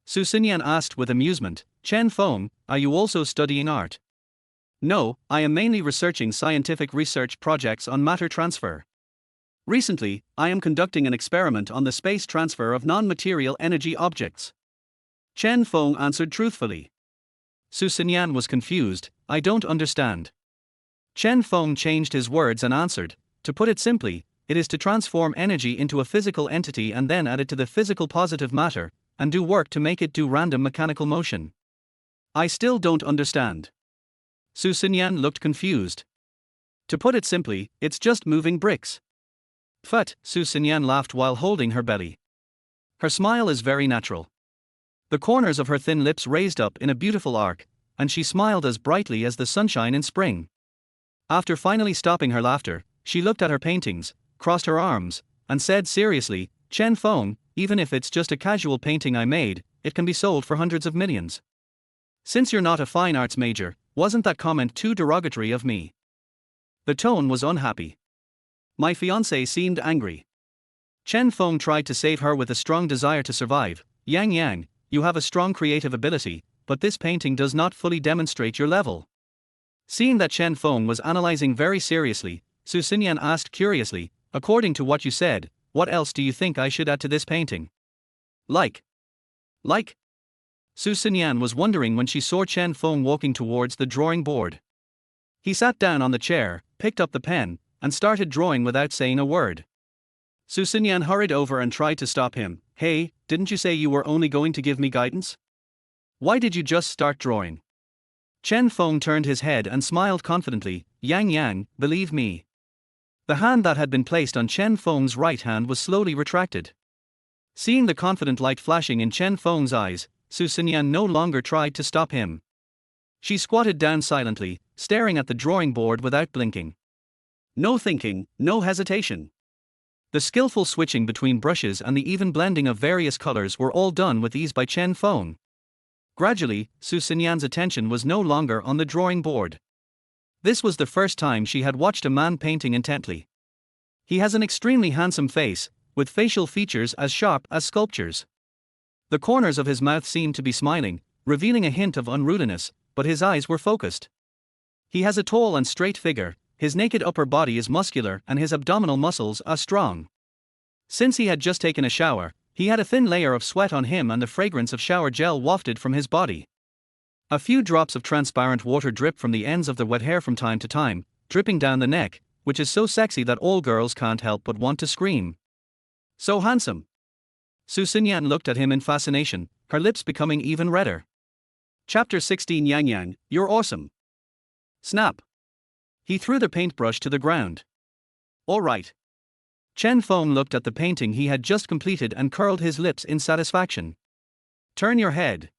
Su Xinyan asked with amusement, "Chen Feng, are you also studying art?" "No, I am mainly researching scientific research projects on matter transfer. Recently, I am conducting an experiment on the space transfer of non-material energy objects." Chen Feng answered truthfully. Su Xinyan was confused. "I don't understand." Chen Feng changed his words and answered, "To put it simply, it is to transform energy into a physical entity and then add it to the physical positive matter, and do work to make it do random mechanical motion. I still don't understand. Su Xinyan looked confused. To put it simply, it's just moving bricks. Phut, Su Xinyan laughed while holding her belly. Her smile is very natural. The corners of her thin lips raised up in a beautiful arc, and she smiled as brightly as the sunshine in spring. After finally stopping her laughter, she looked at her paintings, crossed her arms, and said seriously, Chen Feng, even if it's just a casual painting I made, it can be sold for hundreds of millions. Since you're not a fine arts major, wasn't that comment too derogatory of me? The tone was unhappy. My fiancé seemed angry. Chen Feng tried to save her with a strong desire to survive. Yang Yang, you have a strong creative ability, but this painting does not fully demonstrate your level. Seeing that Chen Feng was analyzing very seriously, Su Xinyan asked curiously, according to what you said, what else do you think I should add to this painting? Like? Su Xinyan was wondering when she saw Chen Feng walking towards the drawing board. He sat down on the chair, picked up the pen, and started drawing without saying a word. Su Xinyan hurried over and tried to stop him. Hey, didn't you say you were only going to give me guidance? Why did you just start drawing? Chen Feng turned his head and smiled confidently. Yang Yang, believe me. The hand that had been placed on Chen Feng's right hand was slowly retracted. Seeing the confident light flashing in Chen Feng's eyes, Su Xinyan no longer tried to stop him. She squatted down silently, staring at the drawing board without blinking. No thinking, no hesitation. The skillful switching between brushes and the even blending of various colors were all done with ease by Chen Feng. Gradually, Su Xinyan's attention was no longer on the drawing board. This was the first time she had watched a man painting intently. He has an extremely handsome face, with facial features as sharp as sculptures. The corners of his mouth seemed to be smiling, revealing a hint of unruliness, but his eyes were focused. He has a tall and straight figure, his naked upper body is muscular and his abdominal muscles are strong. Since he had just taken a shower, he had a thin layer of sweat on him and the fragrance of shower gel wafted from his body. A few drops of transparent water drip from the ends of the wet hair from time to time, dripping down the neck, which is so sexy that all girls can't help but want to scream. So handsome. Su Xinyan looked at him in fascination, her lips becoming even redder. Chapter 16 Yang Yang, you're awesome. Snap. He threw the paintbrush to the ground. All right. Chen Feng looked at the painting he had just completed and curled his lips in satisfaction. Turn your head.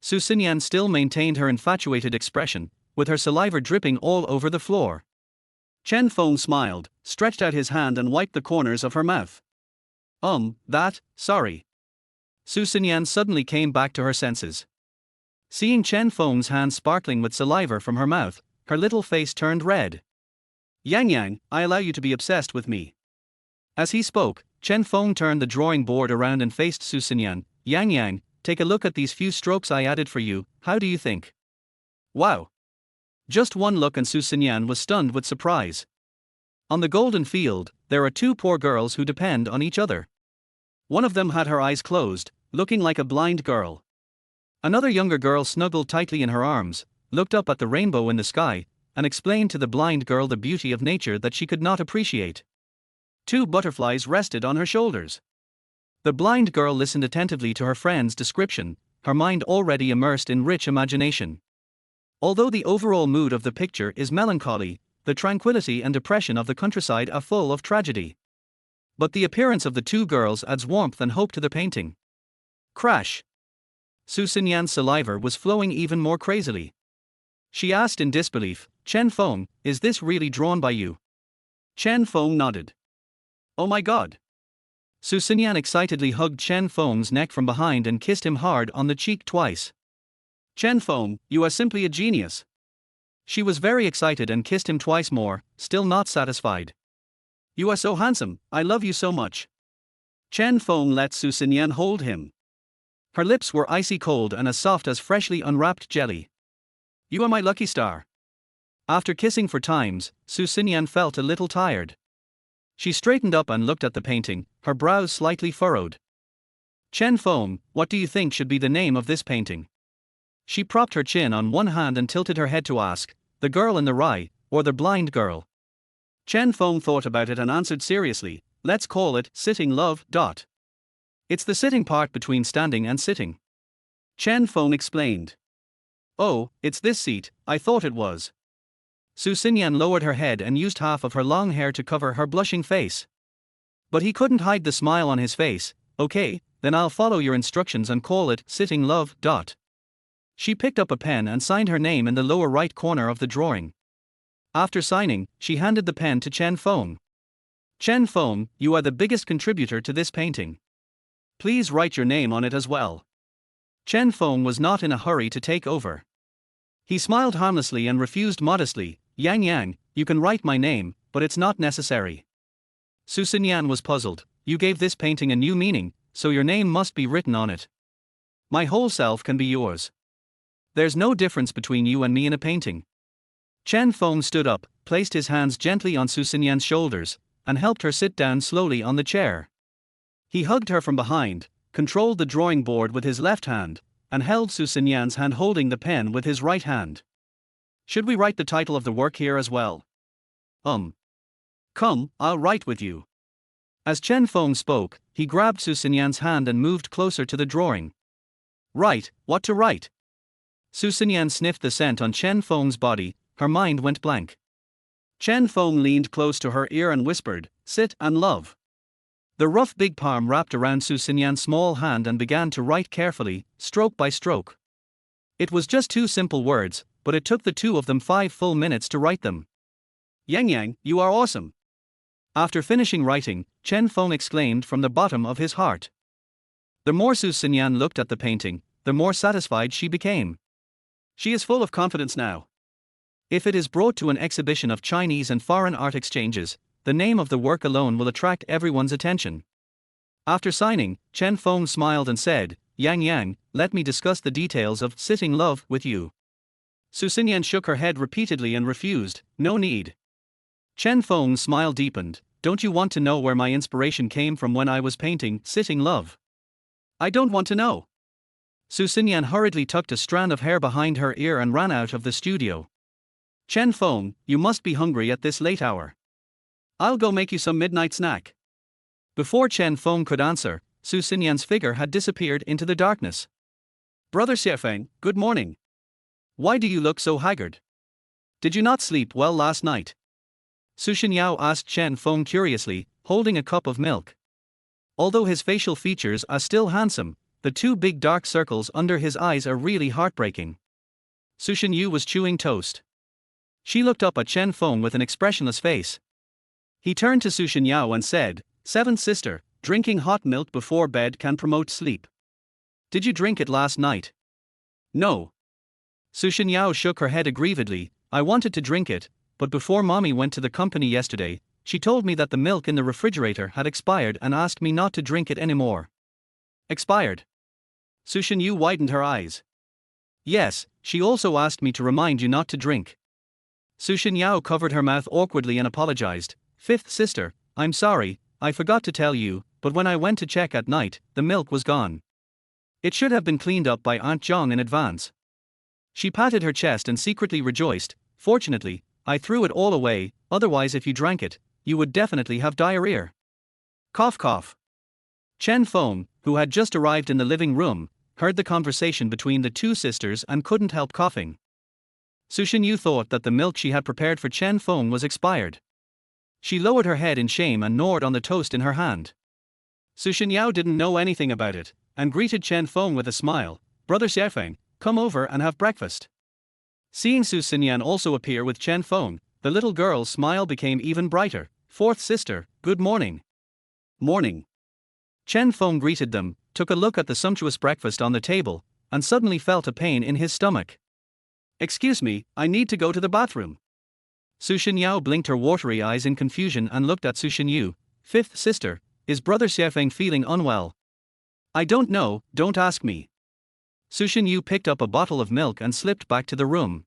Su Xinyan still maintained her infatuated expression, with her saliva dripping all over the floor. Chen Feng smiled, stretched out his hand and wiped the corners of her mouth. Sorry. Su Xinyan suddenly came back to her senses. Seeing Chen Feng's hand sparkling with saliva from her mouth, her little face turned red. Yang Yang, I allow you to be obsessed with me. As he spoke, Chen Feng turned the drawing board around and faced Su Xinyan. Yang Yang, take a look at these few strokes I added for you, how do you think? Wow. Just one look and Su Xinyan was stunned with surprise. On the golden field, there are two poor girls who depend on each other. One of them had her eyes closed, looking like a blind girl. Another younger girl snuggled tightly in her arms, looked up at the rainbow in the sky, and explained to the blind girl the beauty of nature that she could not appreciate. Two butterflies rested on her shoulders. The blind girl listened attentively to her friend's description, her mind already immersed in rich imagination. Although the overall mood of the picture is melancholy, the tranquility and depression of the countryside are full of tragedy. But the appearance of the two girls adds warmth and hope to the painting. Crash. Su Xinyan's saliva was flowing even more crazily. She asked in disbelief, Chen Feng, is this really drawn by you? Chen Feng nodded. Oh my god. Su Xinyan excitedly hugged Chen Feng's neck from behind and kissed him hard on the cheek twice. Chen Feng, you are simply a genius. She was very excited and kissed him twice more, still not satisfied. You are so handsome, I love you so much. Chen Feng let Su Xinyan hold him. Her lips were icy cold and as soft as freshly unwrapped jelly. You are my lucky star. After kissing for times, Su Xinyan felt a little tired. She straightened up and looked at the painting, her brows slightly furrowed. Chen Feng, what do you think should be the name of this painting? She propped her chin on one hand and tilted her head to ask, the girl in the rye, or the blind girl? Chen Feng thought about it and answered seriously, let's call it sitting love. It's the sitting part between standing and sitting. Chen Feng explained. Oh, it's this seat, I thought it was. Su Xinyan lowered her head and used half of her long hair to cover her blushing face. But he couldn't hide the smile on his face. Okay, then I'll follow your instructions and call it sitting love. She picked up a pen and signed her name in the lower right corner of the drawing. After signing, she handed the pen to Chen Feng. Chen Feng, you are the biggest contributor to this painting. Please write your name on it as well. Chen Feng was not in a hurry to take over. He smiled harmlessly and refused modestly, Yang, you can write my name, but it's not necessary. Su Xinyan was puzzled, you gave this painting a new meaning, so your name must be written on it. My whole self can be yours. There's no difference between you and me in a painting. Chen Feng stood up, placed his hands gently on Su Xinyan's shoulders, and helped her sit down slowly on the chair. He hugged her from behind, controlled the drawing board with his left hand, and held Su Xinyan's hand holding the pen with his right hand. Should we write the title of the work here as well? Come, I'll write with you. As Chen Feng spoke, he grabbed Su Xinyan's hand and moved closer to the drawing. Write, what to write? Su Xinyan sniffed the scent on Chen Feng's body, her mind went blank. Chen Feng leaned close to her ear and whispered, sit and love. The rough big palm wrapped around Su Xinyan's small hand and began to write carefully, stroke by stroke. It was just 2 simple words, but it took the 2 of them 5 full minutes to write them. Yang, you are awesome. After finishing writing, Chen Feng exclaimed from the bottom of his heart. The more Su Xinyan looked at the painting, the more satisfied she became. She is full of confidence now. If it is brought to an exhibition of Chinese and foreign art exchanges, the name of the work alone will attract everyone's attention. After signing, Chen Feng smiled and said, Yang, let me discuss the details of sitting love with you. Su Xinyan shook her head repeatedly and refused, no need. Chen Feng's smile deepened, don't you want to know where my inspiration came from when I was painting sitting love? I don't want to know. Su Xinyan hurriedly tucked a strand of hair behind her ear and ran out of the studio. Chen Feng, you must be hungry at this late hour. I'll go make you some midnight snack. Before Chen Feng could answer, Su Xinyan's figure had disappeared into the darkness. Brother Feng, good morning. Why do you look so haggard? Did you not sleep well last night? Su Xinyao asked Chen Feng curiously, holding a cup of milk. Although his facial features are still handsome, the 2 big dark circles under his eyes are really heartbreaking. Su Xinyu was chewing toast. She looked up at Chen Feng with an expressionless face. He turned to Su Xinyao and said, 7th sister, drinking hot milk before bed can promote sleep. Did you drink it last night? No. Su Xinyao shook her head aggrievedly, I wanted to drink it, but before mommy went to the company yesterday, she told me that the milk in the refrigerator had expired and asked me not to drink it anymore. Expired? Su Xinyu widened her eyes. Yes, she also asked me to remind you not to drink. Su Xinyao covered her mouth awkwardly and apologized, 5th sister, I'm sorry, I forgot to tell you, but when I went to check at night, the milk was gone. It should have been cleaned up by Aunt Zhang in advance. She patted her chest and secretly rejoiced, fortunately, I threw it all away, otherwise if you drank it, you would definitely have diarrhea. Cough cough. Chen Feng, who had just arrived in the living room, heard the conversation between the 2 sisters and couldn't help coughing. Su Xinyu thought that the milk she had prepared for Chen Feng was expired. She lowered her head in shame and gnawed on the toast in her hand. Su Xinyao didn't know anything about it, and greeted Chen Feng with a smile, Brother Feng, come over and have breakfast. Seeing Su Xinyan also appear with Chen Feng, the little girl's smile became even brighter, 4th sister, good morning. Morning. Chen Feng greeted them, took a look at the sumptuous breakfast on the table, and suddenly felt a pain in his stomach. Excuse me, I need to go to the bathroom. Su Xinyao blinked her watery eyes in confusion and looked at Su Xinyu, 5th sister, is Brother Feng feeling unwell? I don't know, don't ask me. Su Xinyu picked up a bottle of milk and slipped back to the room.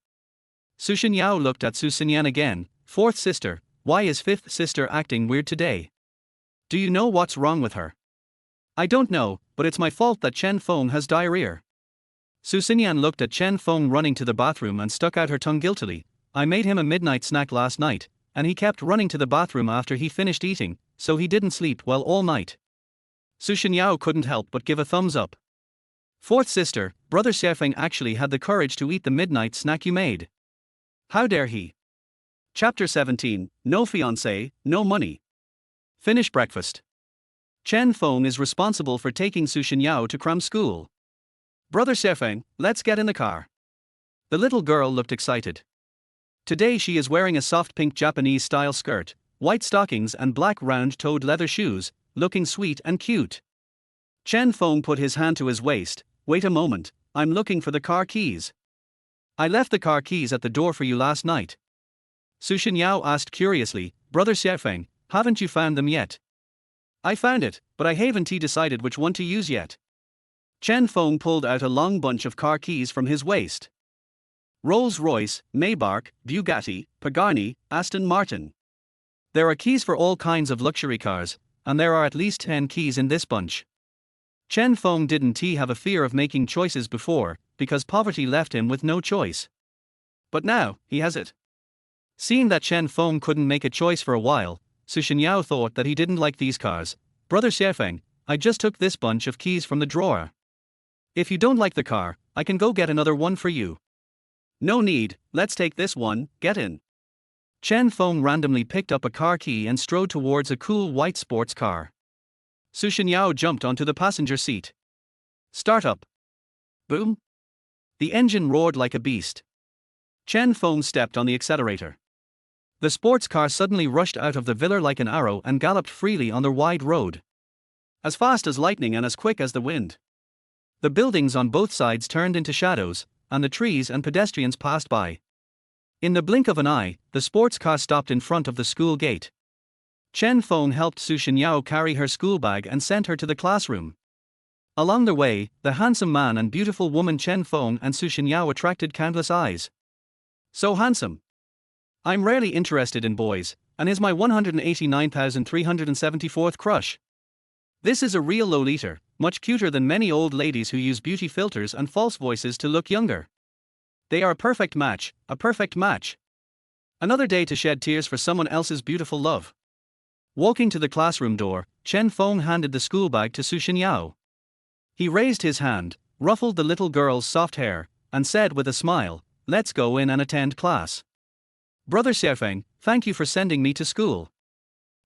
Su Xinyao looked at Su Xinyan again, 4th sister, why is 5th sister acting weird today? Do you know what's wrong with her? I don't know, but it's my fault that Chen Feng has diarrhea. Su Xinyan looked at Chen Feng running to the bathroom and stuck out her tongue guiltily, I made him a midnight snack last night, and he kept running to the bathroom after he finished eating, so he didn't sleep well all night. Su Shengyao couldn't help but give a thumbs up. Fourth sister, brother Chen Feng actually had the courage to eat the midnight snack you made. How dare he? Chapter 17, No Fiancé, No Money. Finish breakfast. Chen Feng is responsible for taking Su Shengyao to cram school. Brother Chen Feng, let's get in the car. The little girl looked excited. Today she is wearing a soft pink Japanese-style skirt, white stockings and black round-toed leather shoes, looking sweet and cute. Chen Feng put his hand to his waist. Wait a moment, I'm looking for the car keys. I left the car keys at the door for you last night. Su Shengyao asked curiously, Brother Chen Feng, haven't you found them yet? I found it, but I haven't decided which one to use yet. Chen Feng pulled out a long bunch of car keys from his waist. Rolls-Royce, Maybach, Bugatti, Pagani, Aston Martin. There are keys for all kinds of luxury cars, and there are at least 10 keys in this bunch. Chen Feng didn't have a fear of making choices before, because poverty left him with no choice. But now, he has it. Seeing that Chen Feng couldn't make a choice for a while, Su Shengyao thought that he didn't like these cars. Brother Chen Feng, I just took this bunch of keys from the drawer. If you don't like the car, I can go get another one for you. No need, let's take this one, get in. Chen Feng randomly picked up a car key and strode towards a cool white sports car. Su Shengyao jumped onto the passenger seat. Start up. Boom. The engine roared like a beast. Chen Feng stepped on the accelerator. The sports car suddenly rushed out of the villa like an arrow and galloped freely on the wide road. As fast as lightning and as quick as the wind. The buildings on both sides turned into shadows, and the trees and pedestrians passed by. In the blink of an eye, the sports car stopped in front of the school gate. Chen Feng helped Su Shengyao carry her school bag and sent her to the classroom. Along the way, the handsome man and beautiful woman Chen Feng and Su Shengyao attracted countless eyes. So handsome. I'm rarely interested in boys, and is my 189,374th crush. This is a real Lolita, much cuter than many old ladies who use beauty filters and false voices to look younger. They are a perfect match, a perfect match. Another day to shed tears for someone else's beautiful love. Walking to the classroom door, Chen Feng handed the school bag to Su Shengyao. He raised his hand, ruffled the little girl's soft hair, and said with a smile, let's go in and attend class. Brother Chen Feng, thank you for sending me to school.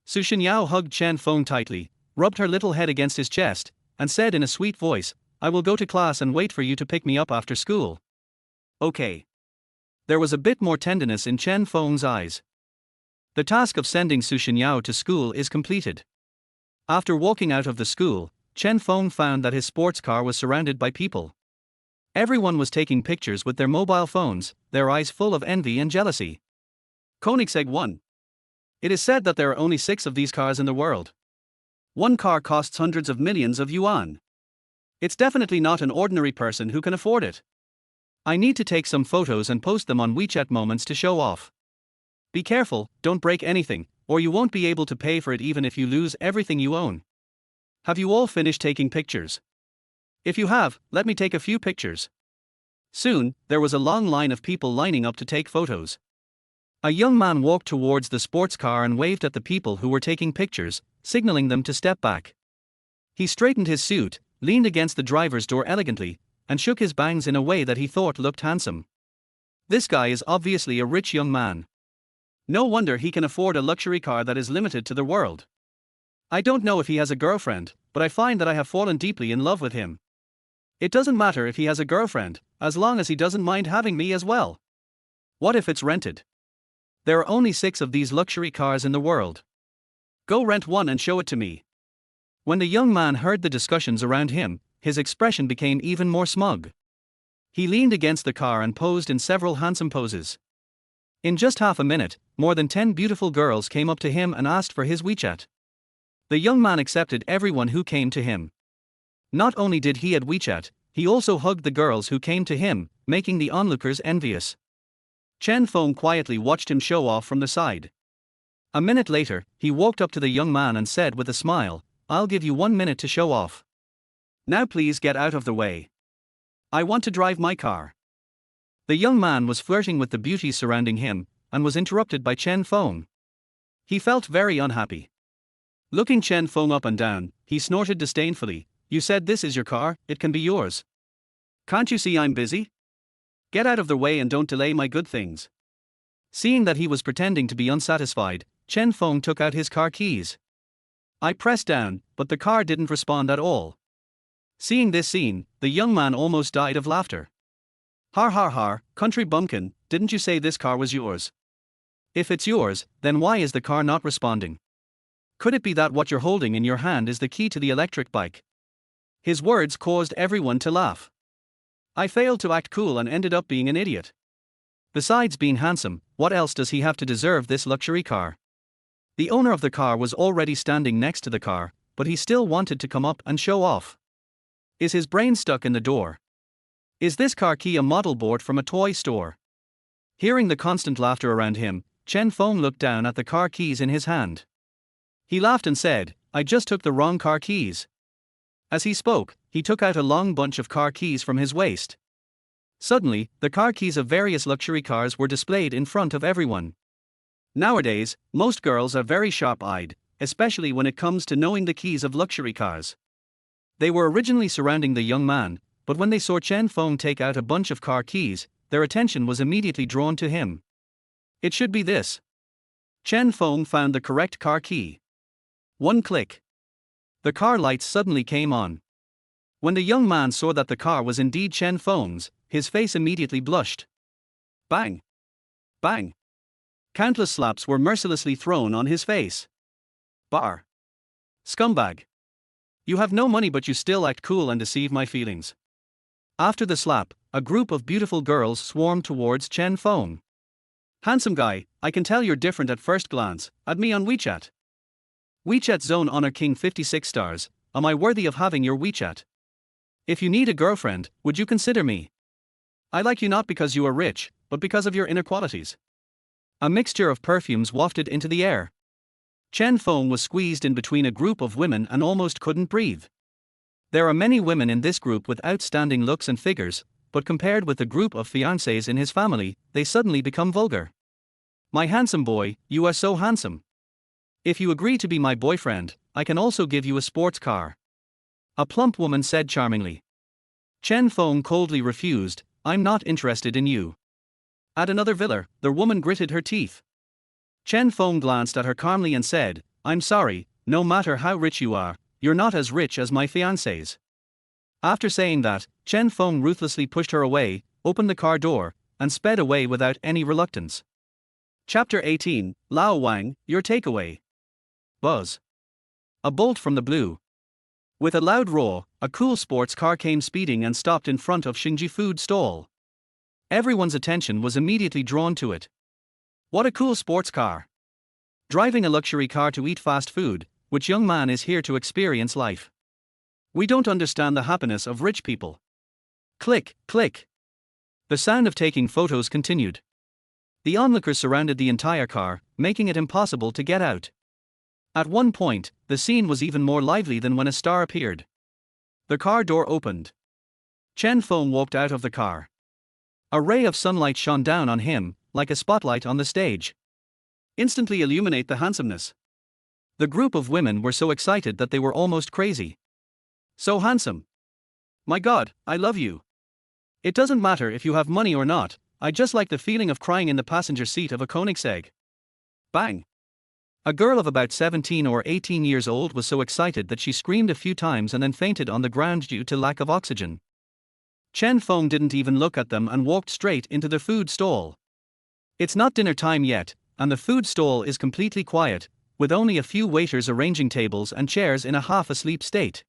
Su Shengyao hugged Chen Feng tightly, rubbed her little head against his chest, and said in a sweet voice, I will go to class and wait for you to pick me up after school. Okay. There was a bit more tenderness in Chen Feng's eyes. The task of sending Su Shengyao to school is completed. After walking out of the school, Chen Feng found that his sports car was surrounded by people. Everyone was taking pictures with their mobile phones, their eyes full of envy and jealousy. Koenigsegg 1. It is said that there are only 6 of these cars in the world. One car costs hundreds of millions of yuan. It's definitely not an ordinary person who can afford it. I need to take some photos and post them on WeChat Moments to show off. Be careful, don't break anything, or you won't be able to pay for it even if you lose everything you own. Have you all finished taking pictures? If you have, let me take a few pictures. Soon, there was a long line of people lining up to take photos. A young man walked towards the sports car and waved at the people who were taking pictures, signaling them to step back. He straightened his suit, leaned against the driver's door elegantly, and shook his bangs in a way that he thought looked handsome. This guy is obviously a rich young man. No wonder he can afford a luxury car that is limited to the world. I don't know if he has a girlfriend, but I find that I have fallen deeply in love with him. It doesn't matter if he has a girlfriend, as long as he doesn't mind having me as well. What if it's rented? There are only 6 of these luxury cars in the world. Go rent one and show it to me. When the young man heard the discussions around him, his expression became even more smug. He leaned against the car and posed in several handsome poses. In just half a minute, more than 10 beautiful girls came up to him and asked for his WeChat. The young man accepted everyone who came to him. Not only did he add WeChat, he also hugged the girls who came to him, making the onlookers envious. Chen Feng quietly watched him show off from the side. A minute later, he walked up to the young man and said with a smile, I'll give you 1 minute to show off. Now please get out of the way. I want to drive my car. The young man was flirting with the beauties surrounding him, and was interrupted by Chen Feng. He felt very unhappy. Looking Chen Feng up and down, he snorted disdainfully, "You said this is your car, it can be yours. Can't you see I'm busy? Get out of the way and don't delay my good things." Seeing that he was pretending to be unsatisfied, Chen Feng took out his car keys. I pressed down, but the car didn't respond at all. Seeing this scene, the young man almost died of laughter. Har har har, country bumpkin, didn't you say this car was yours? If it's yours, then why is the car not responding? Could it be that what you're holding in your hand is the key to the electric bike? His words caused everyone to laugh. I failed to act cool and ended up being an idiot. Besides being handsome, what else does he have to deserve this luxury car? The owner of the car was already standing next to the car, but he still wanted to come up and show off. Is his brain stuck in the door? Is this car key a model board from a toy store? Hearing the constant laughter around him, Chen Feng looked down at the car keys in his hand. He laughed and said, "I just took the wrong car keys." As he spoke, he took out a long bunch of car keys from his waist. Suddenly, the car keys of various luxury cars were displayed in front of everyone. Nowadays, most girls are very sharp-eyed, especially when it comes to knowing the keys of luxury cars. They were originally surrounding the young man, but when they saw Chen Feng take out a bunch of car keys, their attention was immediately drawn to him. It should be this. Chen Feng found the correct car key. One click. The car lights suddenly came on. When the young man saw that the car was indeed Chen Feng's, his face immediately blushed. Bang! Bang! Countless slaps were mercilessly thrown on his face. Bar! Scumbag! You have no money but you still act cool and deceive my feelings. After the slap, a group of beautiful girls swarmed towards Chen Feng. Handsome guy, I can tell you're different at first glance, add me on WeChat. WeChat Zone Honor King 56 stars, am I worthy of having your WeChat? If you need a girlfriend, would you consider me? I like you not because you are rich, but because of your inner qualities. A mixture of perfumes wafted into the air. Chen Feng was squeezed in between a group of women and almost couldn't breathe. There are many women in this group with outstanding looks and figures, but compared with the group of fiancés in his family, they suddenly become vulgar. My handsome boy, you are so handsome. If you agree to be my boyfriend, I can also give you a sports car. A plump woman said charmingly. Chen Feng coldly refused, I'm not interested in you. At another villa, the woman gritted her teeth. Chen Feng glanced at her calmly and said, I'm sorry, no matter how rich you are, you're not as rich as my fiancés. After saying that, Chen Feng ruthlessly pushed her away, opened the car door, and sped away without any reluctance. Chapter 18, Lao Wang, your takeaway. Buzz. A bolt from the blue. With a loud roar, a cool sports car came speeding and stopped in front of Xingji food stall. Everyone's attention was immediately drawn to it. What a cool sports car. Driving a luxury car to eat fast food, which young man is here to experience life. We don't understand the happiness of rich people. Click, click. The sound of taking photos continued. The onlookers surrounded the entire car, making it impossible to get out. At one point, the scene was even more lively than when a star appeared. The car door opened. Chen Feng walked out of the car. A ray of sunlight shone down on him, like a spotlight on the stage. Instantly illuminate the handsomeness. The group of women were so excited that they were almost crazy. So handsome. My God, I love you. It doesn't matter if you have money or not, I just like the feeling of crying in the passenger seat of a Koenigsegg. Bang. A girl of about 17 or 18 years old was so excited that she screamed a few times and then fainted on the ground due to lack of oxygen. Chen Feng didn't even look at them and walked straight into the food stall. It's not dinner time yet, and the food stall is completely quiet, with only a few waiters arranging tables and chairs in a half-asleep state.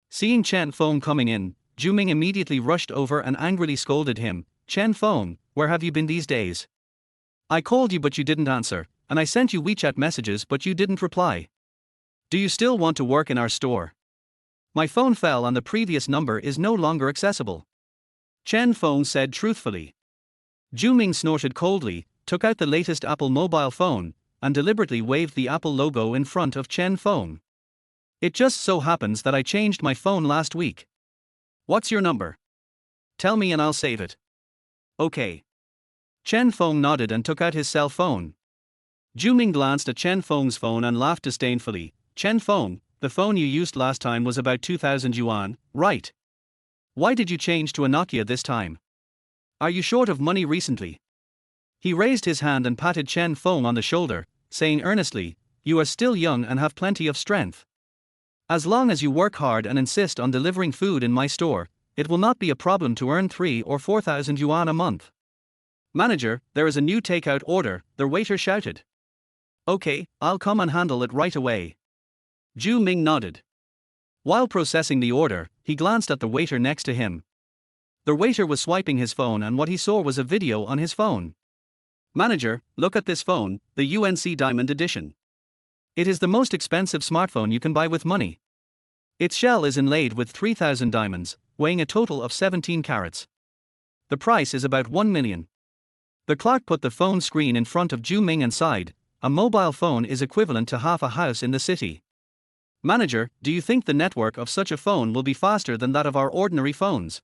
Seeing Chen Feng coming in, Zhu Ming immediately rushed over and angrily scolded him, Chen Feng, where have you been these days? I called you but you didn't answer, and I sent you WeChat messages but you didn't reply. Do you still want to work in our store? My phone fell and the previous number is no longer accessible. Chen Feng said truthfully. Zhu Ming snorted coldly, took out the latest Apple mobile phone, and deliberately waved the Apple logo in front of Chen Feng. It just so happens that I changed my phone last week. What's your number? Tell me and I'll save it. Okay. Chen Feng nodded and took out his cell phone. Zhu Ming glanced at Chen Feng's phone and laughed disdainfully. Chen Feng, the phone you used last time was about 2,000 yuan, right? Why did you change to a Nokia this time? Are you short of money recently? He raised his hand and patted Chen Feng on the shoulder, saying earnestly, you are still young and have plenty of strength. As long as you work hard and insist on delivering food in my store, it will not be a problem to earn 3 or 4,000 yuan a month. Manager, there is a new takeout order, the waiter shouted. Okay, I'll come and handle it right away. Zhu Ming nodded. While processing the order, he glanced at the waiter next to him. The waiter was swiping his phone and what he saw was a video on his phone. Manager, look at this phone, the UNC Diamond Edition. It is the most expensive smartphone you can buy with money. Its shell is inlaid with 3,000 diamonds, weighing a total of 17 carats. The price is about 1 million. The clerk put the phone screen in front of Zhu Ming and sighed, a mobile phone is equivalent to half a house in the city. Manager, do you think the network of such a phone will be faster than that of our ordinary phones?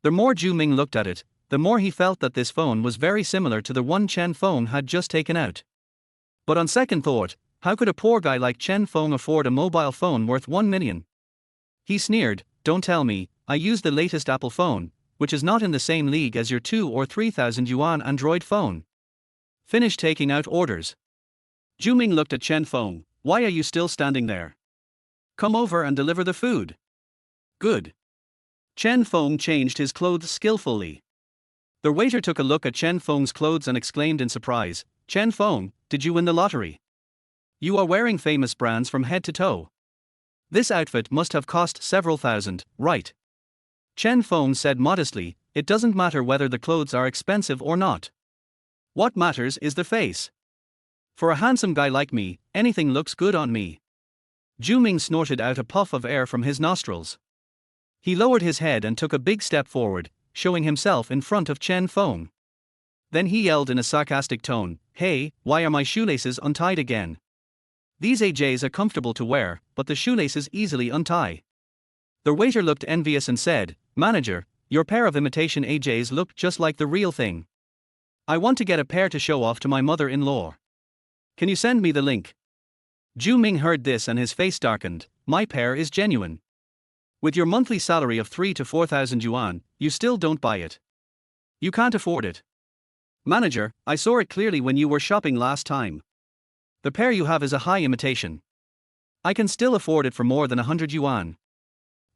The more Zhu Ming looked at it, the more he felt that this phone was very similar to the one Chen Feng had just taken out. But on second thought, how could a poor guy like Chen Feng afford a mobile phone worth 1 million? He sneered, don't tell me, I use the latest Apple phone, which is not in the same league as your 2 or 3,000 yuan Android phone. Finish taking out orders. Zhu Ming looked at Chen Feng, why are you still standing there? Come over and deliver the food. Good. Chen Feng changed his clothes skillfully. The waiter took a look at Chen Feng's clothes and exclaimed in surprise, Chen Feng, did you win the lottery? You are wearing famous brands from head to toe. This outfit must have cost several thousand, right? Chen Feng said modestly, it doesn't matter whether the clothes are expensive or not. What matters is the face. For a handsome guy like me, anything looks good on me. Zhu Ming snorted out a puff of air from his nostrils. He lowered his head and took a big step forward, showing himself in front of Chen Feng. Then he yelled in a sarcastic tone, hey, why are my shoelaces untied again? These AJs are comfortable to wear, but the shoelaces easily untie. The waiter looked envious and said, Manager, your pair of imitation AJs look just like the real thing. I want to get a pair to show off to my mother-in-law. Can you send me the link? Zhu Ming heard this and his face darkened, my pair is genuine. With your monthly salary of 3 to 4,000 yuan, you still don't buy it. You can't afford it. Manager, I saw it clearly when you were shopping last time. The pair you have is a high imitation. I can still afford it for more than 100 yuan.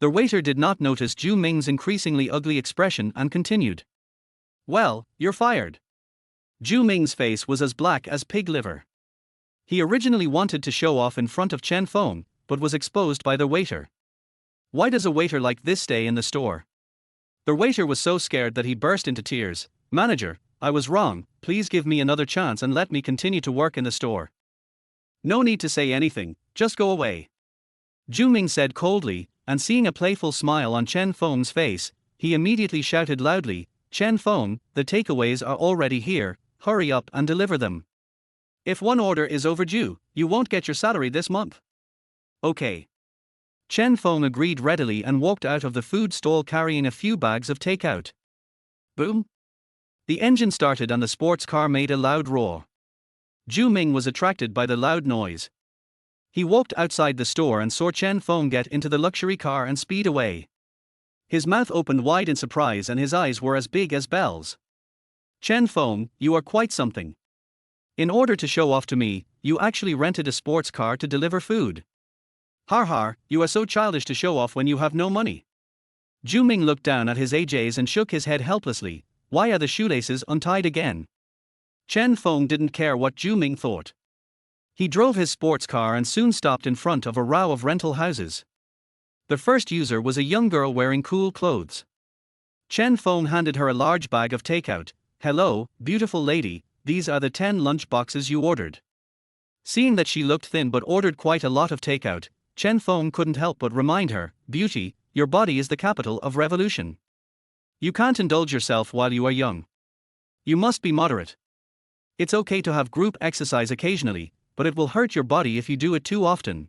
The waiter did not notice Zhu Ming's increasingly ugly expression and continued. Well, you're fired. Zhu Ming's face was as black as pig liver. He originally wanted to show off in front of Chen Feng, but was exposed by the waiter. Why does a waiter like this stay in the store? The waiter was so scared that he burst into tears. Manager, I was wrong, please give me another chance and let me continue to work in the store. No need to say anything, just go away. Zhu Ming said coldly, and seeing a playful smile on Chen Feng's face, he immediately shouted loudly, Chen Feng, the takeaways are already here, hurry up and deliver them. If one order is overdue, you won't get your salary this month. Okay. Chen Feng agreed readily and walked out of the food stall carrying a few bags of takeout. Boom! The engine started and the sports car made a loud roar. Zhu Ming was attracted by the loud noise. He walked outside the store and saw Chen Feng get into the luxury car and speed away. His mouth opened wide in surprise and his eyes were as big as bells. Chen Feng, you are quite something. In order to show off to me, you actually rented a sports car to deliver food. Har har, you are so childish to show off when you have no money. Zhu Ming looked down at his AJs and shook his head helplessly. Why are the shoelaces untied again? Chen Feng didn't care what Zhu Ming thought. He drove his sports car and soon stopped in front of a row of rental houses. The first user was a young girl wearing cool clothes. Chen Feng handed her a large bag of takeout. Hello, beautiful lady, these are the 10 lunch boxes you ordered. Seeing that she looked thin but ordered quite a lot of takeout, Chen Feng couldn't help but remind her, Beauty, your body is the capital of revolution. You can't indulge yourself while you are young. You must be moderate. It's okay to have group exercise occasionally, but it will hurt your body if you do it too often.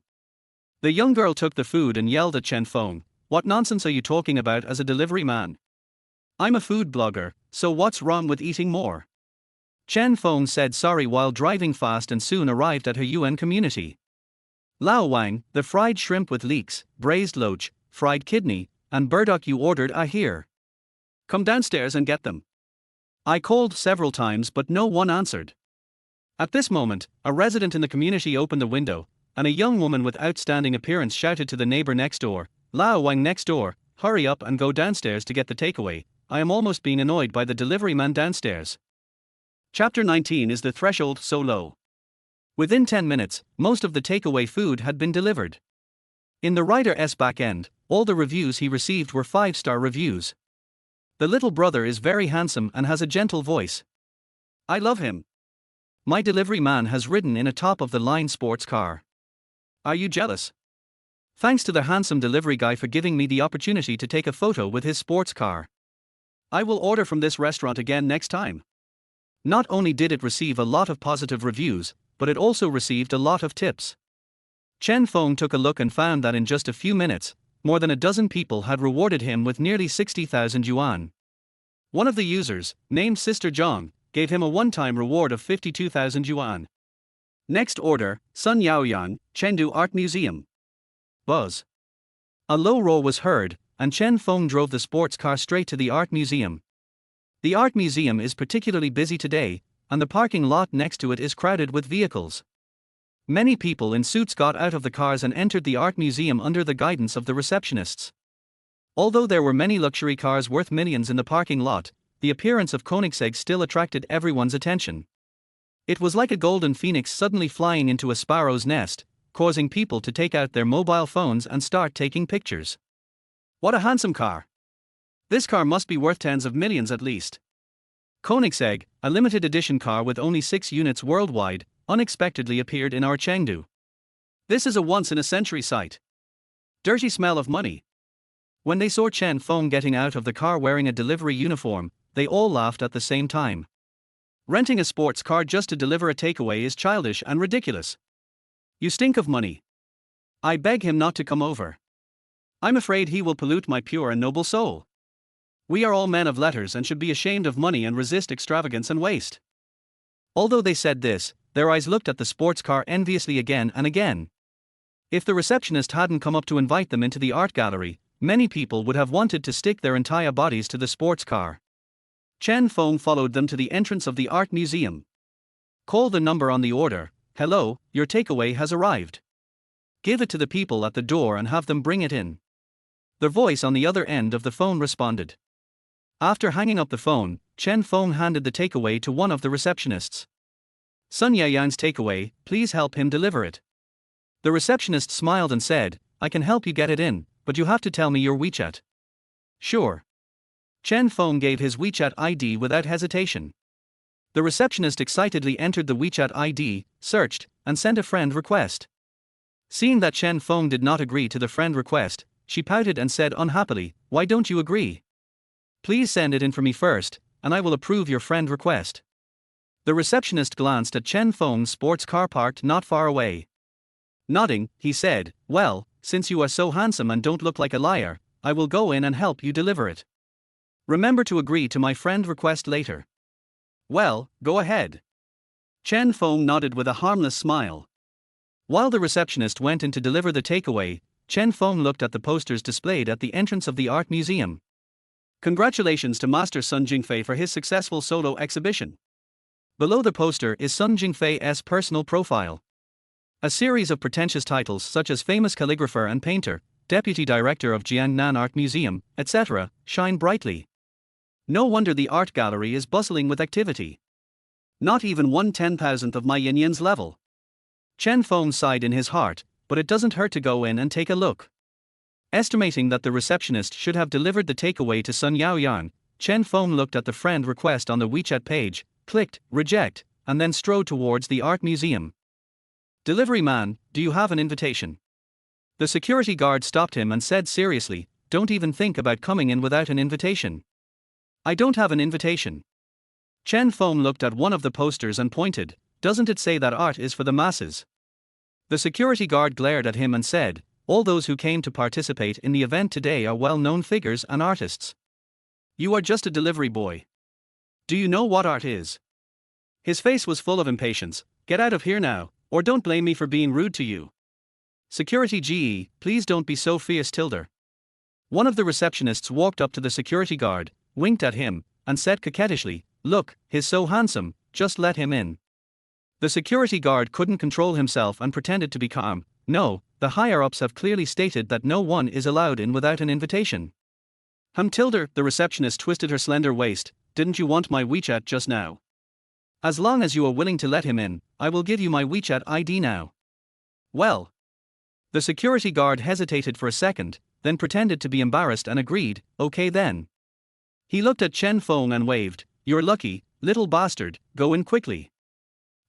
The young girl took the food and yelled at Chen Feng, what nonsense are you talking about as a delivery man? I'm a food blogger, so what's wrong with eating more? Chen Feng said sorry while driving fast and soon arrived at her Yuan community. Lao Wang, the fried shrimp with leeks, braised loach, fried kidney, and burdock you ordered are here. Come downstairs and get them. I called several times but no one answered. At this moment, a resident in the community opened the window, and a young woman with outstanding appearance shouted to the neighbor next door, Lao Wang next door, hurry up and go downstairs to get the takeaway. I am almost being annoyed by the delivery man downstairs. Chapter 19 Is the threshold so low? Within 10 minutes, most of the takeaway food had been delivered. In the writer's back end, all the reviews he received were 5-star reviews. The little brother is very handsome and has a gentle voice. I love him. My delivery man has ridden in a top-of-the-line sports car. Are you jealous? Thanks to the handsome delivery guy for giving me the opportunity to take a photo with his sports car. I will order from this restaurant again next time. Not only did it receive a lot of positive reviews, but it also received a lot of tips. Chen Feng took a look and found that in just a few minutes, more than a dozen people had rewarded him with nearly 60,000 yuan. One of the users, named Sister Zhang, gave him a one-time reward of 52,000 yuan. Next order, Sun Yaoyang, Chengdu Art Museum. Buzz. A low roar was heard, and Chen Feng drove the sports car straight to the art museum. The art museum is particularly busy today, and the parking lot next to it is crowded with vehicles. Many people in suits got out of the cars and entered the art museum under the guidance of the receptionists. Although there were many luxury cars worth millions in the parking lot, the appearance of Koenigsegg still attracted everyone's attention. It was like a golden phoenix suddenly flying into a sparrow's nest, causing people to take out their mobile phones and start taking pictures. What a handsome car! This car must be worth tens of millions at least. Koenigsegg, a limited edition car with only 6 units worldwide, unexpectedly appeared in our Chengdu. This is a once-in-a-century sight. Dirty smell of money. When they saw Chen Feng getting out of the car wearing a delivery uniform, they all laughed at the same time. Renting a sports car just to deliver a takeaway is childish and ridiculous. You stink of money. I beg him not to come over. I'm afraid he will pollute my pure and noble soul. We are all men of letters and should be ashamed of money and resist extravagance and waste. Although they said this, their eyes looked at the sports car enviously again and again. If the receptionist hadn't come up to invite them into the art gallery, many people would have wanted to stick their entire bodies to the sports car. Chen Feng followed them to the entrance of the art museum. Call the number on the order. Hello, your takeaway has arrived. Give it to the people at the door and have them bring it in. The voice on the other end of the phone responded. After hanging up the phone, Chen Feng handed the takeaway to one of the receptionists. Sun Yaoyang's takeaway, please help him deliver it. The receptionist smiled and said, I can help you get it in, but you have to tell me your WeChat. Sure. Chen Feng gave his WeChat ID without hesitation. The receptionist excitedly entered the WeChat ID, searched, and sent a friend request. Seeing that Chen Feng did not agree to the friend request, she pouted and said unhappily, why don't you agree? Please send it in for me first, and I will approve your friend request. The receptionist glanced at Chen Feng's sports car parked not far away. Nodding, he said, well, since you are so handsome and don't look like a liar, I will go in and help you deliver it. Remember to agree to my friend request later. Well, go ahead. Chen Feng nodded with a harmless smile. While the receptionist went in to deliver the takeaway, Chen Feng looked at the posters displayed at the entrance of the art museum. Congratulations to Master Sun Jingfei for his successful solo exhibition. Below the poster is Sun Jingfei's personal profile. A series of pretentious titles such as famous calligrapher and painter, deputy director of Jiangnan Art Museum, etc., shine brightly. No wonder the art gallery is bustling with activity. Not even 1/10,000th of my yin yin's level. Chen Feng sighed in his heart, but it doesn't hurt to go in and take a look. Estimating that the receptionist should have delivered the takeaway to Sun Yaoyang, Chen Feng looked at the friend request on the WeChat page, clicked reject, and then strode towards the art museum. Delivery man, do you have an invitation? The security guard stopped him and said seriously, don't even think about coming in without an invitation. I don't have an invitation. Chen Feng looked at one of the posters and pointed, doesn't it say that art is for the masses? The security guard glared at him and said, all those who came to participate in the event today are well-known figures and artists. You are just a delivery boy. Do you know what art is? His face was full of impatience. Get out of here now, or don't blame me for being rude to you. Security GE, please don't be so fierce, Tilda. One of the receptionists walked up to the security guard, winked at him, and said coquettishly, look, he's so handsome, just let him in. The security guard couldn't control himself and pretended to be calm. No, the higher-ups have clearly stated that no one is allowed in without an invitation. Tilda, the receptionist twisted her slender waist, didn't you want my WeChat just now? As long as you are willing to let him in, I will give you my WeChat ID now. Well. The security guard hesitated for a second, then pretended to be embarrassed and agreed, okay then. He looked at Chen Feng and waved, you're lucky, little bastard, go in quickly.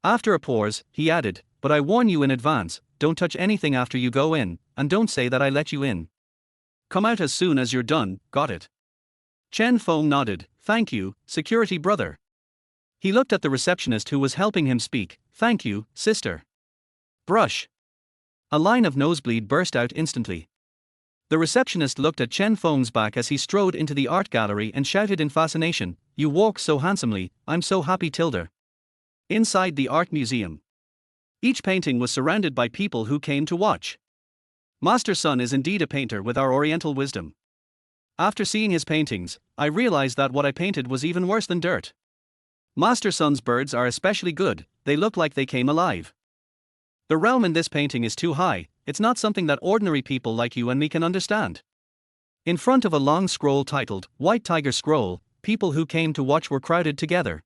After a pause, he added, but I warn you in advance, don't touch anything after you go in, and don't say that I let you in. Come out as soon as you're done, got it? Chen Feng nodded, thank you, security brother. He looked at the receptionist who was helping him speak, thank you, sister. Brush. A line of nosebleed burst out instantly. The receptionist looked at Chen Feng's back as he strode into the art gallery and shouted in fascination, you walk so handsomely, I'm so happy, Tilda. Inside the art museum. Each painting was surrounded by people who came to watch. Master Sun is indeed a painter with our oriental wisdom. After seeing his paintings, I realized that what I painted was even worse than dirt. Master Sun's birds are especially good, they look like they came alive. The realm in this painting is too high, it's not something that ordinary people like you and me can understand. In front of a long scroll titled, White Tiger Scroll, people who came to watch were crowded together.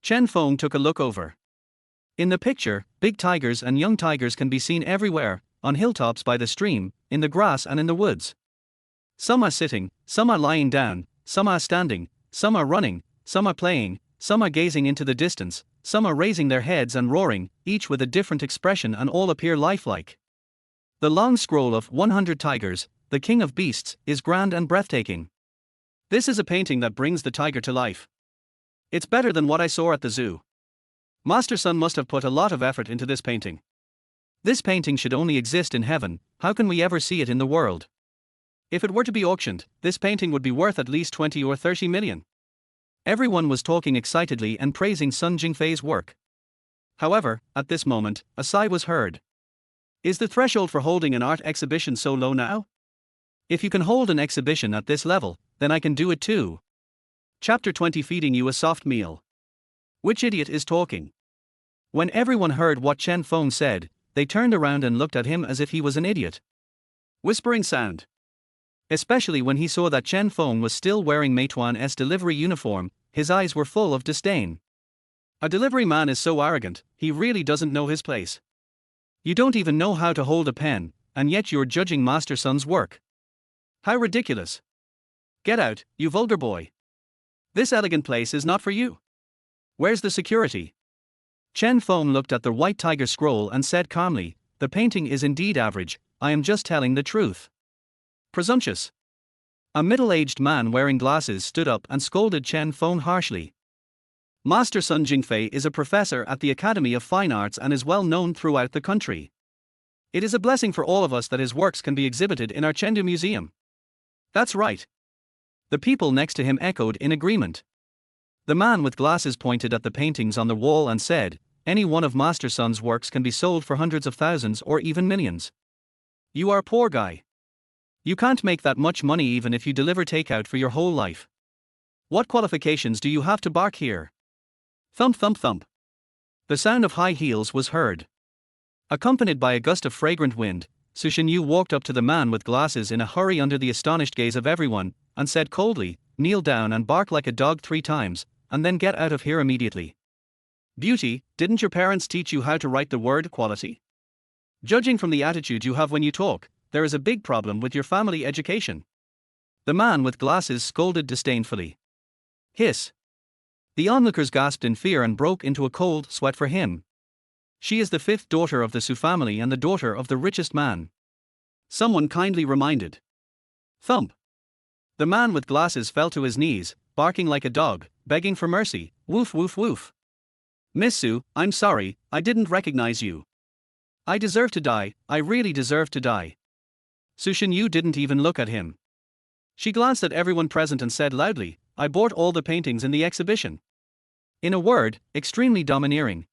Chen Feng took a look over. In the picture, big tigers and young tigers can be seen everywhere, on hilltops by the stream, in the grass and in the woods. Some are sitting, some are lying down, some are standing, some are running, some are playing, some are gazing into the distance, some are raising their heads and roaring, each with a different expression and all appear lifelike. The long scroll of 100 Tigers, the King of Beasts, is grand and breathtaking. This is a painting that brings the tiger to life. It's better than what I saw at the zoo. Master Sun must have put a lot of effort into this painting. This painting should only exist in heaven, how can we ever see it in the world? If it were to be auctioned, this painting would be worth at least 20 or 30 million. Everyone was talking excitedly and praising Sun Jingfei's work. However, at this moment, a sigh was heard. Is the threshold for holding an art exhibition so low now? If you can hold an exhibition at this level, then I can do it too. Chapter 20, Feeding you a soft meal. Which idiot is talking? When everyone heard what Chen Feng said, they turned around and looked at him as if he was an idiot. Whispering sound. Especially when he saw that Chen Feng was still wearing Meituan's delivery uniform, his eyes were full of disdain. A delivery man is so arrogant, he really doesn't know his place. You don't even know how to hold a pen, and yet you're judging Master Sun's work. How ridiculous. Get out, you vulgar boy. This elegant place is not for you. Where's the security? Chen Feng looked at the White Tiger Scroll and said calmly, the painting is indeed average, I am just telling the truth. Presumptuous. A middle-aged man wearing glasses stood up and scolded Chen Feng harshly. Master Sun Jingfei is a professor at the Academy of Fine Arts and is well known throughout the country. It is a blessing for all of us that his works can be exhibited in our Chengdu Museum. That's right. The people next to him echoed in agreement. The man with glasses pointed at the paintings on the wall and said, any one of Master Sun's works can be sold for hundreds of thousands or even millions. You are a poor guy. You can't make that much money even if you deliver takeout for your whole life. What qualifications do you have to bark here? Thump thump thump. The sound of high heels was heard. Accompanied by a gust of fragrant wind, Su Shenyu walked up to the man with glasses in a hurry under the astonished gaze of everyone, and said coldly, kneel down and bark like a dog 3 times, and then get out of here immediately. Beauty, didn't your parents teach you how to write the word quality? Judging from the attitude you have when you talk, there is a big problem with your family education. The man with glasses scolded disdainfully. Hiss. The onlookers gasped in fear and broke into a cold sweat for him. She is the 5th daughter of the Su family and the daughter of the richest man. Someone kindly reminded. Thump. The man with glasses fell to his knees, barking like a dog, begging for mercy, woof woof woof. Miss Su, I'm sorry, I didn't recognize you. I deserve to die, I really deserve to die. Su Shenyu didn't even look at him. She glanced at everyone present and said loudly, I bought all the paintings in the exhibition. In a word, extremely domineering.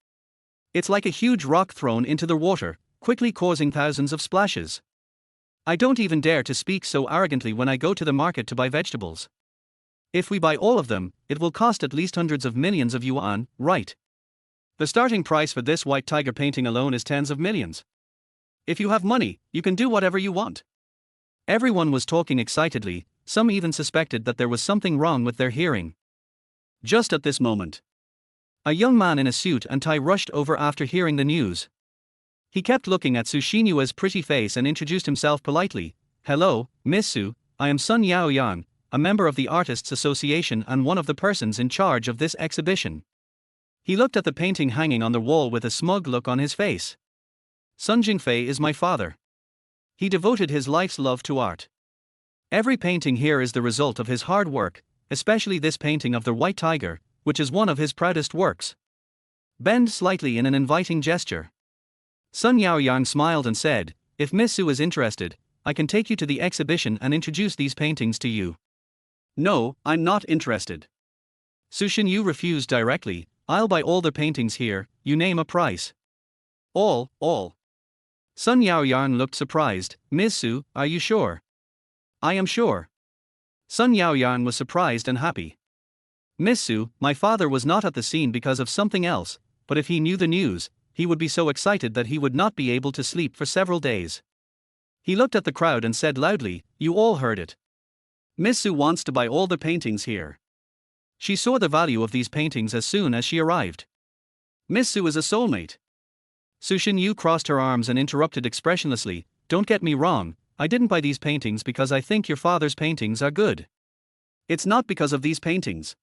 It's like a huge rock thrown into the water, quickly causing thousands of splashes. I don't even dare to speak so arrogantly when I go to the market to buy vegetables. If we buy all of them, it will cost at least hundreds of millions of yuan, right? The starting price for this white tiger painting alone is tens of millions. If you have money, you can do whatever you want. Everyone was talking excitedly, some even suspected that there was something wrong with their hearing. Just at this moment, a young man in a suit and tie rushed over after hearing the news. He kept looking at Su Xinyue's pretty face and introduced himself politely. "Hello, Miss Su, I am Sun Yaoyang, a member of the Artists Association and one of the persons in charge of this exhibition." He looked at the painting hanging on the wall with a smug look on his face. "Sun Jingfei is my father. He devoted his life's love to art. Every painting here is the result of his hard work, especially this painting of the white tiger, which is one of his proudest works." Bend slightly in an inviting gesture. Sun Yaoyang smiled and said, "If Miss Su is interested, I can take you to the exhibition and introduce these paintings to you." "No, I'm not interested." Su Xinyu refused directly. "I'll buy all the paintings here, you name a price." All. Sun Yaoyang looked surprised. "Miss Su, are you sure?" "I am sure." Sun Yaoyang was surprised and happy. "Miss Su, my father was not at the scene because of something else, but if he knew the news, he would be so excited that he would not be able to sleep for several days." He looked at the crowd and said loudly, "You all heard it. Miss Su wants to buy all the paintings here." She saw the value of these paintings as soon as she arrived. Miss Su is a soulmate. Su Xinyu crossed her arms and interrupted expressionlessly, "Don't get me wrong, I didn't buy these paintings because I think your father's paintings are good. It's not because of these paintings."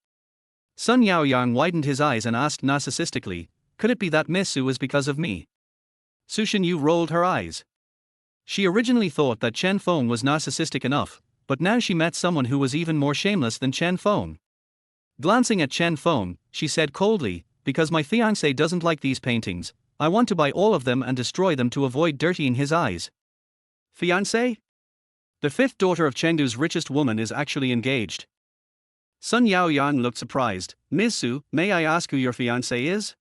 Sun Yaoyang widened his eyes and asked narcissistically, "Could it be that Miss Su is because of me?" Su Xinyu rolled her eyes. She originally thought that Chen Feng was narcissistic enough, but now she met someone who was even more shameless than Chen Feng. Glancing at Chen Feng, she said coldly, "Because my fiancé doesn't like these paintings, I want to buy all of them and destroy them to avoid dirtying his eyes." Fiancé? The fifth daughter of Chengdu's richest woman is actually engaged. Sun Yaoyang looked surprised. "Miss Su, may I ask who your fiancé is?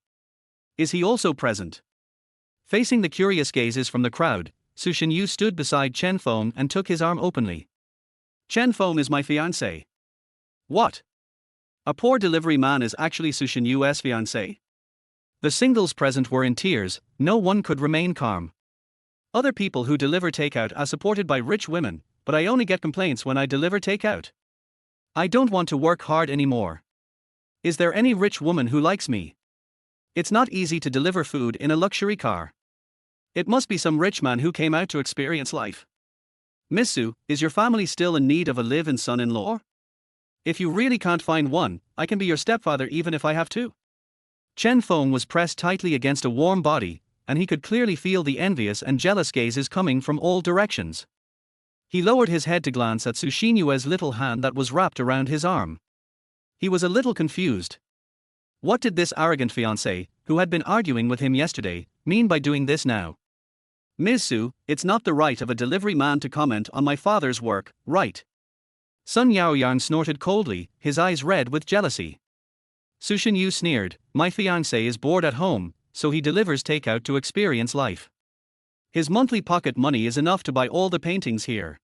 Is he also present?" Facing the curious gazes from the crowd, Su Xinyu stood beside Chen Feng and took his arm openly. "Chen Feng is my fiancé." "What? A poor delivery man is actually Su Xinyu's fiancé?" The singles present were in tears. No one could remain calm. "Other people who deliver takeout are supported by rich women, but I only get complaints when I deliver takeout. I don't want to work hard anymore. Is there any rich woman who likes me? It's not easy to deliver food in a luxury car. It must be some rich man who came out to experience life." "Miss Su, is your family still in need of a live-in son-in-law? If you really can't find one, I can be your stepfather even if I have to." Chen Feng was pressed tightly against a warm body, and he could clearly feel the envious and jealous gazes coming from all directions. He lowered his head to glance at Su Xinyue's little hand that was wrapped around his arm. He was a little confused. What did this arrogant fiancé, who had been arguing with him yesterday, mean by doing this now? "Miss Su, it's not the right of a delivery man to comment on my father's work, right?" Sun Yaoyang snorted coldly, his eyes red with jealousy. Su Xinyu sneered, "My fiancé is bored at home, so he delivers takeout to experience life. His monthly pocket money is enough to buy all the paintings here.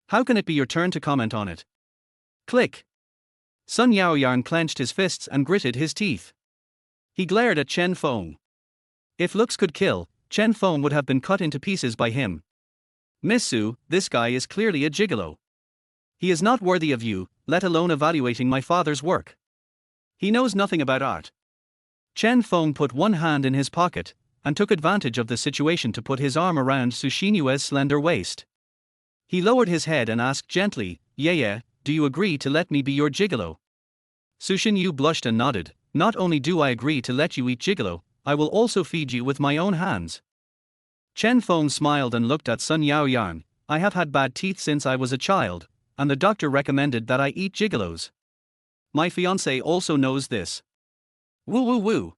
How can it be your turn to comment on it?" Click. Sun Yaoyang clenched his fists and gritted his teeth. He glared at Chen Feng. If looks could kill, Chen Feng would have been cut into pieces by him. "Miss Su, this guy is clearly a gigolo. He is not worthy of you, let alone evaluating my father's work. He knows nothing about art." Chen Feng put one hand in his pocket, and took advantage of the situation to put his arm around Su Xinyue's slender waist. He lowered his head and asked gently, Yeah, do you agree to let me be your gigolo?" Su Xinyu blushed and nodded. "Not only do I agree to let you eat gigolo, I will also feed you with my own hands." Chen Feng smiled and looked at Sun Yaoyang. "I have had bad teeth since I was a child, and the doctor recommended that I eat gigolos. My fiancé also knows this." Woo woo woo.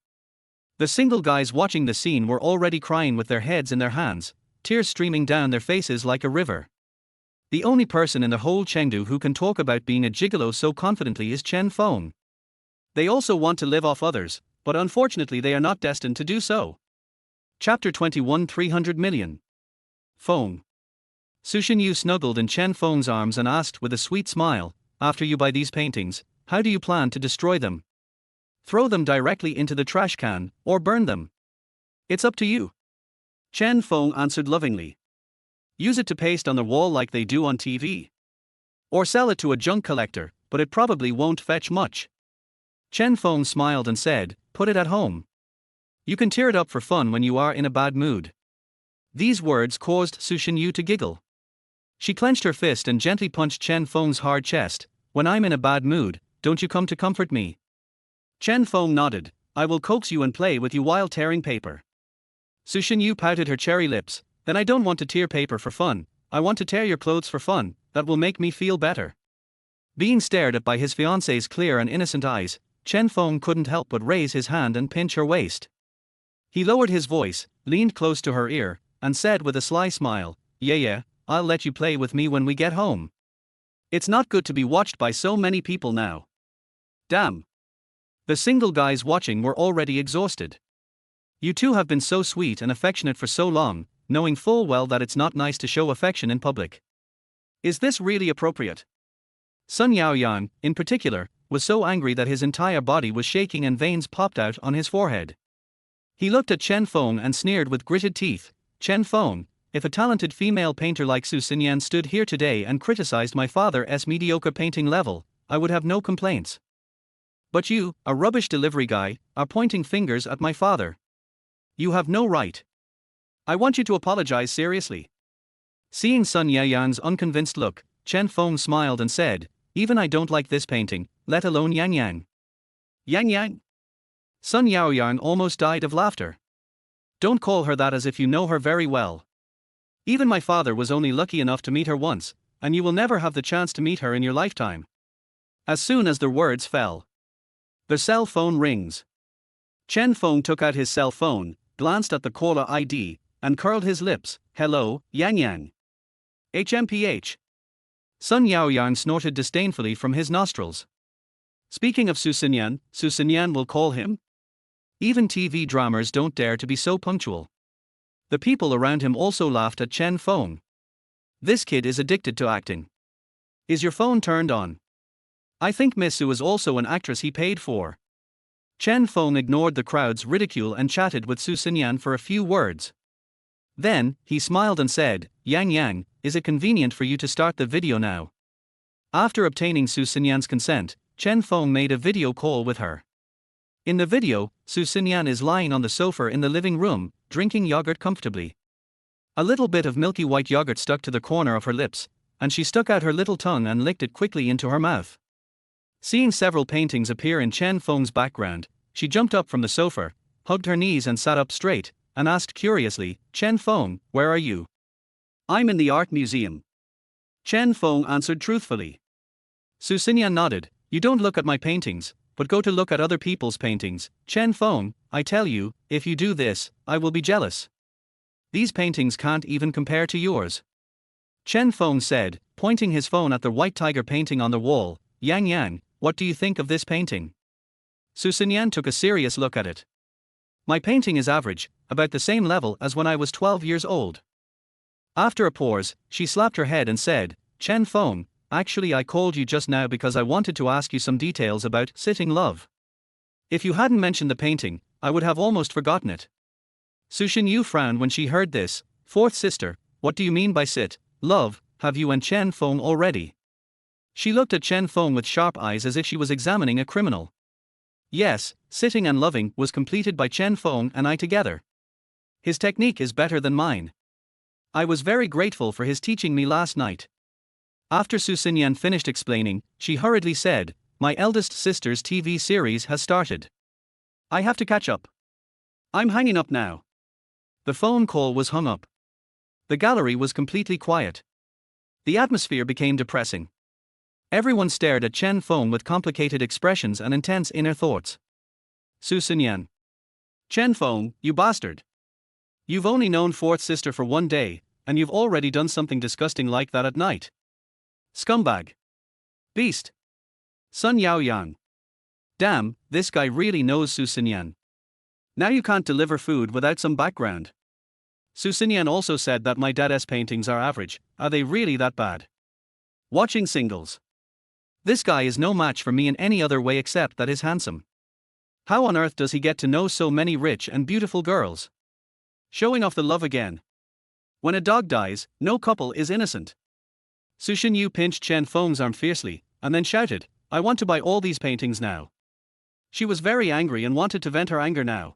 The single guys watching the scene were already crying with their heads in their hands, tears streaming down their faces like a river. The only person in the whole Chengdu who can talk about being a gigolo so confidently is Chen Feng. They also want to live off others, but unfortunately they are not destined to do so. Chapter 21 300 million. Feng. Su Shenyu snuggled in Chen Feng's arms and asked with a sweet smile, "After you buy these paintings, how do you plan to destroy them? Throw them directly into the trash can, or burn them? It's up to you." Chen Feng answered lovingly. "Use it to paste on the wall like they do on TV. Or sell it to a junk collector, but it probably won't fetch much." Chen Feng smiled and said, "Put it at home. You can tear it up for fun when you are in a bad mood." These words caused Su Shenyu to giggle. She clenched her fist and gently punched Chen Feng's hard chest. "When I'm in a bad mood, don't you come to comfort me?" Chen Feng nodded. "I will coax you and play with you while tearing paper." Su Shenyu pouted her cherry lips. "Then I don't want to tear paper for fun, I want to tear your clothes for fun, that will make me feel better." Being stared at by his fiancée's clear and innocent eyes, Chen Feng couldn't help but raise his hand and pinch her waist. He lowered his voice, leaned close to her ear, and said with a sly smile, Yeah, I'll let you play with me when we get home. It's not good to be watched by so many people now. Damn. The single guys watching were already exhausted. You two have been so sweet and affectionate for so long, knowing full well that it's not nice to show affection in public. Is this really appropriate?" Sun Yaoyang, in particular, was so angry that his entire body was shaking and veins popped out on his forehead. He looked at Chen Feng and sneered with gritted teeth. "Chen Feng, if a talented female painter like Su Xinyan stood here today and criticized my father's mediocre painting level, I would have no complaints. But you, a rubbish delivery guy, are pointing fingers at my father. You have no right. I want you to apologize seriously." Seeing Sun Yaoyang's unconvinced look, Chen Feng smiled and said, "Even I don't like this painting, let alone Yang Yang." "Yang Yang?" Sun Yaoyang almost died of laughter. "Don't call her that as if you know her very well. Even my father was only lucky enough to meet her once, and you will never have the chance to meet her in your lifetime." As soon as the words fell, the cell phone rings. Chen Feng took out his cell phone, glanced at the caller ID, and curled his lips. "Hello, Yang Yang." "HMPH." Sun Yaoyang snorted disdainfully from his nostrils. "Speaking of Su Xinyan will call him?" Even TV dramas don't dare to be so punctual. The people around him also laughed at Chen Feng. "This kid is addicted to acting. Is your phone turned on? I think Miss Su is also an actress he paid for." Chen Feng ignored the crowd's ridicule and chatted with Su Xinyan for a few words. Then, he smiled and said, "Yang Yang, is it convenient for you to start the video now?" After obtaining Su Xinyan's consent, Chen Feng made a video call with her. In the video, Su Xinyan is lying on the sofa in the living room, drinking yogurt comfortably. A little bit of milky white yogurt stuck to the corner of her lips, and she stuck out her little tongue and licked it quickly into her mouth. Seeing several paintings appear in Chen Feng's background, she jumped up from the sofa, hugged her knees and sat up straight, and asked curiously, "Chen Feng, where are you?" "I'm in the art museum." Chen Feng answered truthfully. Su Xinyan nodded. "You don't look at my paintings, but go to look at other people's paintings. Chen Feng, I tell you, if you do this, I will be jealous. These paintings can't even compare to yours." Chen Feng said, pointing his phone at the white tiger painting on the wall. "Yang Yang, what do you think of this painting?" Su Xinyan took a serious look at it. "My painting is average, about the same level as when I was 12 years old." After a pause, she slapped her head and said, "Chen Feng, actually I called you just now because I wanted to ask you some details about Sitting Love. If you hadn't mentioned the painting, I would have almost forgotten it." Su Shenyu frowned when she heard this. "Fourth sister, what do you mean by sit, love, have you and Chen Feng already?" She looked at Chen Feng with sharp eyes as if she was examining a criminal. "Yes, Sitting and Loving was completed by Chen Feng and I together. His technique is better than mine. I was very grateful for his teaching me last night." After Su Xinyan finished explaining, she hurriedly said, "My eldest sister's TV series has started. I have to catch up. I'm hanging up now." The phone call was hung up. The gallery was completely quiet. The atmosphere became depressing. Everyone stared at Chen Feng with complicated expressions and intense inner thoughts. Su Xinyan. "Chen Feng, you bastard. You've only known fourth sister for 1 day, and you've already done something disgusting like that at night. Scumbag. Beast." Sun Yaoyang. Damn, this guy really knows Su Xinyan. Now you can't deliver food without some background. Su Xinyan also said that my dad's paintings are average. Are they really that bad? Watching singles. This guy is no match for me in any other way except that he's handsome. How on earth does he get to know so many rich and beautiful girls? Showing off the love again. When a dog dies, no couple is innocent. Su Xinyu pinched Chen Feng's arm fiercely, and then shouted, I want to buy all these paintings now. She was very angry and wanted to vent her anger now.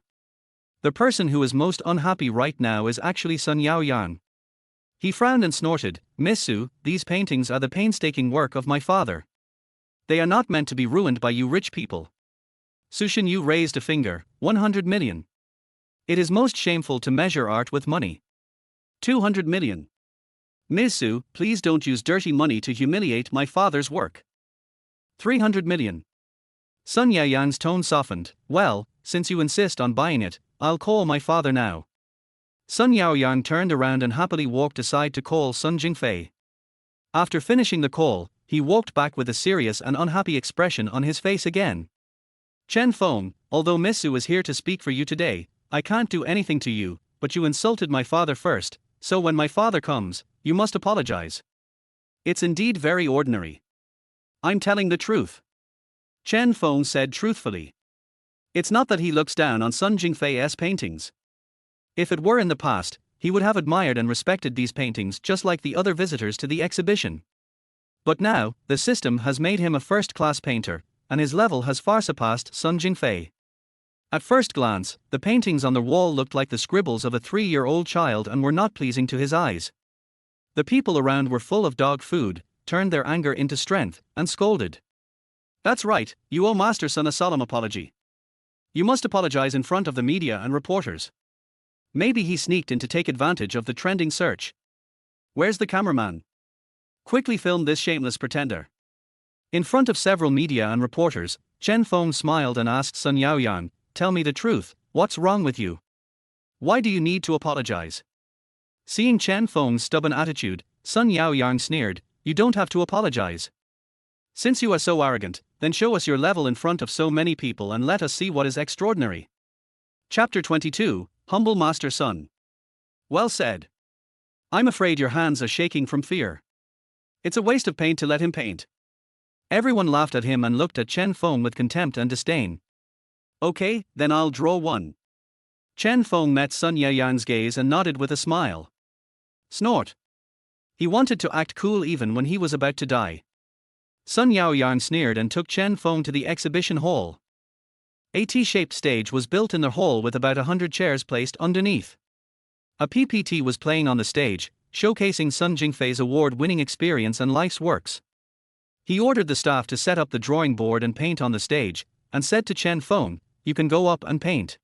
The person who is most unhappy right now is actually Sun Yaoyang. He frowned and snorted, Miss Su, these paintings are the painstaking work of my father. They are not meant to be ruined by you rich people. Su Xinyu raised a finger, 100 million. It is most shameful to measure art with money. 200 million. Ms. Su, please don't use dirty money to humiliate my father's work. 300 million. Sun Yaoyang's tone softened, well, since you insist on buying it, I'll call my father now. Sun Yaoyang turned around and happily walked aside to call Sun Jingfei. After finishing the call, he walked back with a serious and unhappy expression on his face again. Chen Feng, although Miss Su is here to speak for you today, I can't do anything to you, but you insulted my father first, so when my father comes, you must apologize. It's indeed very ordinary. I'm telling the truth. Chen Feng said truthfully. It's not that he looks down on Sun Jingfei's paintings. If it were in the past, he would have admired and respected these paintings just like the other visitors to the exhibition. But now, the system has made him a first-class painter, and his level has far surpassed Sun Jingfei. At first glance, the paintings on the wall looked like the scribbles of a 3-year-old child and were not pleasing to his eyes. The people around were full of dog food, turned their anger into strength, and scolded. That's right, you owe Master Sun a solemn apology. You must apologize in front of the media and reporters. Maybe he sneaked in to take advantage of the trending search. Where's the cameraman? Quickly film this shameless pretender. In front of several media and reporters, Chen Feng smiled and asked Sun Yaoyang, tell me the truth, what's wrong with you? Why do you need to apologize? Seeing Chen Feng's stubborn attitude, Sun Yaoyang sneered, you don't have to apologize. Since you are so arrogant, then show us your level in front of so many people and let us see what is extraordinary. Chapter 22, Humble Master Sun. Well said. I'm afraid your hands are shaking from fear. It's a waste of paint to let him paint. Everyone laughed at him and looked at Chen Feng with contempt and disdain. Okay, then I'll draw one. Chen Feng met Sun Yaoyang's gaze and nodded with a smile. Snort. He wanted to act cool even when he was about to die. Sun Yaoyang sneered and took Chen Feng to the exhibition hall. A T-shaped stage was built in the hall with about 100 chairs placed underneath. A PPT was playing on the stage, showcasing Sun Jingfei's award-winning experience and life's works. He ordered the staff to set up the drawing board and paint on the stage, and said to Chen Feng, you can go up and paint.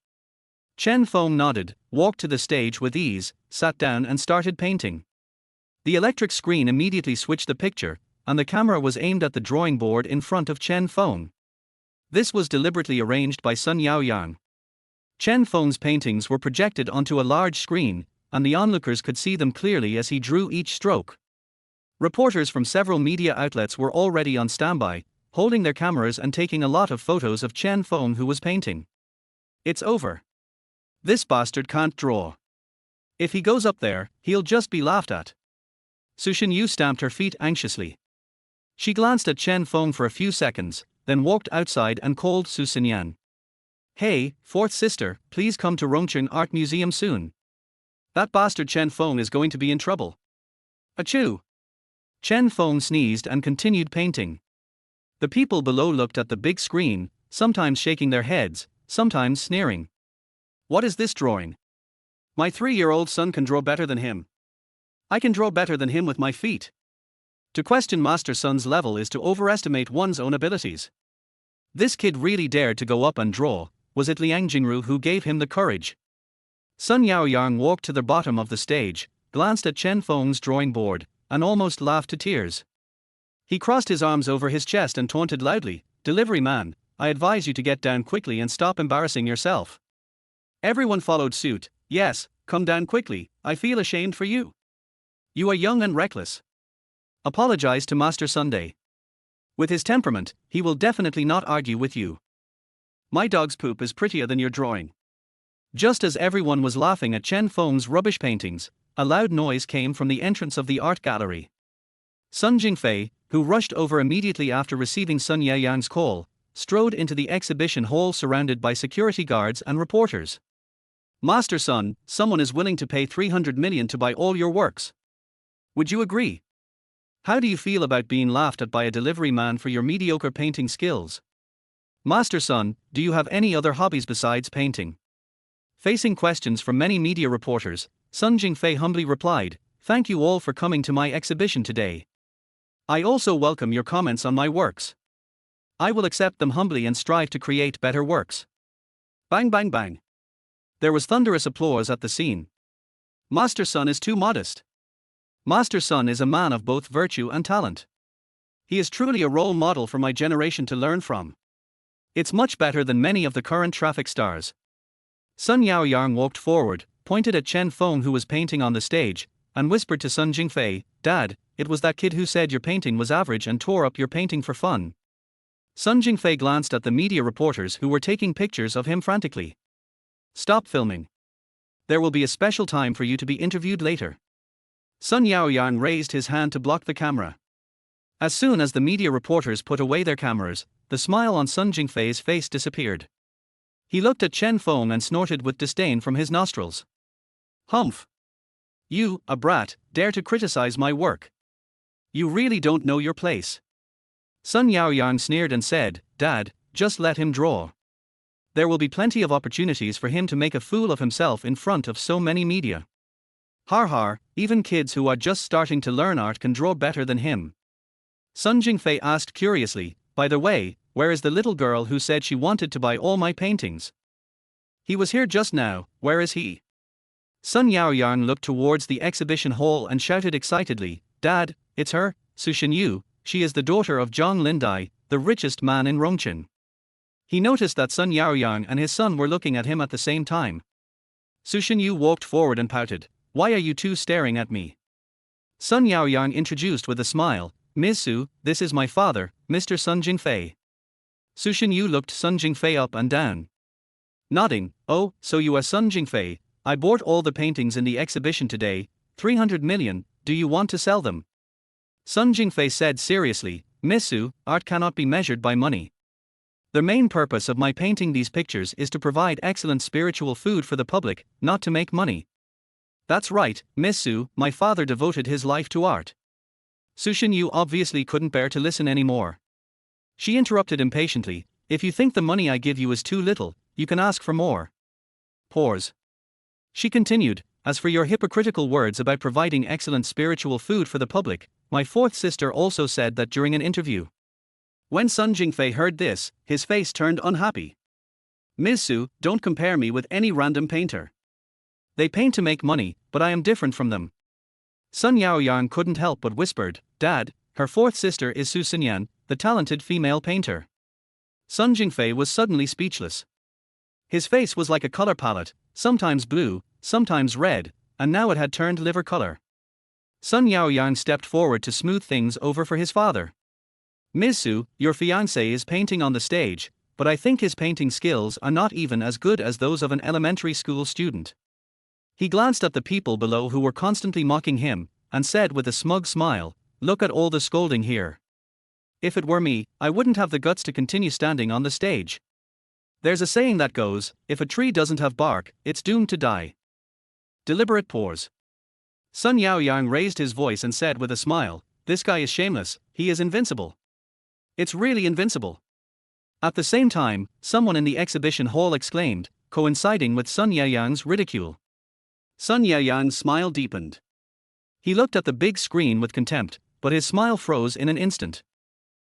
Chen Feng nodded, walked to the stage with ease, sat down and started painting. The electric screen immediately switched the picture, and the camera was aimed at the drawing board in front of Chen Feng. This was deliberately arranged by Sun Yaoyang. Chen Feng's paintings were projected onto a large screen, and the onlookers could see them clearly as he drew each stroke. Reporters from several media outlets were already on standby, holding their cameras and taking a lot of photos of Chen Feng who was painting. It's over. This bastard can't draw. If he goes up there, he'll just be laughed at. Su Xinyu stamped her feet anxiously. She glanced at Chen Feng for a few seconds, then walked outside and called Su Xinyan. Hey, fourth sister, please come to Rongcheng Art Museum soon. That bastard Chen Feng is going to be in trouble. Achoo! Chen Feng sneezed and continued painting. The people below looked at the big screen, sometimes shaking their heads, sometimes sneering. What is this drawing? My 3-year-old son can draw better than him. I can draw better than him with my feet. To question Master Sun's level is to overestimate one's own abilities. This kid really dared to go up and draw. Was it Liang Jingru who gave him the courage? Sun Yaoyang walked to the bottom of the stage, glanced at Chen Feng's drawing board, and almost laughed to tears. He crossed his arms over his chest and taunted loudly, Delivery man, I advise you to get down quickly and stop embarrassing yourself. Everyone followed suit. Yes, come down quickly, I feel ashamed for you. You are young and reckless. Apologize to Master Sunday. With his temperament, he will definitely not argue with you. My dog's poop is prettier than your drawing. Just as everyone was laughing at Chen Feng's rubbish paintings, a loud noise came from the entrance of the art gallery. Sun Jingfei, who rushed over immediately after receiving Sun Yaoyang's call, strode into the exhibition hall surrounded by security guards and reporters. Master Sun, someone is willing to pay 300 million to buy all your works. Would you agree? How do you feel about being laughed at by a delivery man for your mediocre painting skills? Master Sun, do you have any other hobbies besides painting? Facing questions from many media reporters, Sun Jingfei humbly replied, "Thank you all for coming to my exhibition today. I also welcome your comments on my works. I will accept them humbly and strive to create better works." Bang bang bang. There was thunderous applause at the scene. Master Sun is too modest. Master Sun is a man of both virtue and talent. He is truly a role model for my generation to learn from. It's much better than many of the current traffic stars. Sun Yaoyang walked forward, pointed at Chen Feng who was painting on the stage, and whispered to Sun Jingfei, "Dad, it was that kid who said your painting was average and tore up your painting for fun." Sun Jingfei glanced at the media reporters who were taking pictures of him frantically. "Stop filming. There will be a special time for you to be interviewed later." Sun Yaoyang raised his hand to block the camera. As soon as the media reporters put away their cameras, the smile on Sun Jingfei's face disappeared. He looked at Chen Feng and snorted with disdain from his nostrils. "Humph! You, a brat, dare to criticize my work. You really don't know your place." Sun Yaoyang sneered and said, "Dad, just let him draw. There will be plenty of opportunities for him to make a fool of himself in front of so many media. Har har, even kids who are just starting to learn art can draw better than him." Sun Jingfei asked curiously, "By the way, where is the little girl who said she wanted to buy all my paintings? He was here just now, where is he?" Sun Yaoyang looked towards the exhibition hall and shouted excitedly, "Dad, it's her, Su Shenyu. She is the daughter of Zhang Lindai, the richest man in Rongqing." He noticed that Sun Yaoyang and his son were looking at him at the same time. Su Shenyu walked forward and pouted, "Why are you two staring at me?" Sun Yaoyang introduced with a smile, "Ms. Su, this is my father, Mr. Sun Jingfei." Su Shenyu looked Sun Jingfei up and down. Nodding, "Oh, so you are Sun Jingfei. I bought all the paintings in the exhibition today, 300 million, do you want to sell them?" Sun Jingfei said seriously, "Ms. Su, art cannot be measured by money. The main purpose of my painting these pictures is to provide excellent spiritual food for the public, not to make money." "That's right, Ms. Su, my father devoted his life to art." Su Shenyu obviously couldn't bear to listen anymore. She interrupted impatiently, "If you think the money I give you is too little, you can ask for more." Pause. She continued, "As for your hypocritical words about providing excellent spiritual food for the public, my fourth sister also said that during an interview." When Sun Jingfei heard this, his face turned unhappy. "Ms. Su, don't compare me with any random painter. They paint to make money, but I am different from them." Sun Yaoyang couldn't help but whispered, "Dad, her fourth sister is Su Xinyan, the talented female painter." Sun Jingfei was suddenly speechless. His face was like a color palette, sometimes blue, sometimes red, and now it had turned liver color. Sun Yaoyang stepped forward to smooth things over for his father. "Ms. Su, your fiancé is painting on the stage, but I think his painting skills are not even as good as those of an elementary school student." He glanced at the people below who were constantly mocking him, and said with a smug smile, "Look at all the scolding here. If it were me, I wouldn't have the guts to continue standing on the stage. There's a saying that goes, if a tree doesn't have bark, it's doomed to die." Deliberate pause. Sun Yaoyang raised his voice and said with a smile, "This guy is shameless, he is invincible. It's really invincible." At the same time, someone in the exhibition hall exclaimed, coinciding with Sun Yaoyang's ridicule. Sun Yaoyang's smile deepened. He looked at the big screen with contempt, but his smile froze in an instant.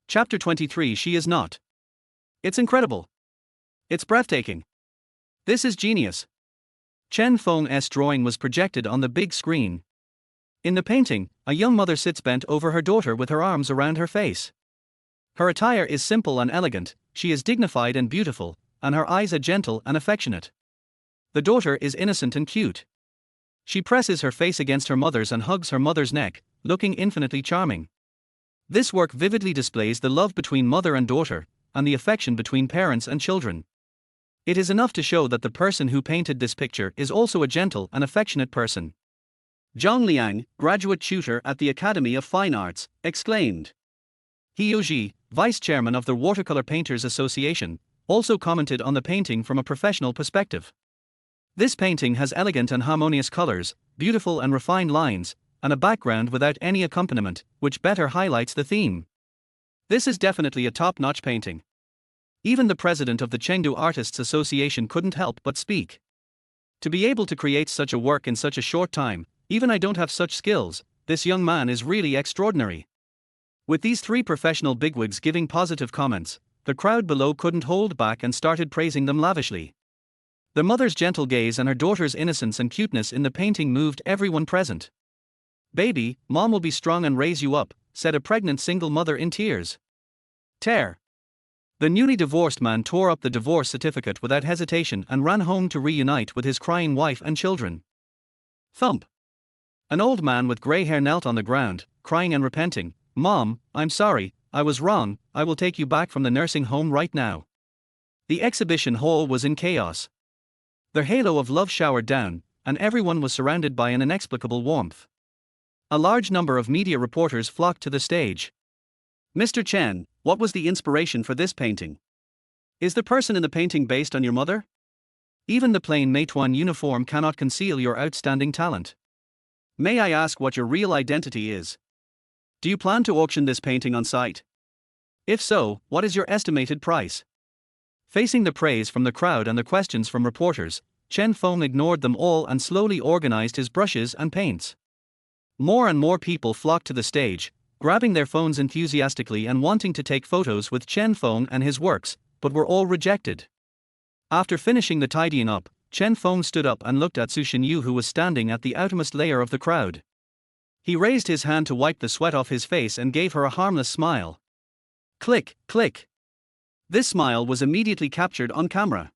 Chapter 23. She is not. It's incredible. It's breathtaking. This is genius. Chen Feng's drawing was projected on the big screen. In the painting, a young mother sits bent over her daughter with her arms around her face. Her attire is simple and elegant, she is dignified and beautiful, and her eyes are gentle and affectionate. The daughter is innocent and cute. She presses her face against her mother's and hugs her mother's neck, looking infinitely charming. This work vividly displays the love between mother and daughter, and the affection between parents and children. It is enough to show that the person who painted this picture is also a gentle and affectionate person. Zhang Liang, graduate tutor at the Academy of Fine Arts, exclaimed. He Yoji, vice chairman of the Watercolor Painters Association, also commented on the painting from a professional perspective. This painting has elegant and harmonious colors, beautiful and refined lines, and a background without any accompaniment, which better highlights the theme. This is definitely a top-notch painting. Even the president of the Chengdu Artists Association couldn't help but speak. To be able to create such a work in such a short time, even I don't have such skills, this young man is really extraordinary. With these three professional bigwigs giving positive comments, the crowd below couldn't hold back and started praising them lavishly. The mother's gentle gaze and her daughter's innocence and cuteness in the painting moved everyone present. Baby, mom will be strong and raise you up, said a pregnant single mother in tears. Tear. The newly divorced man tore up the divorce certificate without hesitation and ran home to reunite with his crying wife and children. Thump. An old man with grey hair knelt on the ground, crying and repenting. Mom, I'm sorry, I was wrong, I will take you back from the nursing home right now. The exhibition hall was in chaos. The halo of love showered down, and everyone was surrounded by an inexplicable warmth. A large number of media reporters flocked to the stage. Mr. Chen, what was the inspiration for this painting? Is the person in the painting based on your mother? Even the plain Meituan uniform cannot conceal your outstanding talent. May I ask what your real identity is? Do you plan to auction this painting on site? If so, what is your estimated price? Facing the praise from the crowd and the questions from reporters, Chen Feng ignored them all and slowly organized his brushes and paints. More and more people flocked to the stage, grabbing their phones enthusiastically and wanting to take photos with Chen Feng and his works, but were all rejected. After finishing the tidying up, Chen Feng stood up and looked at Su Shenyu, who was standing at the outermost layer of the crowd. He raised his hand to wipe the sweat off his face and gave her a harmless smile. Click, click. This smile was immediately captured on camera.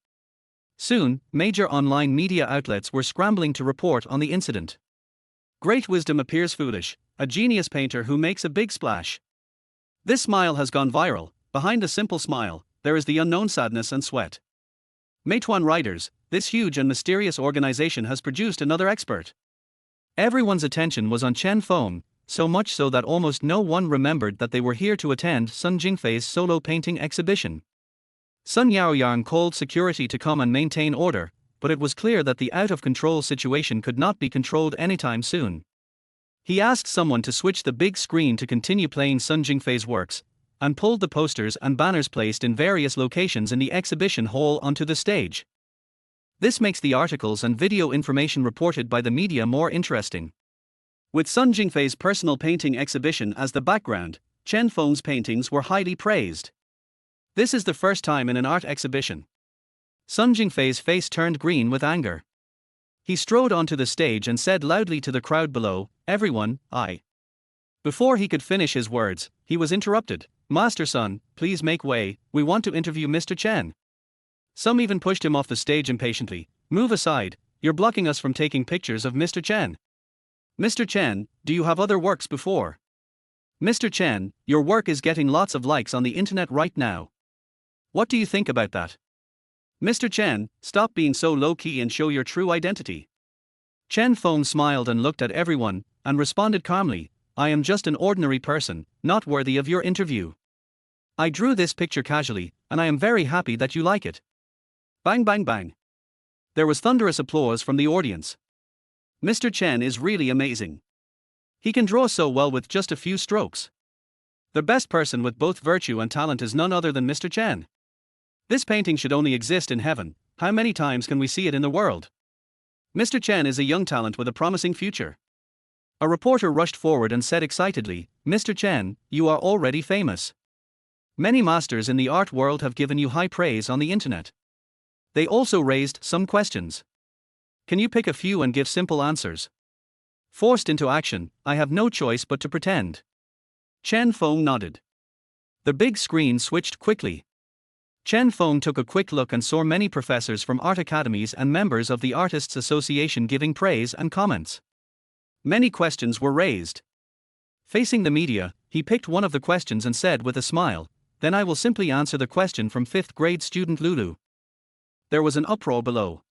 Soon, major online media outlets were scrambling to report on the incident. Great wisdom appears foolish, a genius painter who makes a big splash. This smile has gone viral. Behind the simple smile, there is the unknown sadness and sweat. Meituan writers, this huge and mysterious organization has produced another expert. Everyone's attention was on Chen Feng, so much so that almost no one remembered that they were here to attend Sun Jingfei's solo painting exhibition. Sun Yaoyang called security to come and maintain order, but it was clear that the out-of-control situation could not be controlled anytime soon. He asked someone to switch the big screen to continue playing Sun Jingfei's works, and pulled the posters and banners placed in various locations in the exhibition hall onto the stage. This makes the articles and video information reported by the media more interesting. With Sun Jingfei's personal painting exhibition as the background, Chen Feng's paintings were highly praised. This is the first time in an art exhibition. Sun Jingfei's face turned green with anger. He strode onto the stage and said loudly to the crowd below, "Everyone, I." Before he could finish his words, he was interrupted. "Master Sun, please make way, we want to interview Mr. Chen." Some even pushed him off the stage impatiently. "Move aside, you're blocking us from taking pictures of Mr. Chen." "Mr. Chen, do you have other works before?" "Mr. Chen, your work is getting lots of likes on the internet right now. What do you think about that?" "Mr. Chen, stop being so low-key and show your true identity." Chen Feng smiled and looked at everyone, and responded calmly, "I am just an ordinary person, not worthy of your interview. I drew this picture casually, and I am very happy that you like it." Bang bang bang. There was thunderous applause from the audience. Mr. Chen is really amazing. He can draw so well with just a few strokes. The best person with both virtue and talent is none other than Mr. Chen. This painting should only exist in heaven. How many times can we see it in the world? Mr. Chen is a young talent with a promising future. A reporter rushed forward and said excitedly, "Mr. Chen, you are already famous. Many masters in the art world have given you high praise on the internet. They also raised some questions. Can you pick a few and give simple answers?" Forced into action, I have no choice but to pretend. Chen Feng nodded. The big screen switched quickly. Chen Feng took a quick look and saw many professors from art academies and members of the Artists Association giving praise and comments. Many questions were raised. Facing the media, he picked one of the questions and said with a smile, "Then I will simply answer the question from 5th grade student Lulu. There was an uproar below.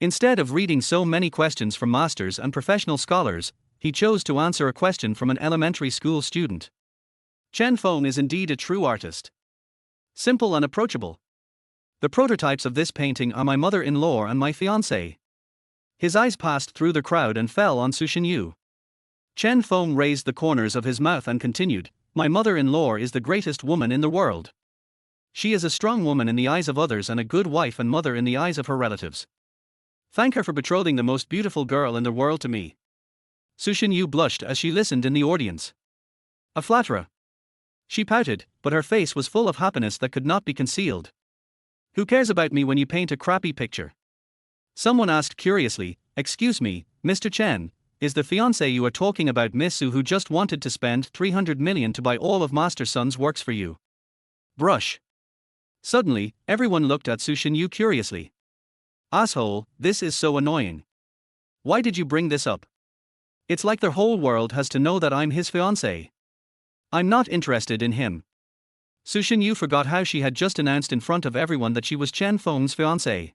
Instead of reading so many questions from masters and professional scholars, he chose to answer a question from an elementary school student. Chen Feng is indeed a true artist. Simple and approachable. The prototypes of this painting are my mother-in-law and my fiancé. His eyes passed through the crowd and fell on Su Shenyu. Chen Feng raised the corners of his mouth and continued, "My mother-in-law is the greatest woman in the world. She is a strong woman in the eyes of others and a good wife and mother in the eyes of her relatives. Thank her for betrothing the most beautiful girl in the world to me." Su Shenyu blushed as she listened in the audience. A flatterer. She pouted, but her face was full of happiness that could not be concealed. "Who cares about me when you paint a crappy picture?" Someone asked curiously, "Excuse me, Mr. Chen, is the fiancé you are talking about Miss Su who just wanted to spend 300 million to buy all of Master Sun's works for you?" Brush. Suddenly, everyone looked at Su Shenyu curiously. "Asshole, this is so annoying. Why did you bring this up? It's like the whole world has to know that I'm his fiancé. I'm not interested in him." Su Shenyu forgot how she had just announced in front of everyone that she was Chen Feng's fiancé.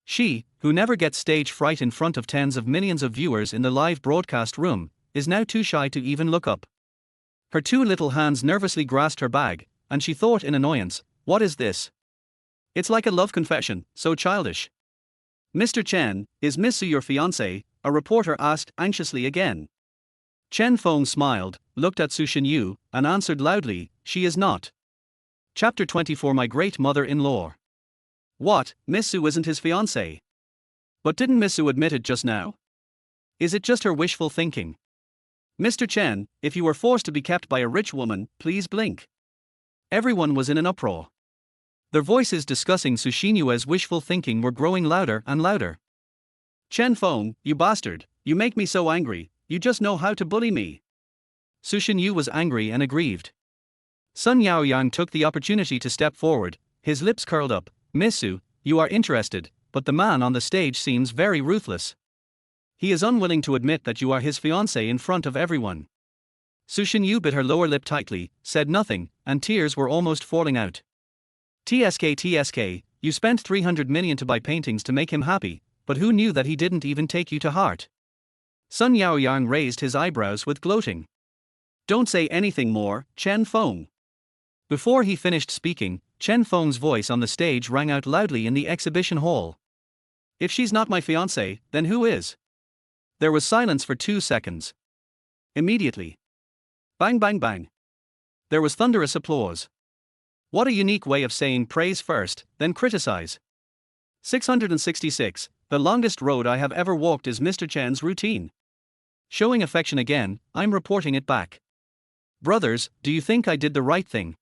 She, who never gets stage fright in front of tens of millions of viewers in the live broadcast room, is now too shy to even look up. Her two little hands nervously grasped her bag, and she thought in annoyance, "What is this? It's like a love confession, so childish." "Mr. Chen, is Miss Su your fiancé?" a reporter asked anxiously again. Chen Feng smiled, looked at Su Shenyu, and answered loudly, "She is not." Chapter 24 My Great Mother-in-Law. What, Miss Su isn't his fiancé? But didn't Miss Su admit it just now? Is it just her wishful thinking? "Mr. Chen, if you were forced to be kept by a rich woman, please blink." Everyone was in an uproar. Their voices discussing Su Shenyue's wishful thinking were growing louder and louder. "Chen Feng, you bastard, you make me so angry, you just know how to bully me." Su Shenyu was angry and aggrieved. Sun Yaoyang took the opportunity to step forward, his lips curled up. "Miss Su, you are interested, but the man on the stage seems very ruthless. He is unwilling to admit that you are his fiancé in front of everyone." Su Shenyu bit her lower lip tightly, said nothing, and tears were almost falling out. TSK, you spent 300 million to buy paintings to make him happy, but who knew that he didn't even take you to heart? Sun Yaoyang raised his eyebrows with gloating. "Don't say anything more, Chen Feng." Before he finished speaking, Chen Feng's voice on the stage rang out loudly in the exhibition hall. "If she's not my fiancé, then who is?" There was silence for 2 seconds. Immediately. Bang bang bang. There was thunderous applause. What a unique way of saying praise first, then criticize. 666. The longest road I have ever walked is Mr. Chen's routine. Showing affection again, I'm reporting it back. Brothers, do you think I did the right thing?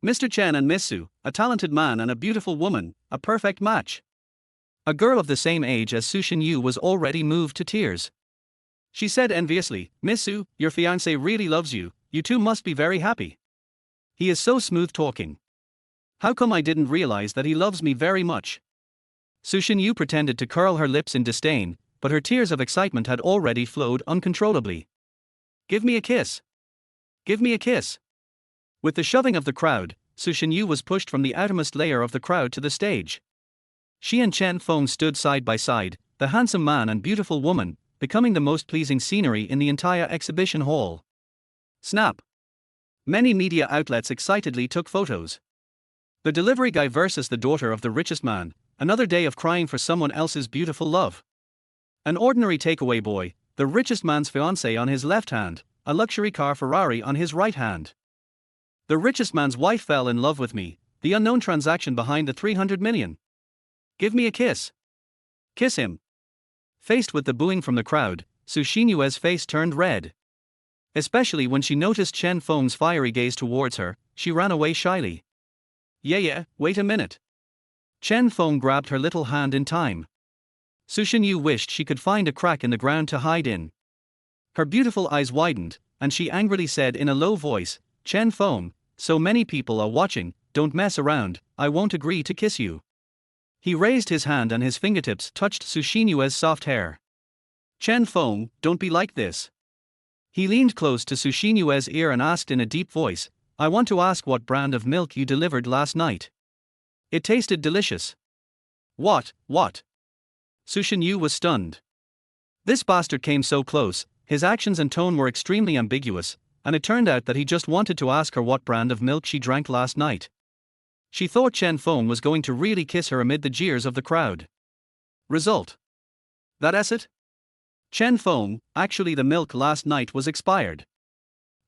Mr. Chen and Miss Su, a talented man and a beautiful woman, a perfect match. A girl of the same age as Su Shenyu was already moved to tears. She said enviously, "Miss Su, your fiancé really loves you, you two must be very happy. He is so smooth talking. How come I didn't realize that he loves me very much?" Su Shenyu pretended to curl her lips in disdain, but her tears of excitement had already flowed uncontrollably. "Give me a kiss. Give me a kiss." With the shoving of the crowd, Su Shenyu was pushed from the outermost layer of the crowd to the stage. She and Chen Feng stood side by side, the handsome man and beautiful woman, becoming the most pleasing scenery in the entire exhibition hall. Snap. Many media outlets excitedly took photos. The delivery guy versus the daughter of the richest man, another day of crying for someone else's beautiful love. An ordinary takeaway boy, the richest man's fiancé on his left hand, a luxury car Ferrari on his right hand. The richest man's wife fell in love with me, the unknown transaction behind the 300 million. Give me a kiss. Kiss him. Faced with the booing from the crowd, Su Shenyue's face turned red. Especially when she noticed Chen Feng's fiery gaze towards her, she ran away shyly. Yeah, wait a minute. Chen Feng grabbed her little hand in time. Su Shenyu wished she could find a crack in the ground to hide in. Her beautiful eyes widened, and she angrily said in a low voice, "Chen Feng, so many people are watching, don't mess around, I won't agree to kiss you." He raised his hand and his fingertips touched Su Shenyue's soft hair. "Chen Feng, don't be like this." He leaned close to Su Shenyue's ear and asked in a deep voice, "I want to ask what brand of milk you delivered last night. It tasted delicious." What? Su Shenyu was stunned. This bastard came so close, his actions and tone were extremely ambiguous, and it turned out that he just wanted to ask her what brand of milk she drank last night. She thought Chen Feng was going to really kiss her amid the jeers of the crowd. Result: that's it? Chen Feng, actually the milk last night was expired.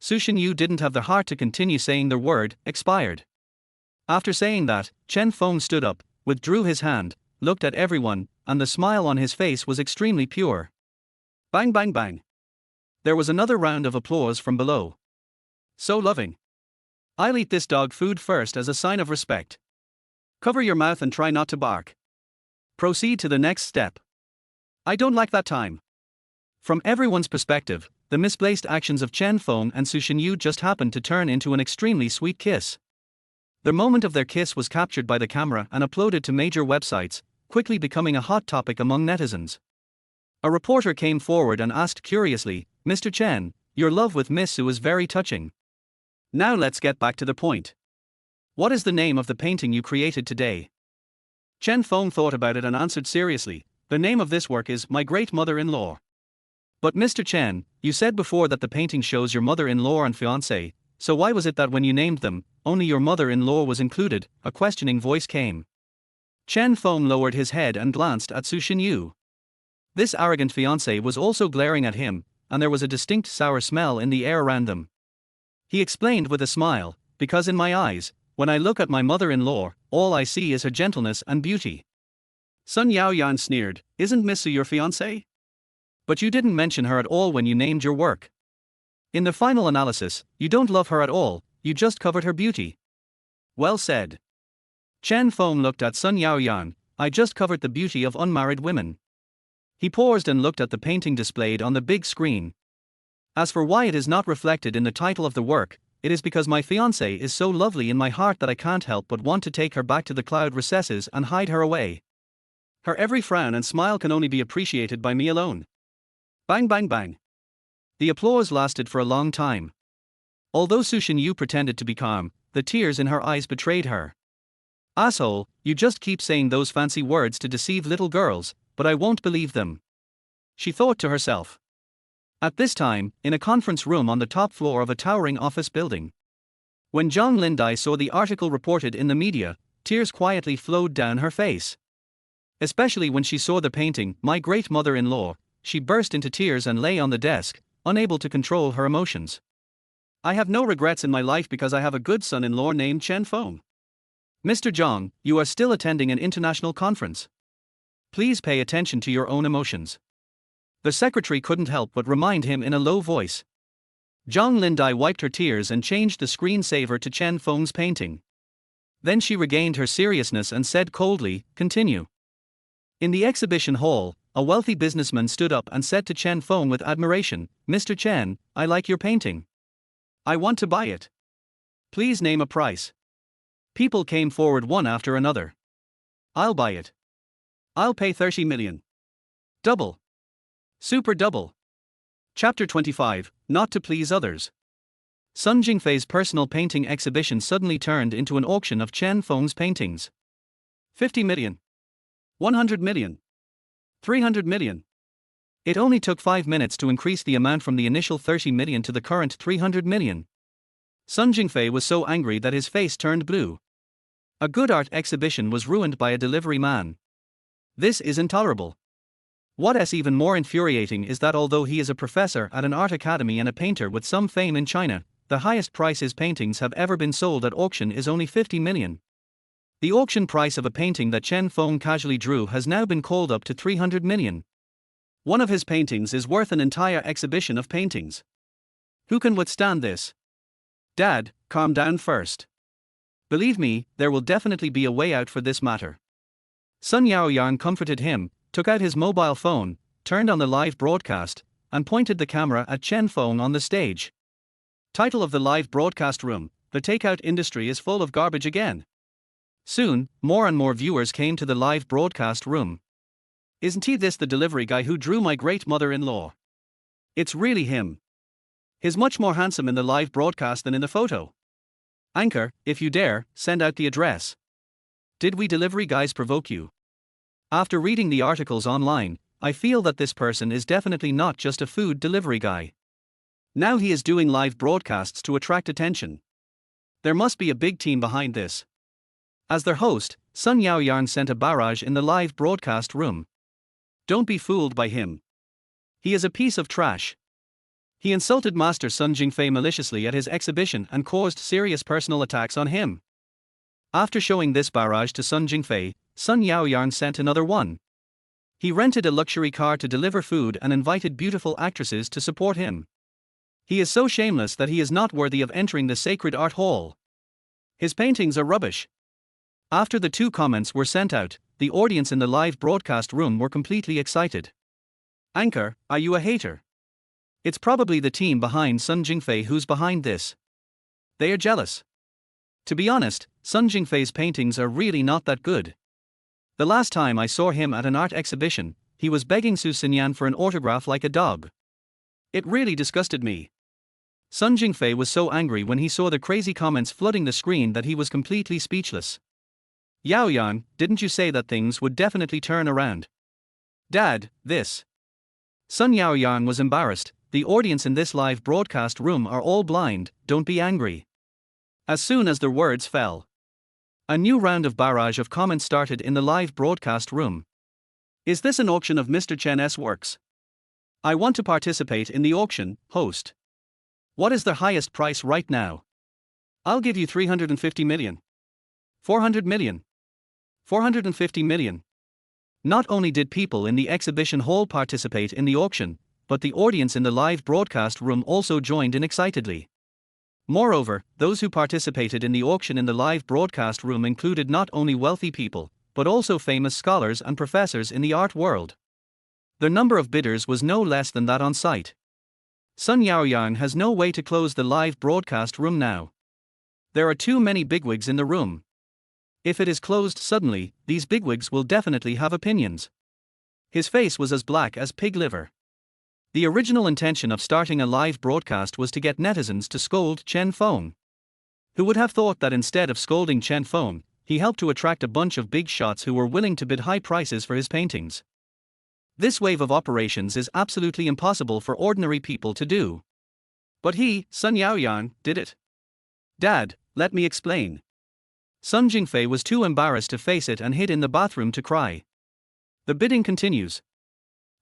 Su Shenyu didn't have the heart to continue saying the word, expired. After saying that, Chen Feng stood up, withdrew his hand, looked at everyone, and the smile on his face was extremely pure. Bang bang bang. There was another round of applause from below. So loving. I'll eat this dog food first as a sign of respect. Cover your mouth and try not to bark. Proceed to the next step. I don't like that time. From everyone's perspective, the misplaced actions of Chen Feng and Su Shenyu just happened to turn into an extremely sweet kiss. The moment of their kiss was captured by the camera and uploaded to major websites, quickly becoming a hot topic among netizens. A reporter came forward and asked curiously, "Mr. Chen, your love with Miss Su is very touching. Now let's get back to the point. What is the name of the painting you created today?" Chen Feng thought about it and answered seriously, "The name of this work is My Great Mother-in-Law." "But Mr. Chen, you said before that the painting shows your mother-in-law and fiancé, so why was it that when you named them, only your mother-in-law was included?" A questioning voice came. Chen Feng lowered his head and glanced at Su Shenyu. This arrogant fiancé was also glaring at him, and there was a distinct sour smell in the air around them. He explained with a smile, "Because in my eyes, when I look at my mother-in-law, all I see is her gentleness and beauty." Sun Yaoyan sneered, "Isn't Miss Su your fiancé? But you didn't mention her at all when you named your work. In the final analysis, you don't love her at all, you just covered her beauty." Well said. Chen Feng looked at Sun Yaoyan, "I just covered the beauty of unmarried women." He paused and looked at the painting displayed on the big screen. "As for why it is not reflected in the title of the work, it is because my fiancée is so lovely in my heart that I can't help but want to take her back to the cloud recesses and hide her away. Her every frown and smile can only be appreciated by me alone." Bang bang bang. The applause lasted for a long time. Although Su Shenyu pretended to be calm, the tears in her eyes betrayed her. "Asshole, you just keep saying those fancy words to deceive little girls, but I won't believe them," she thought to herself. At this time, in a conference room on the top floor of a towering office building. When Zhang Lindai saw the article reported in the media, tears quietly flowed down her face. Especially when she saw the painting, My Great Mother-in-Law, she burst into tears and lay on the desk, unable to control her emotions. "I have no regrets in my life because I have a good son-in-law named Chen Feng." "Mr. Zhang, you are still attending an international conference. Please pay attention to your own emotions." The secretary couldn't help but remind him in a low voice. Zhang Lindai wiped her tears and changed the screensaver to Chen Feng's painting. Then she regained her seriousness and said coldly, "Continue." In the exhibition hall, a wealthy businessman stood up and said to Chen Feng with admiration, "Mr. Chen, I like your painting. I want to buy it. Please name a price." People came forward one after another. "I'll buy it. I'll pay 30 million. Double. Super double." Chapter 25, Not to Please Others. Sun Jingfei's personal painting exhibition suddenly turned into an auction of Chen Feng's paintings. 50 million. 100 million. 300 million. It only took 5 minutes to increase the amount from the initial 30 million to the current 300 million. Sun Jingfei was so angry that his face turned blue. A good art exhibition was ruined by a delivery man. This is intolerable. What is even more infuriating is that although he is a professor at an art academy and a painter with some fame in China, the highest price his paintings have ever been sold at auction is only 50 million. The auction price of a painting that Chen Feng casually drew has now been called up to 300 million. One of his paintings is worth an entire exhibition of paintings. Who can withstand this? Dad, calm down first. Believe me, there will definitely be a way out for this matter. Sun Yaoyan comforted him, took out his mobile phone, turned on the live broadcast, and pointed the camera at Chen Feng on the stage. Title of the live broadcast room: The takeout industry is full of garbage again. Soon, more and more viewers came to the live broadcast room. "Isn't he this the delivery guy who drew My Great Mother-in-Law? It's really him. He's much more handsome in the live broadcast than in the photo. Anchor, if you dare, send out the address. Did we delivery guys provoke you?" After reading the articles online, I feel that this person is definitely not just a food delivery guy. Now he is doing live broadcasts to attract attention. There must be a big team behind this. As their host, Sun Yaoyarn sent a barrage in the live broadcast room. Don't be fooled by him. He is a piece of trash. He insulted Master Sun Jingfei maliciously at his exhibition and caused serious personal attacks on him. After showing this barrage to Sun Jingfei, Sun Yaoyarn sent another one. He rented a luxury car to deliver food and invited beautiful actresses to support him. He is so shameless that he is not worthy of entering the sacred art hall. His paintings are rubbish. After the two comments were sent out, the audience in the live broadcast room were completely excited. Anchor, are you a hater? It's probably the team behind Sun Jingfei who's behind this. They are jealous. To be honest, Sun Jingfei's paintings are really not that good. The last time I saw him at an art exhibition, he was begging Su Xinyan for an autograph like a dog. It really disgusted me. Sun Jingfei was so angry when he saw the crazy comments flooding the screen that he was completely speechless. Yaoyarn, didn't you say that things would definitely turn around? Dad, this. Sun Yaoyarn was embarrassed. The audience in this live broadcast room are all blind, don't be angry. As soon as their words fell, a new round of barrage of comments started in the live broadcast room. Is this an auction of Mr. Chen's works? I want to participate in the auction, host. What is the highest price right now? I'll give you 350 million. 400 million. 450 million. Not only did people in the exhibition hall participate in the auction, but the audience in the live broadcast room also joined in excitedly. Moreover, those who participated in the auction in the live broadcast room included not only wealthy people, but also famous scholars and professors in the art world. The number of bidders was no less than that on site. Sun Yaoyarn has no way to close the live broadcast room now. There are too many bigwigs in the room. If it is closed suddenly, these bigwigs will definitely have opinions. His face was as black as pig liver. The original intention of starting a live broadcast was to get netizens to scold Chen Feng. Who would have thought that instead of scolding Chen Feng, he helped to attract a bunch of big shots who were willing to bid high prices for his paintings. This wave of operations is absolutely impossible for ordinary people to do. But he, Sun Yaoyarn, did it. Dad, let me explain. Sun Jingfei was too embarrassed to face it and hid in the bathroom to cry. The bidding continues.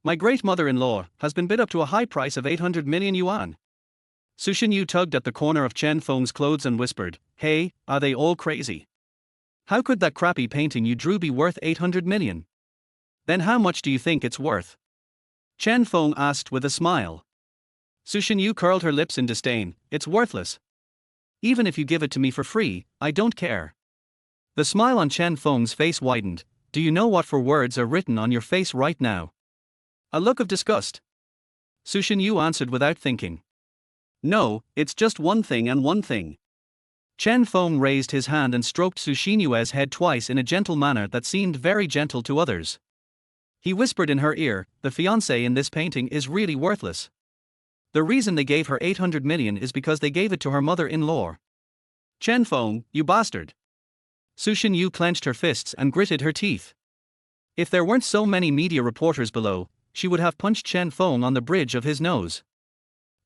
My great mother-in-law has been bid up to a high price of 800 million yuan. Su Xinyu tugged at the corner of Chen Feng's clothes and whispered, Hey, are they all crazy? How could that crappy painting you drew be worth 800 million? Then how much do you think it's worth? Chen Feng asked with a smile. Su Xinyu curled her lips in disdain, it's worthless. Even if you give it to me for free, I don't care. The smile on Chen Feng's face widened. Do you know what for words are written on your face right now? A look of disgust. Su Xinyu answered without thinking. No, it's just one thing and one thing. Chen Feng raised his hand and stroked Su Xinyue's head twice in a gentle manner that seemed very gentle to others. He whispered in her ear, the fiancé in this painting is really worthless. The reason they gave her 800 million is because they gave it to her mother-in-law. Chen Feng, you bastard. Su Xinyu clenched her fists and gritted her teeth. If there weren't so many media reporters below, she would have punched Chen Feng on the bridge of his nose.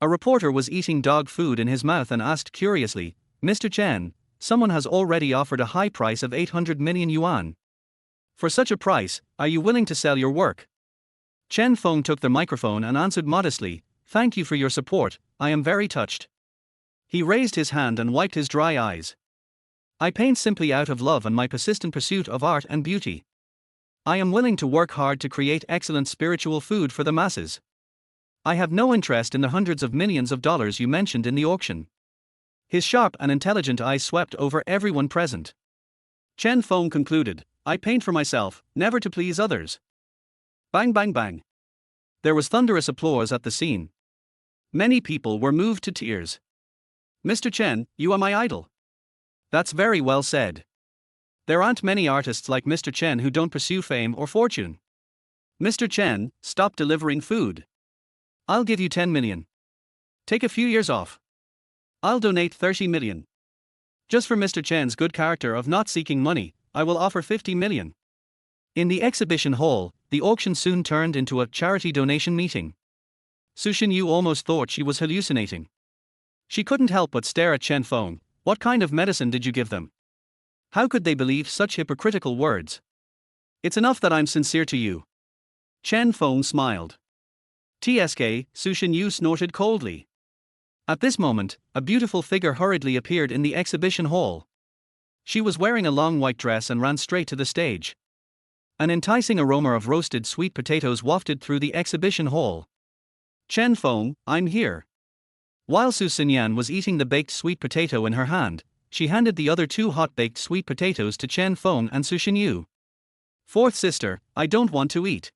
A reporter was eating dog food in his mouth and asked curiously, Mr. Chen, someone has already offered a high price of 800 million yuan. For such a price, are you willing to sell your work? Chen Feng took the microphone and answered modestly, Thank you for your support, I am very touched. He raised his hand and wiped his dry eyes. I paint simply out of love and my persistent pursuit of art and beauty. I am willing to work hard to create excellent spiritual food for the masses. I have no interest in the hundreds of millions of dollars you mentioned in the auction. His sharp and intelligent eyes swept over everyone present. Chen Feng concluded, I paint for myself, never to please others. Bang bang bang. There was thunderous applause at the scene. Many people were moved to tears. Mr. Chen, you are my idol. That's very well said. There aren't many artists like Mr. Chen who don't pursue fame or fortune. Mr. Chen, stop delivering food. I'll give you 10 million. Take a few years off. I'll donate 30 million. Just for Mr. Chen's good character of not seeking money, I will offer 50 million. In the exhibition hall, the auction soon turned into a charity donation meeting. Su Xinyu almost thought she was hallucinating. She couldn't help but stare at Chen Feng. What kind of medicine did you give them? How could they believe such hypocritical words? It's enough that I'm sincere to you. Chen Feng smiled. TSK, Su Xinyu snorted coldly. At this moment, a beautiful figure hurriedly appeared in the exhibition hall. She was wearing a long white dress and ran straight to the stage. An enticing aroma of roasted sweet potatoes wafted through the exhibition hall. Chen Feng, I'm here. While Su Xinyan was eating the baked sweet potato in her hand, she handed the other two hot-baked sweet potatoes to Chen Feng and Su Xinyu. Fourth sister, I don't want to eat.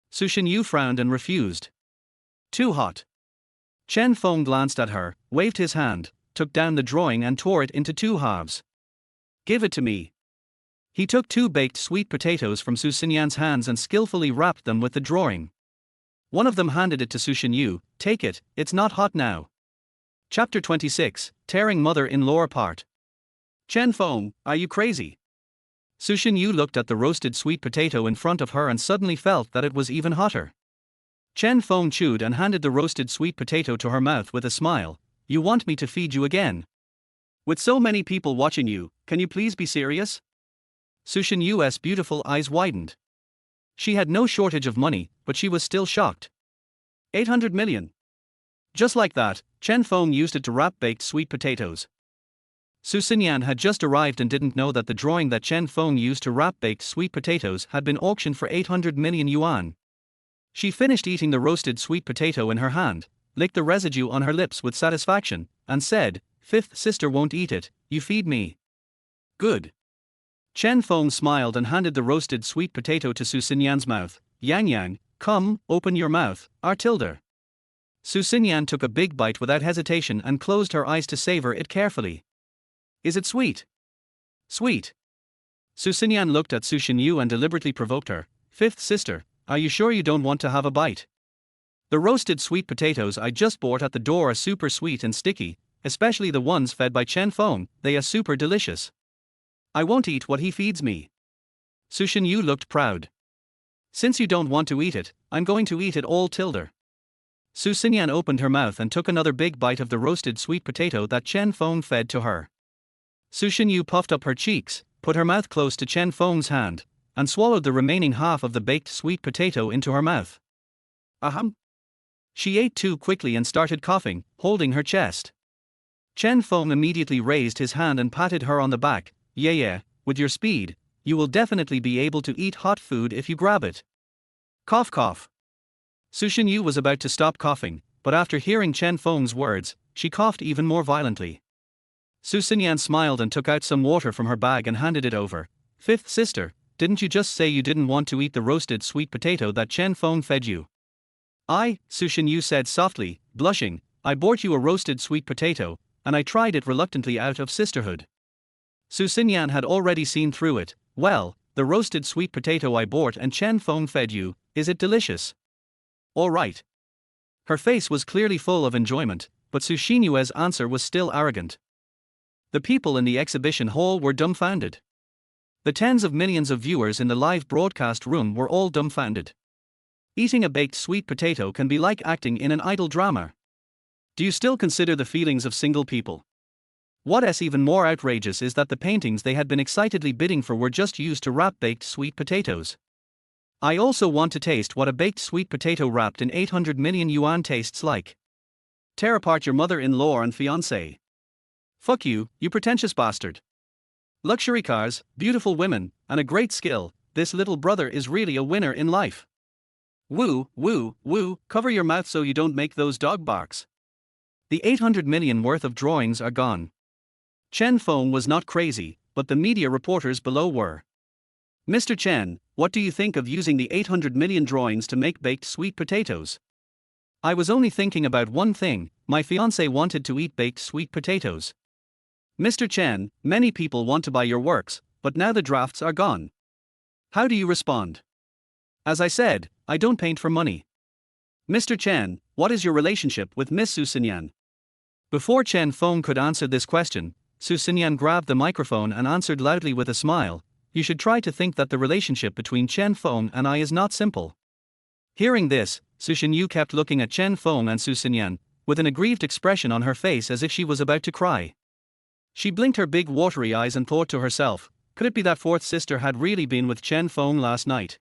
Su Xinyu frowned and refused. Too hot. Chen Feng glanced at her, waved his hand, took down the drawing and tore it into two halves. Give it to me. He took two baked sweet potatoes from Su Xinyan's hands and skillfully wrapped them with the drawing. One of them handed it to Su Xinyu. Take it, it's not hot now. Chapter 26, Tearing Mother-in-Law Apart. Chen Feng, are you crazy? Su Xinyu looked at the roasted sweet potato in front of her and suddenly felt that it was even hotter. Chen Feng chewed and handed the roasted sweet potato to her mouth with a smile. You want me to feed you again? With so many people watching you, can you please be serious? Su Xinyu's beautiful eyes widened. She had no shortage of money, but she was still shocked. 800 million. Just like that, Chen Feng used it to wrap baked sweet potatoes. Su Xinyan had just arrived and didn't know that the drawing that Chen Feng used to wrap baked sweet potatoes had been auctioned for 800 million yuan. She finished eating the roasted sweet potato in her hand, licked the residue on her lips with satisfaction, and said, Fifth sister won't eat it, you feed me. Good. Chen Feng smiled and handed the roasted sweet potato to Su Xinyan's mouth. Yang Yang, come, open your mouth, Artilda. Su Xinyan took a big bite without hesitation and closed her eyes to savor it carefully. Is it sweet? Sweet. Su Xinyan looked at Su Xinyu and deliberately provoked her. Fifth sister, are you sure you don't want to have a bite? The roasted sweet potatoes I just bought at the door are super sweet and sticky, especially the ones fed by Chen Feng, they are super delicious. I won't eat what he feeds me. Su Xinyu looked proud. Since you don't want to eat it, I'm going to eat it all tilde. Su Xinyan opened her mouth and took another big bite of the roasted sweet potato that Chen Feng fed to her. Su Xinyu puffed up her cheeks, put her mouth close to Chen Feng's hand, and swallowed the remaining half of the baked sweet potato into her mouth. Ahem. She ate too quickly and started coughing, holding her chest. Chen Feng immediately raised his hand and patted her on the back. Yeah, with your speed, you will definitely be able to eat hot food if you grab it. Cough cough. Su Xinyu was about to stop coughing, but after hearing Chen Feng's words, she coughed even more violently. Su Xinyan smiled and took out some water from her bag and handed it over. Fifth sister, didn't you just say you didn't want to eat the roasted sweet potato that Chen Feng fed you? Su Xinyu said softly, blushing, I bought you a roasted sweet potato, and I tried it reluctantly out of sisterhood. Su Xinyan had already seen through it. Well, the roasted sweet potato I bought and Chen Feng fed you, is it delicious? All right. Her face was clearly full of enjoyment, but Su Xinyu's answer was still arrogant. The people in the exhibition hall were dumbfounded. The tens of millions of viewers in the live broadcast room were all dumbfounded. Eating a baked sweet potato can be like acting in an idle drama. Do you still consider the feelings of single people? What's even more outrageous is that the paintings they had been excitedly bidding for were just used to wrap baked sweet potatoes. I also want to taste what a baked sweet potato wrapped in 800 million yuan tastes like. Tear apart your mother-in-law and fiancé. Fuck you, you pretentious bastard. Luxury cars, beautiful women, and a great skill, this little brother is really a winner in life. Woo, woo, woo, cover your mouth so you don't make those dog barks. The 800 million worth of drawings are gone. Chen Feng was not crazy, but the media reporters below were. Mr. Chen, what do you think of using the 800 million drawings to make baked sweet potatoes? I was only thinking about one thing, my fiancé wanted to eat baked sweet potatoes. Mr. Chen, many people want to buy your works, but now the drafts are gone. How do you respond? As I said, I don't paint for money. Mr. Chen, what is your relationship with Miss Su Xinyan? Before Chen Feng could answer this question, Su Xinyan grabbed the microphone and answered loudly with a smile. you should try to think that the relationship between Chen Feng and I is not simple. Hearing this, Su Xinyu kept looking at Chen Feng and Su Xinyan, with an aggrieved expression on her face as if she was about to cry. She blinked her big watery eyes and thought to herself, could it be that fourth sister had really been with Chen Feng last night?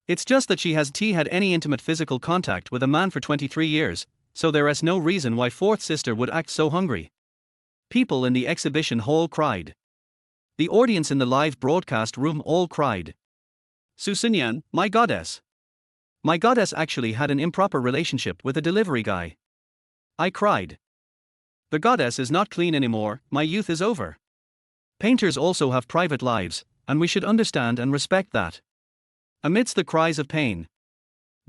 It's just that she hasn't had any intimate physical contact with a man for 23 years, so there's no reason why fourth sister would act so hungry. People in the exhibition hall cried. The audience in the live broadcast room all cried. Su Xinyan, my goddess. My goddess actually had an improper relationship with a delivery guy. I cried. The goddess is not clean anymore, my youth is over. Painters also have private lives, and we should understand and respect that. Amidst the cries of pain,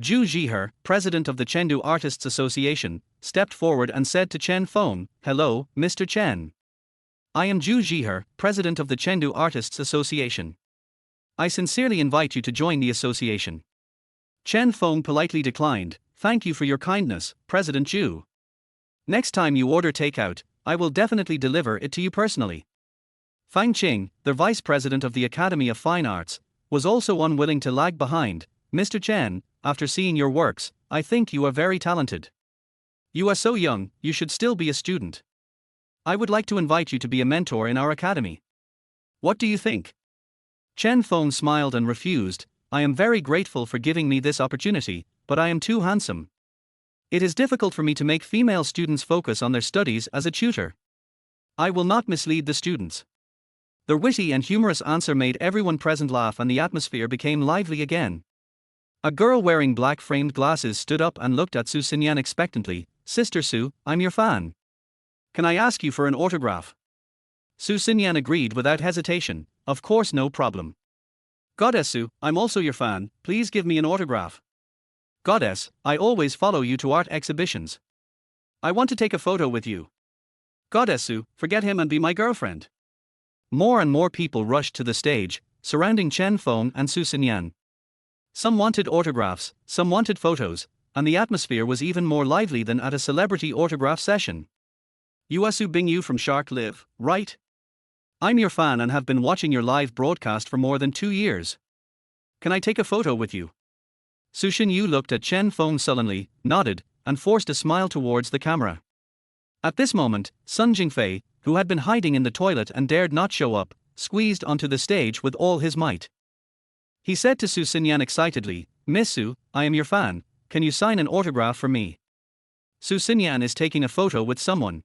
Zhu Zhihe, president of the Chengdu Artists Association, stepped forward and said to Chen Feng, "Hello, Mr. Chen. I am Zhu Zhihe, president of the Chengdu Artists Association. I sincerely invite you to join the association." Chen Feng politely declined, "Thank you for your kindness, President Zhu. Next time you order takeout, I will definitely deliver it to you personally." Fang Qing, the vice president of the Academy of Fine Arts, was also unwilling to lag behind. "Mr. Chen, after seeing your works, I think you are very talented. You are so young, you should still be a student. I would like to invite you to be a mentor in our academy. What do you think?" Chen Feng smiled and refused, "I am very grateful for giving me this opportunity, but I am too handsome. It is difficult for me to make female students focus on their studies as a tutor. I will not mislead the students." The witty and humorous answer made everyone present laugh and the atmosphere became lively again. A girl wearing black framed glasses stood up and looked at Su Xinyan expectantly. "Sister Su, I'm your fan. Can I ask you for an autograph?" Su Xinyan agreed without hesitation, "Of course, no problem." "Goddess Su, I'm also your fan, please give me an autograph." "Goddess, I always follow you to art exhibitions. I want to take a photo with you." "Goddess Su, forget him and be my girlfriend." More and more people rushed to the stage, surrounding Chen Feng and Su Xinyan. Some wanted autographs, some wanted photos, and the atmosphere was even more lively than at a celebrity autograph session. "You are Su Bingyu from Shark Live, right? I'm your fan and have been watching your live broadcast for more than 2 years. Can I take a photo with you?" Su Xinyu looked at Chen Feng sullenly, nodded, and forced a smile towards the camera. At this moment, Sun Jingfei, who had been hiding in the toilet and dared not show up, squeezed onto the stage with all his might. He said to Su Xinyan excitedly, "Miss Su, I am your fan, can you sign an autograph for me?" Su Xinyan is taking a photo with someone.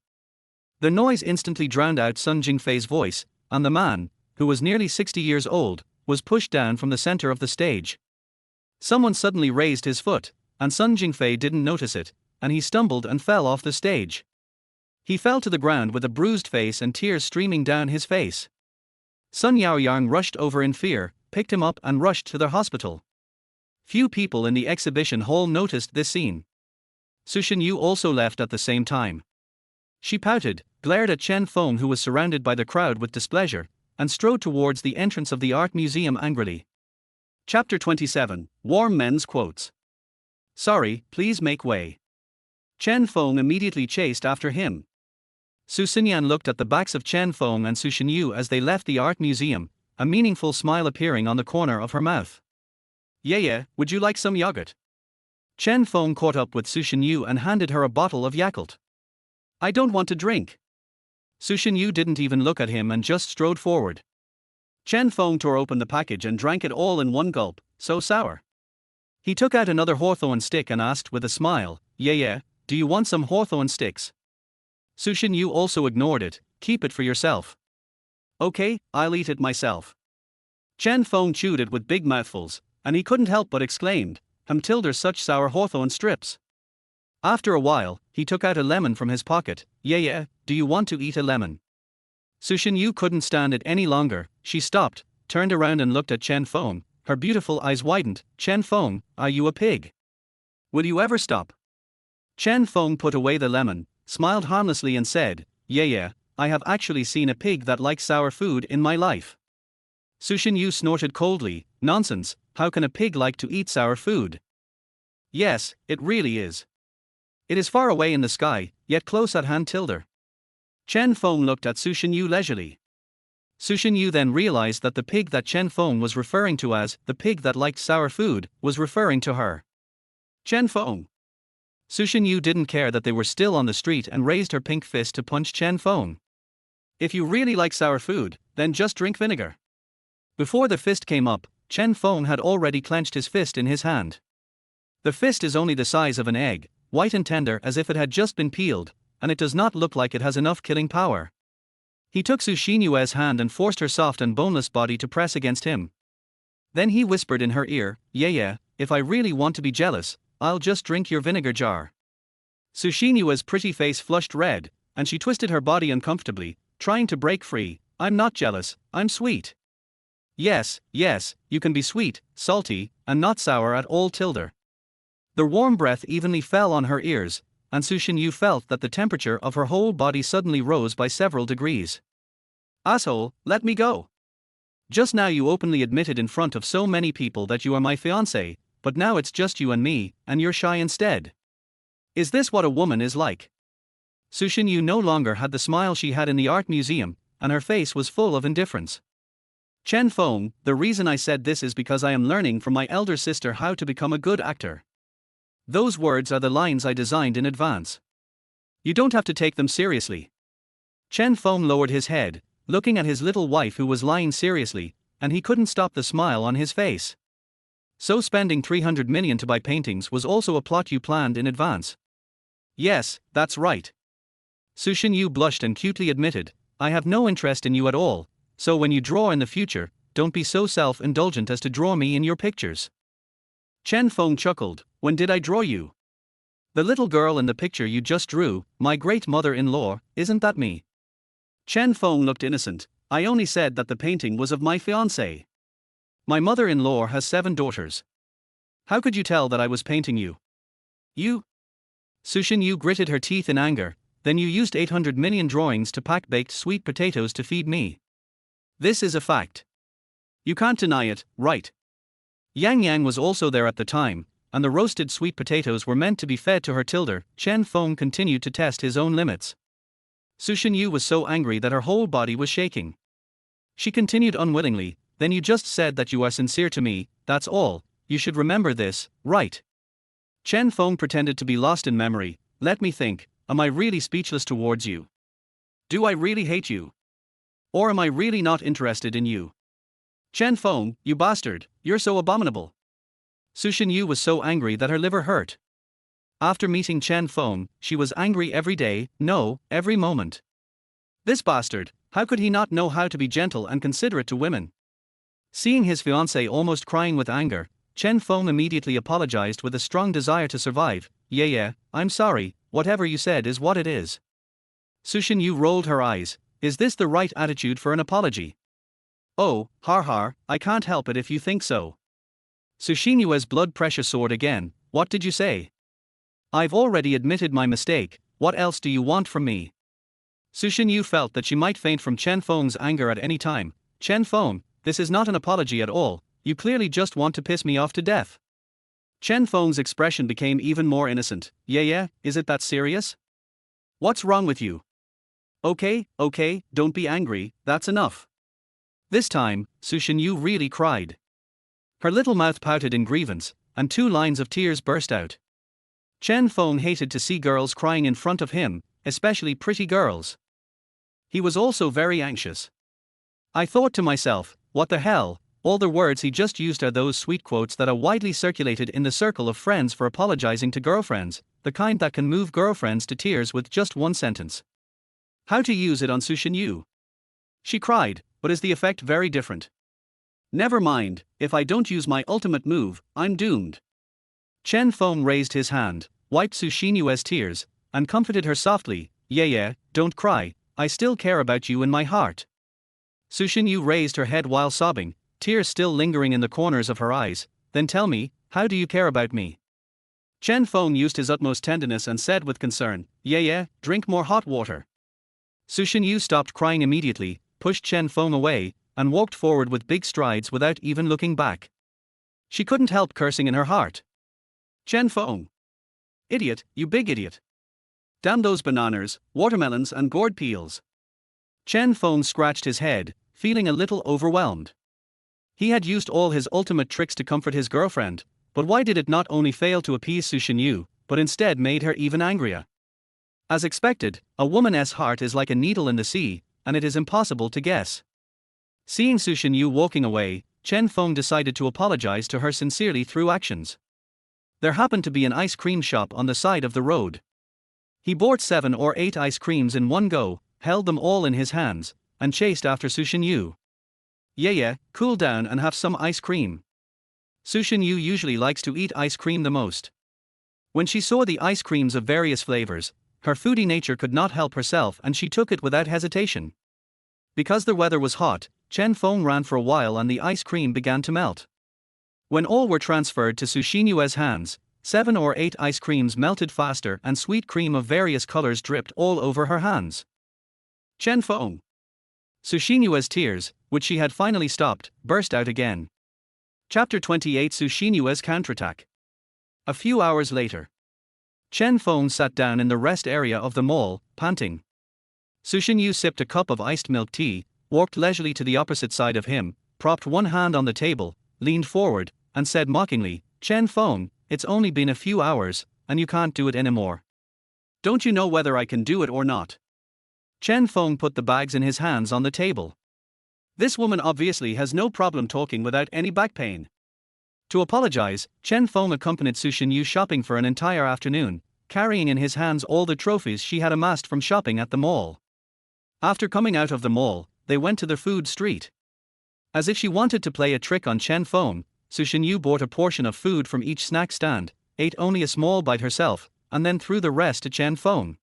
The noise instantly drowned out Sun Jingfei's voice, and the man, who was nearly 60 years old, was pushed down from the center of the stage. Someone suddenly raised his foot, and Sun Jingfei didn't notice it, and he stumbled and fell off the stage. He fell to the ground with a bruised face and tears streaming down his face. Sun Yaoyang rushed over in fear, picked him up and rushed to the hospital. Few people in the exhibition hall noticed this scene. Su Xinyu also left at the same time. She pouted, glared at Chen Feng who was surrounded by the crowd with displeasure, and strode towards the entrance of the art museum angrily. Chapter 27, Warm Men's Quotes. "Sorry, please make way." Chen Feng immediately chased after him. Su Xinyan looked at the backs of Chen Feng and Su Xinyu as they left the art museum, a meaningful smile appearing on the corner of her mouth. "Yeah, would you like some yogurt?" Chen Feng caught up with Su Xinyu and handed her a bottle of Yakult. "I don't want to drink." Su Xinyu didn't even look at him and just strode forward. Chen Feng tore open the package and drank it all in one gulp, so sour. He took out another hawthorn stick and asked with a smile, Yeah, do you want some hawthorn sticks?" Su Xinyu also ignored it, "Keep it for yourself." "Okay, I'll eat it myself." Chen Feng chewed it with big mouthfuls, and he couldn't help but exclaimed, "There's such sour hawthorn strips." After a while, he took out a lemon from his pocket. Yeah, do you want to eat a lemon?" Su Xinyu couldn't stand it any longer, she stopped, turned around and looked at Chen Feng, her beautiful eyes widened. "Chen Feng, are you a pig? Will you ever stop?" Chen Feng put away the lemon, smiled harmlessly and said, Yeah, I have actually seen a pig that likes sour food in my life." Su Xinyu snorted coldly, "Nonsense, how can a pig like to eat sour food?" "Yes, it really is. It is far away in the sky, yet close at hand." Chen Feng looked at Su Xinyu leisurely. Sushin Yu then realized that the pig that Chen Feng was referring to as the pig that liked sour food was referring to her. Chen Feng. Sushin Yu didn't care that they were still on the street and raised her pink fist to punch Chen Feng. If you really like sour food, then just drink vinegar. Before the fist came up, Chen Feng had already clenched his fist in his hand. The fist is only the size of an egg, white and tender as if it had just been peeled, and it does not look like it has enough killing power. He took Sushin Yu's hand and forced her soft and boneless body to press against him. Then he whispered in her ear, "Yeah, if I really want to be jealous, I'll just drink your vinegar jar." Sushin Yu's pretty face flushed red, and she twisted her body uncomfortably, trying to break free. "I'm not jealous, I'm sweet." Yes, you can be sweet, salty, and not sour at all, Tilda. The warm breath evenly fell on her ears, and Sushin Yu felt that the temperature of her whole body suddenly rose by several degrees. "Asshole, let me go. Just now you openly admitted in front of so many people that you are my fiancé, but now it's just you and me, and you're shy instead. Is this what a woman is like?" Sushin Yu no longer had the smile she had in the art museum, and her face was full of indifference. "Chen Feng, the reason I said this is because I am learning from my elder sister how to become a good actor. Those words are the lines I designed in advance. You don't have to take them seriously." Chen Feng lowered his head, looking at his little wife who was lying seriously, and he couldn't stop the smile on his face. "So spending 300 million to buy paintings was also a plot you planned in advance?" "Yes, that's right." Sushin Yu blushed and cutely admitted, "I have no interest in you at all, so when you draw in the future, don't be so self-indulgent as to draw me in your pictures." Chen Feng chuckled, "When did I draw you? The little girl in the picture you just drew, my great mother-in-law, isn't that me?" Chen Feng looked innocent. "I only said that the painting was of my fiancé. My mother-in-law has 7 daughters. How could you tell that I was painting you? You?" Sushin Yu gritted her teeth in anger. "Then you used 800 million drawings to pack baked sweet potatoes to feed me. This is a fact. You can't deny it, right?" Yang Yang was also there at the time, and the roasted sweet potatoes were meant to be fed to her. Tilda. Chen Feng continued to test his own limits. Sushin Yu was so angry that her whole body was shaking. She continued unwillingly, "Then you just said that you are sincere to me, that's all, you should remember this, right?" Chen Feng pretended to be lost in memory. "Let me think, am I really speechless towards you? Do I really hate you? Or am I really not interested in you? Chen Feng, you bastard, you're so abominable." Sushin Yu was so angry that her liver hurt. After meeting Chen Feng, she was angry every day, no, every moment. This bastard, how could he not know how to be gentle and considerate to women? Seeing his fiancée almost crying with anger, Chen Feng immediately apologized with a strong desire to survive. Yeah, I'm sorry, whatever you said is what it is." Sushin Yu rolled her eyes. Is this the right attitude for an apology? "Oh, har, I can't help it if you think so." Sushin Yu's blood pressure soared again. "What did you say?" "I've already admitted my mistake, what else do you want from me?" Sushin Yu felt that she might faint from Chen Feng's anger at any time. "Chen Feng, this is not an apology at all, you clearly just want to piss me off to death." Chen Feng's expression became even more innocent. Yeah, is it that serious? What's wrong with you?" Okay, don't be angry, that's enough." This time, Sushin Yu really cried. Her little mouth pouted in grievance, and 2 lines of tears burst out. Chen Feng hated to see girls crying in front of him, especially pretty girls. He was also very anxious. "I thought to myself, what the hell, all the words he just used are those sweet quotes that are widely circulated in the circle of friends for apologizing to girlfriends, the kind that can move girlfriends to tears with just one sentence. How to use it on Sushin Yu?" She cried, "But is the effect very different?" "Never mind, if I don't use my ultimate move, I'm doomed." Chen Feng raised his hand, wiped Sushin Yu's tears, and comforted her softly. Yeah, don't cry, I still care about you in my heart." Sushin Yu raised her head while sobbing, tears still lingering in the corners of her eyes. "Then tell me, how do you care about me?" Chen Feng used his utmost tenderness and said with concern, Yeah, drink more hot water." Sushin Yu stopped crying immediately, pushed Chen Feng away, and walked forward with big strides without even looking back. She couldn't help cursing in her heart. "Chen Feng. Idiot, you big idiot. Damn those bananas, watermelons and gourd peels." Chen Feng scratched his head, feeling a little overwhelmed. He had used all his ultimate tricks to comfort his girlfriend, but why did it not only fail to appease Su Shenyu, but instead made her even angrier? As expected, a woman's heart is like a needle in the sea, and it is impossible to guess. Seeing Su Shenyu walking away, Chen Feng decided to apologize to her sincerely through actions. There happened to be an ice cream shop on the side of the road. He bought 7 or 8 ice creams in one go, held them all in his hands, and chased after Su Shenyu. Yeah, cool down and have some ice cream. Su Shenyu usually likes to eat ice cream the most. When she saw the ice creams of various flavors, her foodie nature could not help herself and she took it without hesitation. Because the weather was hot, Chen Feng ran for a while and the ice cream began to melt. When all were transferred to Su Shenyue's hands, 7 or 8 ice creams melted faster and sweet cream of various colors dripped all over her hands. Chen Feng. Su Shenyue's tears, which she had finally stopped, burst out again. Chapter 28 Su Shenyue's counterattack. A few hours later. Chen Feng sat down in the rest area of the mall, panting. Su Shenyu sipped a cup of iced milk tea, walked leisurely to the opposite side of him, propped one hand on the table, leaned forward, and said mockingly, "Chen Feng, it's only been a few hours, and you can't do it anymore. Don't you know whether I can do it or not?" Chen Feng put the bags in his hands on the table. This woman obviously has no problem talking without any back pain. To apologize, Chen Feng accompanied Su Shenyu shopping for an entire afternoon, carrying in his hands all the trophies she had amassed from shopping at the mall. After coming out of the mall, they went to the food street. As if she wanted to play a trick on Chen Feng, Su Shenyu bought a portion of food from each snack stand, ate only a small bite herself, and then threw the rest to Chen Feng.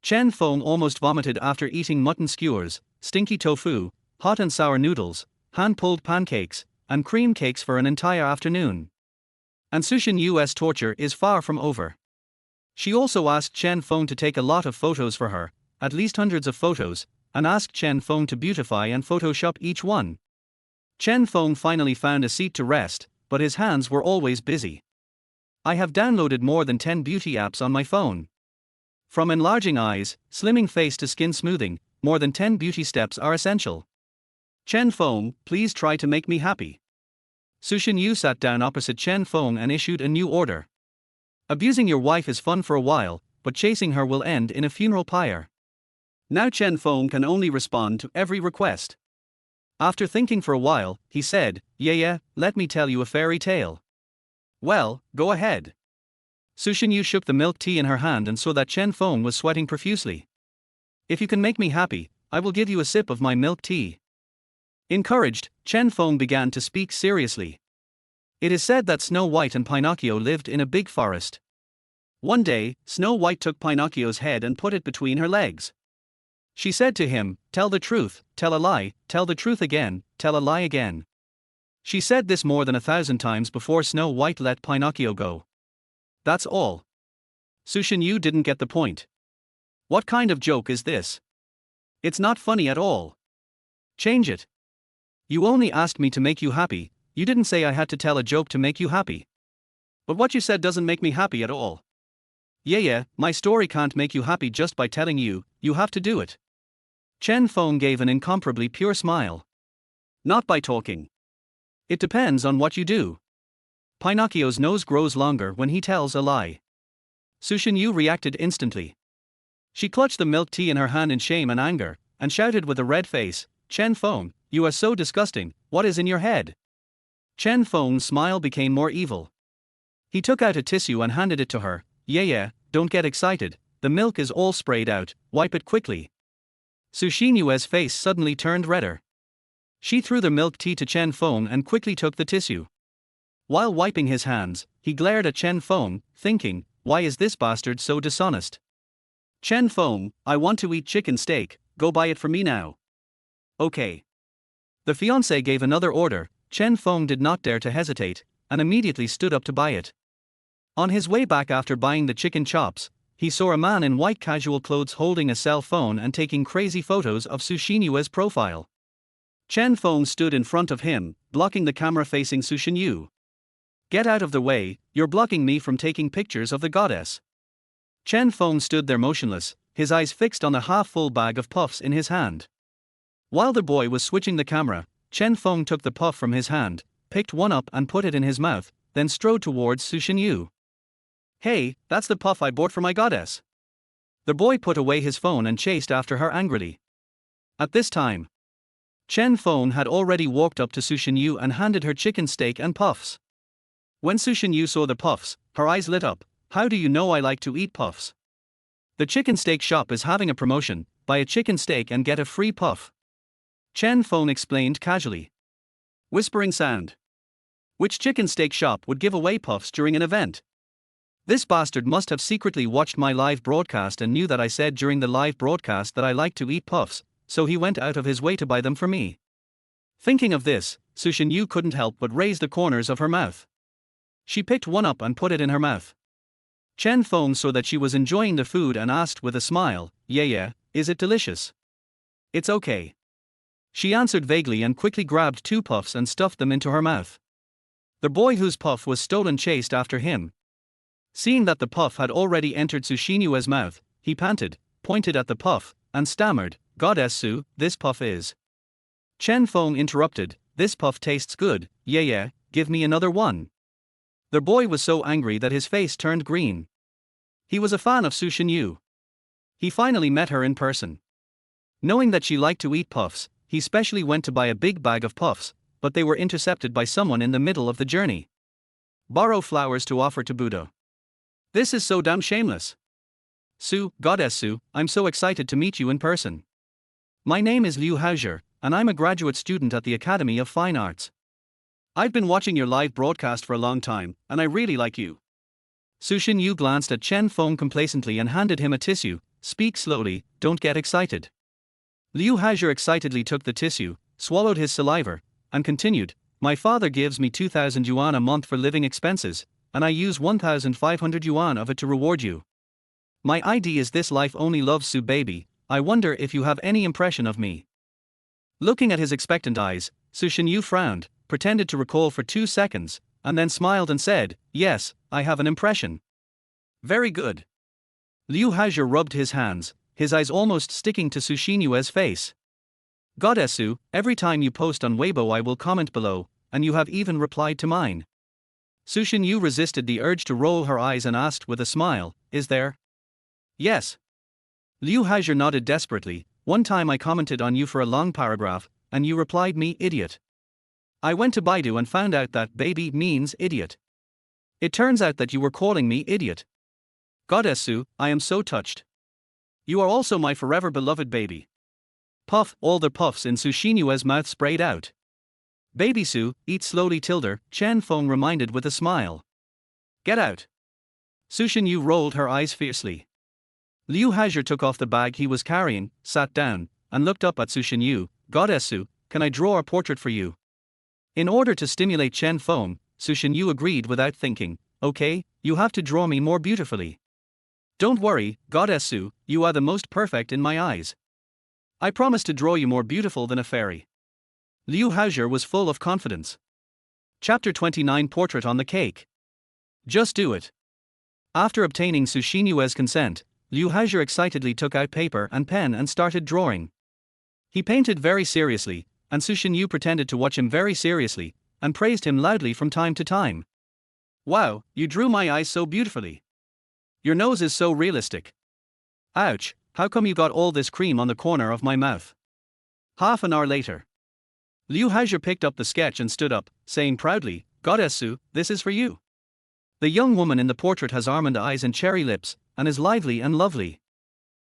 Chen Feng almost vomited after eating mutton skewers, stinky tofu, hot and sour noodles, hand-pulled pancakes, and cream cakes for an entire afternoon. And Su Shenyu's torture is far from over. She also asked Chen Feng to take a lot of photos for her, at least hundreds of photos, and asked Chen Feng to beautify and Photoshop each one. Chen Feng finally found a seat to rest, but his hands were always busy. "I have downloaded more than 10 beauty apps on my phone. From enlarging eyes, slimming face to skin smoothing, more than 10 beauty steps are essential. Chen Feng, please try to make me happy." Su Shenyu sat down opposite Chen Feng and issued a new order. "Abusing your wife is fun for a while, but chasing her will end in a funeral pyre." Now Chen Feng can only respond to every request. After thinking for a while, he said, Yeah, let me tell you a fairy tale." "Well, go ahead." Su Shenyu shook the milk tea in her hand and saw that Chen Feng was sweating profusely. "If you can make me happy, I will give you a sip of my milk tea." Encouraged, Chen Feng began to speak seriously. It is said that Snow White and Pinocchio lived in a big forest. One day, Snow White took Pinocchio's head and put it between her legs. She said to him, "Tell the truth, tell a lie, tell the truth again, tell a lie again." She said this more than 1,000 times before Snow White let Pinocchio go. That's all. Su Shenyu didn't get the point. What kind of joke is this? It's not funny at all. Change it. You only asked me to make you happy, you didn't say I had to tell a joke to make you happy. But what you said doesn't make me happy at all. Yeah, my story can't make you happy just by telling you, you have to do it. Chen Feng gave an incomparably pure smile. Not by talking. It depends on what you do. Pinocchio's nose grows longer when he tells a lie. Su Shenyu reacted instantly. She clutched the milk tea in her hand in shame and anger, and shouted with a red face, "Chen Feng, you are so disgusting, what is in your head?" Chen Feng's smile became more evil. He took out a tissue and handed it to her. Yeah, don't get excited, the milk is all sprayed out, wipe it quickly." Su Shenyue's face suddenly turned redder. She threw the milk tea to Chen Feng and quickly took the tissue. While wiping his hands, he glared at Chen Feng, thinking, why is this bastard so dishonest? "Chen Feng, I want to eat chicken steak, go buy it for me now." "Okay." The fiancé gave another order. Chen Feng did not dare to hesitate, and immediately stood up to buy it. On his way back after buying the chicken chops, he saw a man in white casual clothes holding a cell phone and taking crazy photos of Su Shenyue's profile. Chen Feng stood in front of him, blocking the camera facing Su Shenyu. "Get out of the way, you're blocking me from taking pictures of the goddess." Chen Feng stood there motionless, his eyes fixed on the half-full bag of puffs in his hand. While the boy was switching the camera, Chen Feng took the puff from his hand, picked one up and put it in his mouth, then strode towards Su Shenyu. Hey, that's the puff I bought for my goddess. The boy put away his phone and chased after her angrily. At this time, Chen Feng had already walked up to Su Shenyu and handed her chicken steak and puffs. When Su Shenyu saw the puffs, her eyes lit up. How do you know I like to eat puffs? The chicken steak shop is having a promotion, buy a chicken steak and get a free puff. Chen Feng explained casually. Whispering sound. Which chicken steak shop would give away puffs during an event? This bastard must have secretly watched my live broadcast and knew that I said during the live broadcast that I like to eat puffs, so he went out of his way to buy them for me. Thinking of this, Su Shenyu couldn't help but raise the corners of her mouth. She picked one up and put it in her mouth. Chen Feng saw that she was enjoying the food and asked with a smile, Yeah, is it delicious? It's okay. She answered vaguely and quickly grabbed 2 puffs and stuffed them into her mouth. The boy whose puff was stolen chased after him. Seeing that the puff had already entered Su Shenyue's mouth, he panted, pointed at the puff, and stammered, Goddess Su, this puff is. Chen Feng interrupted, this puff tastes good, yeah, give me another one. The boy was so angry that his face turned green. He was a fan of Su Shenyu. He finally met her in person. Knowing that she liked to eat puffs, he specially went to buy a big bag of puffs, but they were intercepted by someone in the middle of the journey. Borrow flowers to offer to Buddha. This is so damn shameless. Su, Goddess Su, I'm so excited to meet you in person. My name is Liu Haozher, and I'm a graduate student at the Academy of Fine Arts. I've been watching your live broadcast for a long time, and I really like you. Su Shenyu glanced at Chen Feng complacently and handed him a tissue. Speak slowly, don't get excited. Liu Haozher excitedly took the tissue, swallowed his saliva, and continued, My father gives me 2,000 yuan a month for living expenses, and I use 1,500 yuan of it to reward you. My ID is this life only loves Su baby, I wonder if you have any impression of me. Looking at his expectant eyes, Su Shenyu frowned, pretended to recall for 2 seconds, and then smiled and said, Yes, I have an impression. Very good. Liu Haozher rubbed his hands, his eyes almost sticking to Su Shenyue's face. Goddess Su, every time you post on Weibo I will comment below, and you have even replied to mine. Su Shenyu resisted the urge to roll her eyes and asked with a smile, Is there? Yes. Liu Haozher nodded desperately, one time I commented on you for a long paragraph, and you replied me idiot. I went to Baidu and found out that baby means idiot. It turns out that you were calling me idiot. Goddess Su, I am so touched. You are also my forever beloved baby. Puff, all the puffs in Su Shenyue's mouth sprayed out. Baby Su, eat slowly tilde, Chen Feng reminded with a smile. Get out. Su Shenyu rolled her eyes fiercely. Liu Haozher took off the bag he was carrying, sat down, and looked up at Su Shenyu. Goddess Su, can I draw a portrait for you? In order to stimulate Chen Feng, Su Shenyu agreed without thinking, Okay, you have to draw me more beautifully. Don't worry, Goddess Su, you are the most perfect in my eyes. I promise to draw you more beautiful than a fairy. Liu Haozher was full of confidence. Chapter 29 Portrait on the Cake. Just do it. After obtaining Su Shenyue's consent, Liu Haozher excitedly took out paper and pen and started drawing. He painted very seriously, and Su Shenyu pretended to watch him very seriously, and praised him loudly from time to time. Wow, you drew my eyes so beautifully. Your nose is so realistic. Ouch, how come you got all this cream on the corner of my mouth? Half an hour later. Liu Haozher picked up the sketch and stood up, saying proudly, Goddess Su, this is for you. The young woman in the portrait has almond eyes and cherry lips, and is lively and lovely.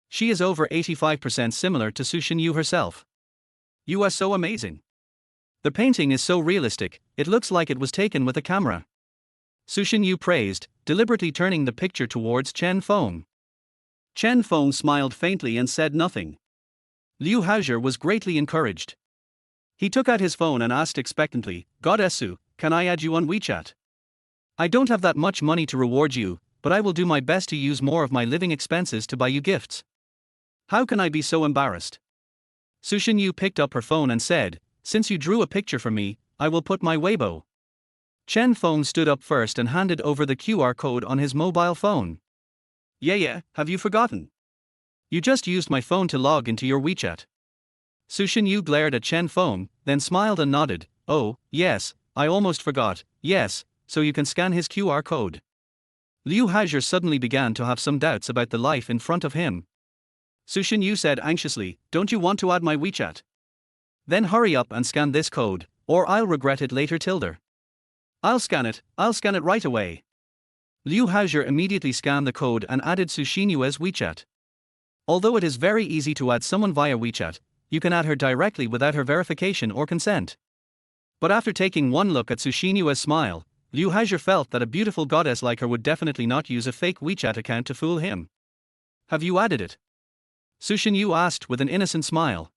She is over 85% similar to Su Shenyu herself. You are so amazing. The painting is so realistic, it looks like it was taken with a camera. Su Shenyu praised, deliberately turning the picture towards Chen Feng. Chen Feng smiled faintly and said nothing. Liu Haozher was greatly encouraged. He took out his phone and asked expectantly, Goddess Su, can I add you on WeChat? I don't have that much money to reward you, but I will do my best to use more of my living expenses to buy you gifts. How can I be so embarrassed? Su Shenyu picked up her phone and said, Since you drew a picture for me, I will put my Weibo. Chen Feng stood up first and handed over the QR code on his mobile phone. Yeah, have you forgotten? You just used my phone to log into your WeChat. Su Shenyu glared at Chen Feng, then smiled and nodded. Oh, yes, I almost forgot, yes, so you can scan his QR code. Liu Haizhi suddenly began to have some doubts about the life in front of him. Su Shenyu said anxiously, don't you want to add my WeChat? Then hurry up and scan this code, or I'll regret it later. I'll scan it right away. Liu Haizhi immediately scanned the code and added Su Shenyu's WeChat. Although it is very easy to add someone via WeChat, you can add her directly without her verification or consent. But after taking one look at Su Shenyu's smile, Liu Haizhi felt that a beautiful goddess like her would definitely not use a fake WeChat account to fool him. Have you added it? Su Shenyu asked with an innocent smile.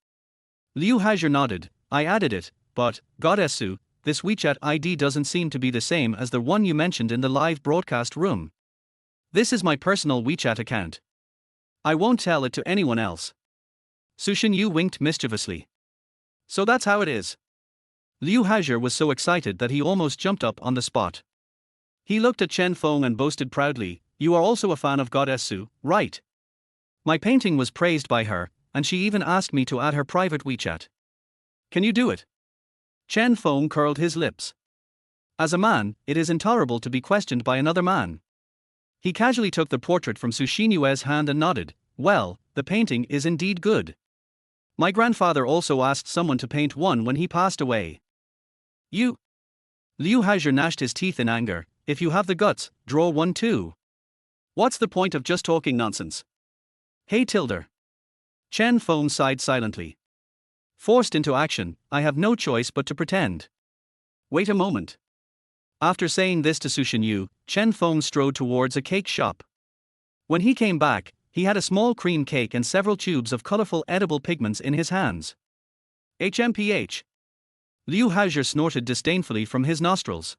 Liu Haizhi nodded. I added it, but, Goddess Su, this WeChat ID doesn't seem to be the same as the one you mentioned in the live broadcast room. This is my personal WeChat account. I won't tell it to anyone else. Su Shenyu winked mischievously. So that's how it is. Liu Haizhi was so excited that he almost jumped up on the spot. He looked at Chen Feng and boasted proudly, you are also a fan of Goddess Su, right? My painting was praised by her, and she even asked me to add her private WeChat. Can you do it? Chen Feng curled his lips. As a man, it is intolerable to be questioned by another man. He casually took the portrait from Su Shenyu's hand and nodded. Well, the painting is indeed good. My grandfather also asked someone to paint one when he passed away. You? Liu Haizhi gnashed his teeth in anger. If you have the guts, draw one too. What's the point of just talking nonsense? Hey. Chen Feng sighed silently. Forced into action, I have no choice but to pretend. Wait a moment. After saying this to Su Shenyu, Chen Feng strode towards a cake shop. When he came back, he had a small cream cake and several tubes of colorful edible pigments in his hands. HMPH. Liu Haizhi snorted disdainfully from his nostrils.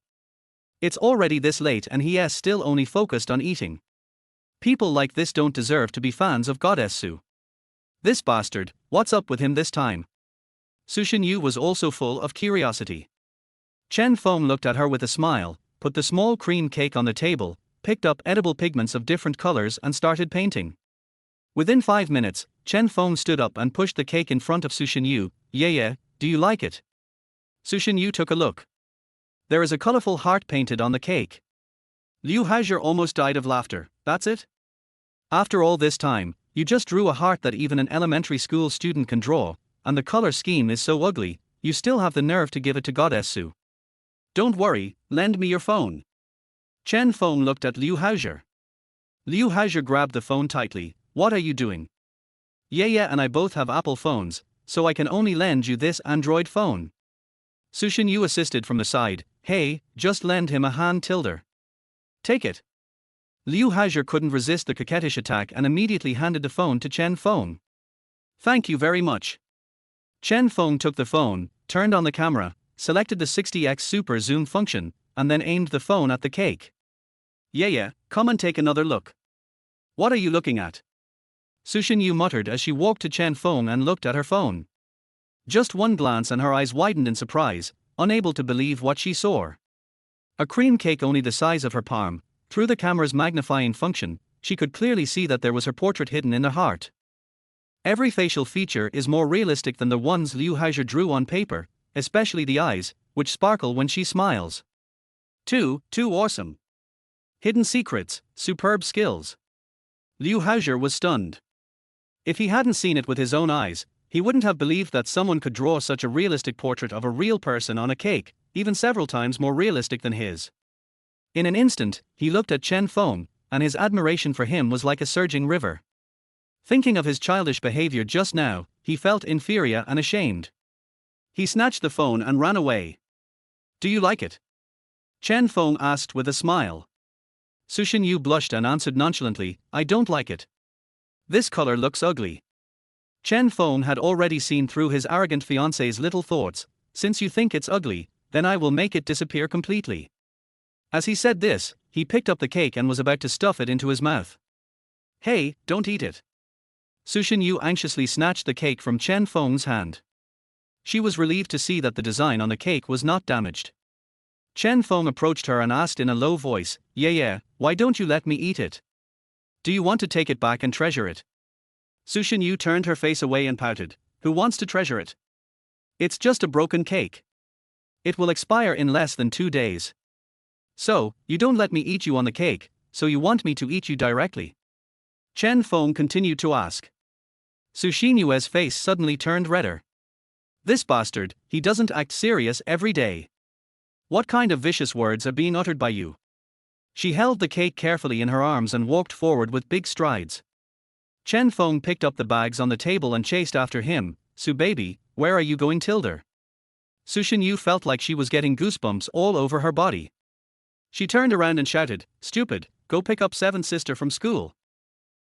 It's already this late and he is still only focused on eating. People like this don't deserve to be fans of Goddess Su. This bastard, what's up with him this time? Su Shenyu was also full of curiosity. Chen Feng looked at her with a smile, put the small cream cake on the table, picked up edible pigments of different colors and started painting. Within 5 minutes, Chen Feng stood up and pushed the cake in front of Su Shenyu. Yeah, do you like it? Su Shenyu took a look. There is a colorful heart painted on the cake. Liu Haizhi almost died of laughter. That's it? After all this time, you just drew a heart that even an elementary school student can draw, and the color scheme is so ugly, you still have the nerve to give it to Goddess Su. Don't worry, lend me your phone. Chen Feng looked at Liu Haizhi. Liu Haizhi grabbed the phone tightly. What are you doing? Yeah, and I both have Apple phones, so I can only lend you this Android phone. Su Shenyu assisted from the side. Hey, just lend him a hand. Take it. Liu Haizhi couldn't resist the coquettish attack and immediately handed the phone to Chen Feng. Thank you very much. Chen Feng took the phone, turned on the camera, selected the 60x super zoom function, and then aimed the phone at the cake. Yeah, come and take another look. What are you looking at? Su Shenyu muttered as she walked to Chen Feng and looked at her phone. Just one glance and her eyes widened in surprise, unable to believe what she saw. A cream cake only the size of her palm. Through the camera's magnifying function, she could clearly see that there was her portrait hidden in the heart. Every facial feature is more realistic than the ones Liu Haizhi drew on paper, especially the eyes, which sparkle when she smiles. Too awesome. Hidden secrets, superb skills. Liu Haizhi was stunned. If he hadn't seen it with his own eyes, he wouldn't have believed that someone could draw such a realistic portrait of a real person on a cake, even several times more realistic than his. In an instant, he looked at Chen Feng, and his admiration for him was like a surging river. Thinking of his childish behavior just now, he felt inferior and ashamed. He snatched the phone and ran away. Do you like it? Chen Feng asked with a smile. Su Shenyu blushed and answered nonchalantly, I don't like it. This color looks ugly. Chen Feng had already seen through his arrogant fiancé's little thoughts. Since you think it's ugly, then I will make it disappear completely. As he said this, he picked up the cake and was about to stuff it into his mouth. Hey, don't eat it. Su Shenyu anxiously snatched the cake from Chen Feng's hand. She was relieved to see that the design on the cake was not damaged. Chen Feng approached her and asked in a low voice, Yeah, why don't you let me eat it? Do you want to take it back and treasure it? Su Shenyu turned her face away and pouted. Who wants to treasure it? It's just a broken cake. It will expire in less than 2 days. So, you don't let me eat you on the cake, so you want me to eat you directly? Chen Feng continued to ask. Su Xinyue's face suddenly turned redder. This bastard, he doesn't act serious every day. What kind of vicious words are being uttered by you? She held the cake carefully in her arms and walked forward with big strides. Chen Feng picked up the bags on the table and chased after him. Su baby, where are you going, Tilda? Su Xinyu felt like she was getting goosebumps all over her body. She turned around and shouted, stupid, go pick up Seven's sister from school.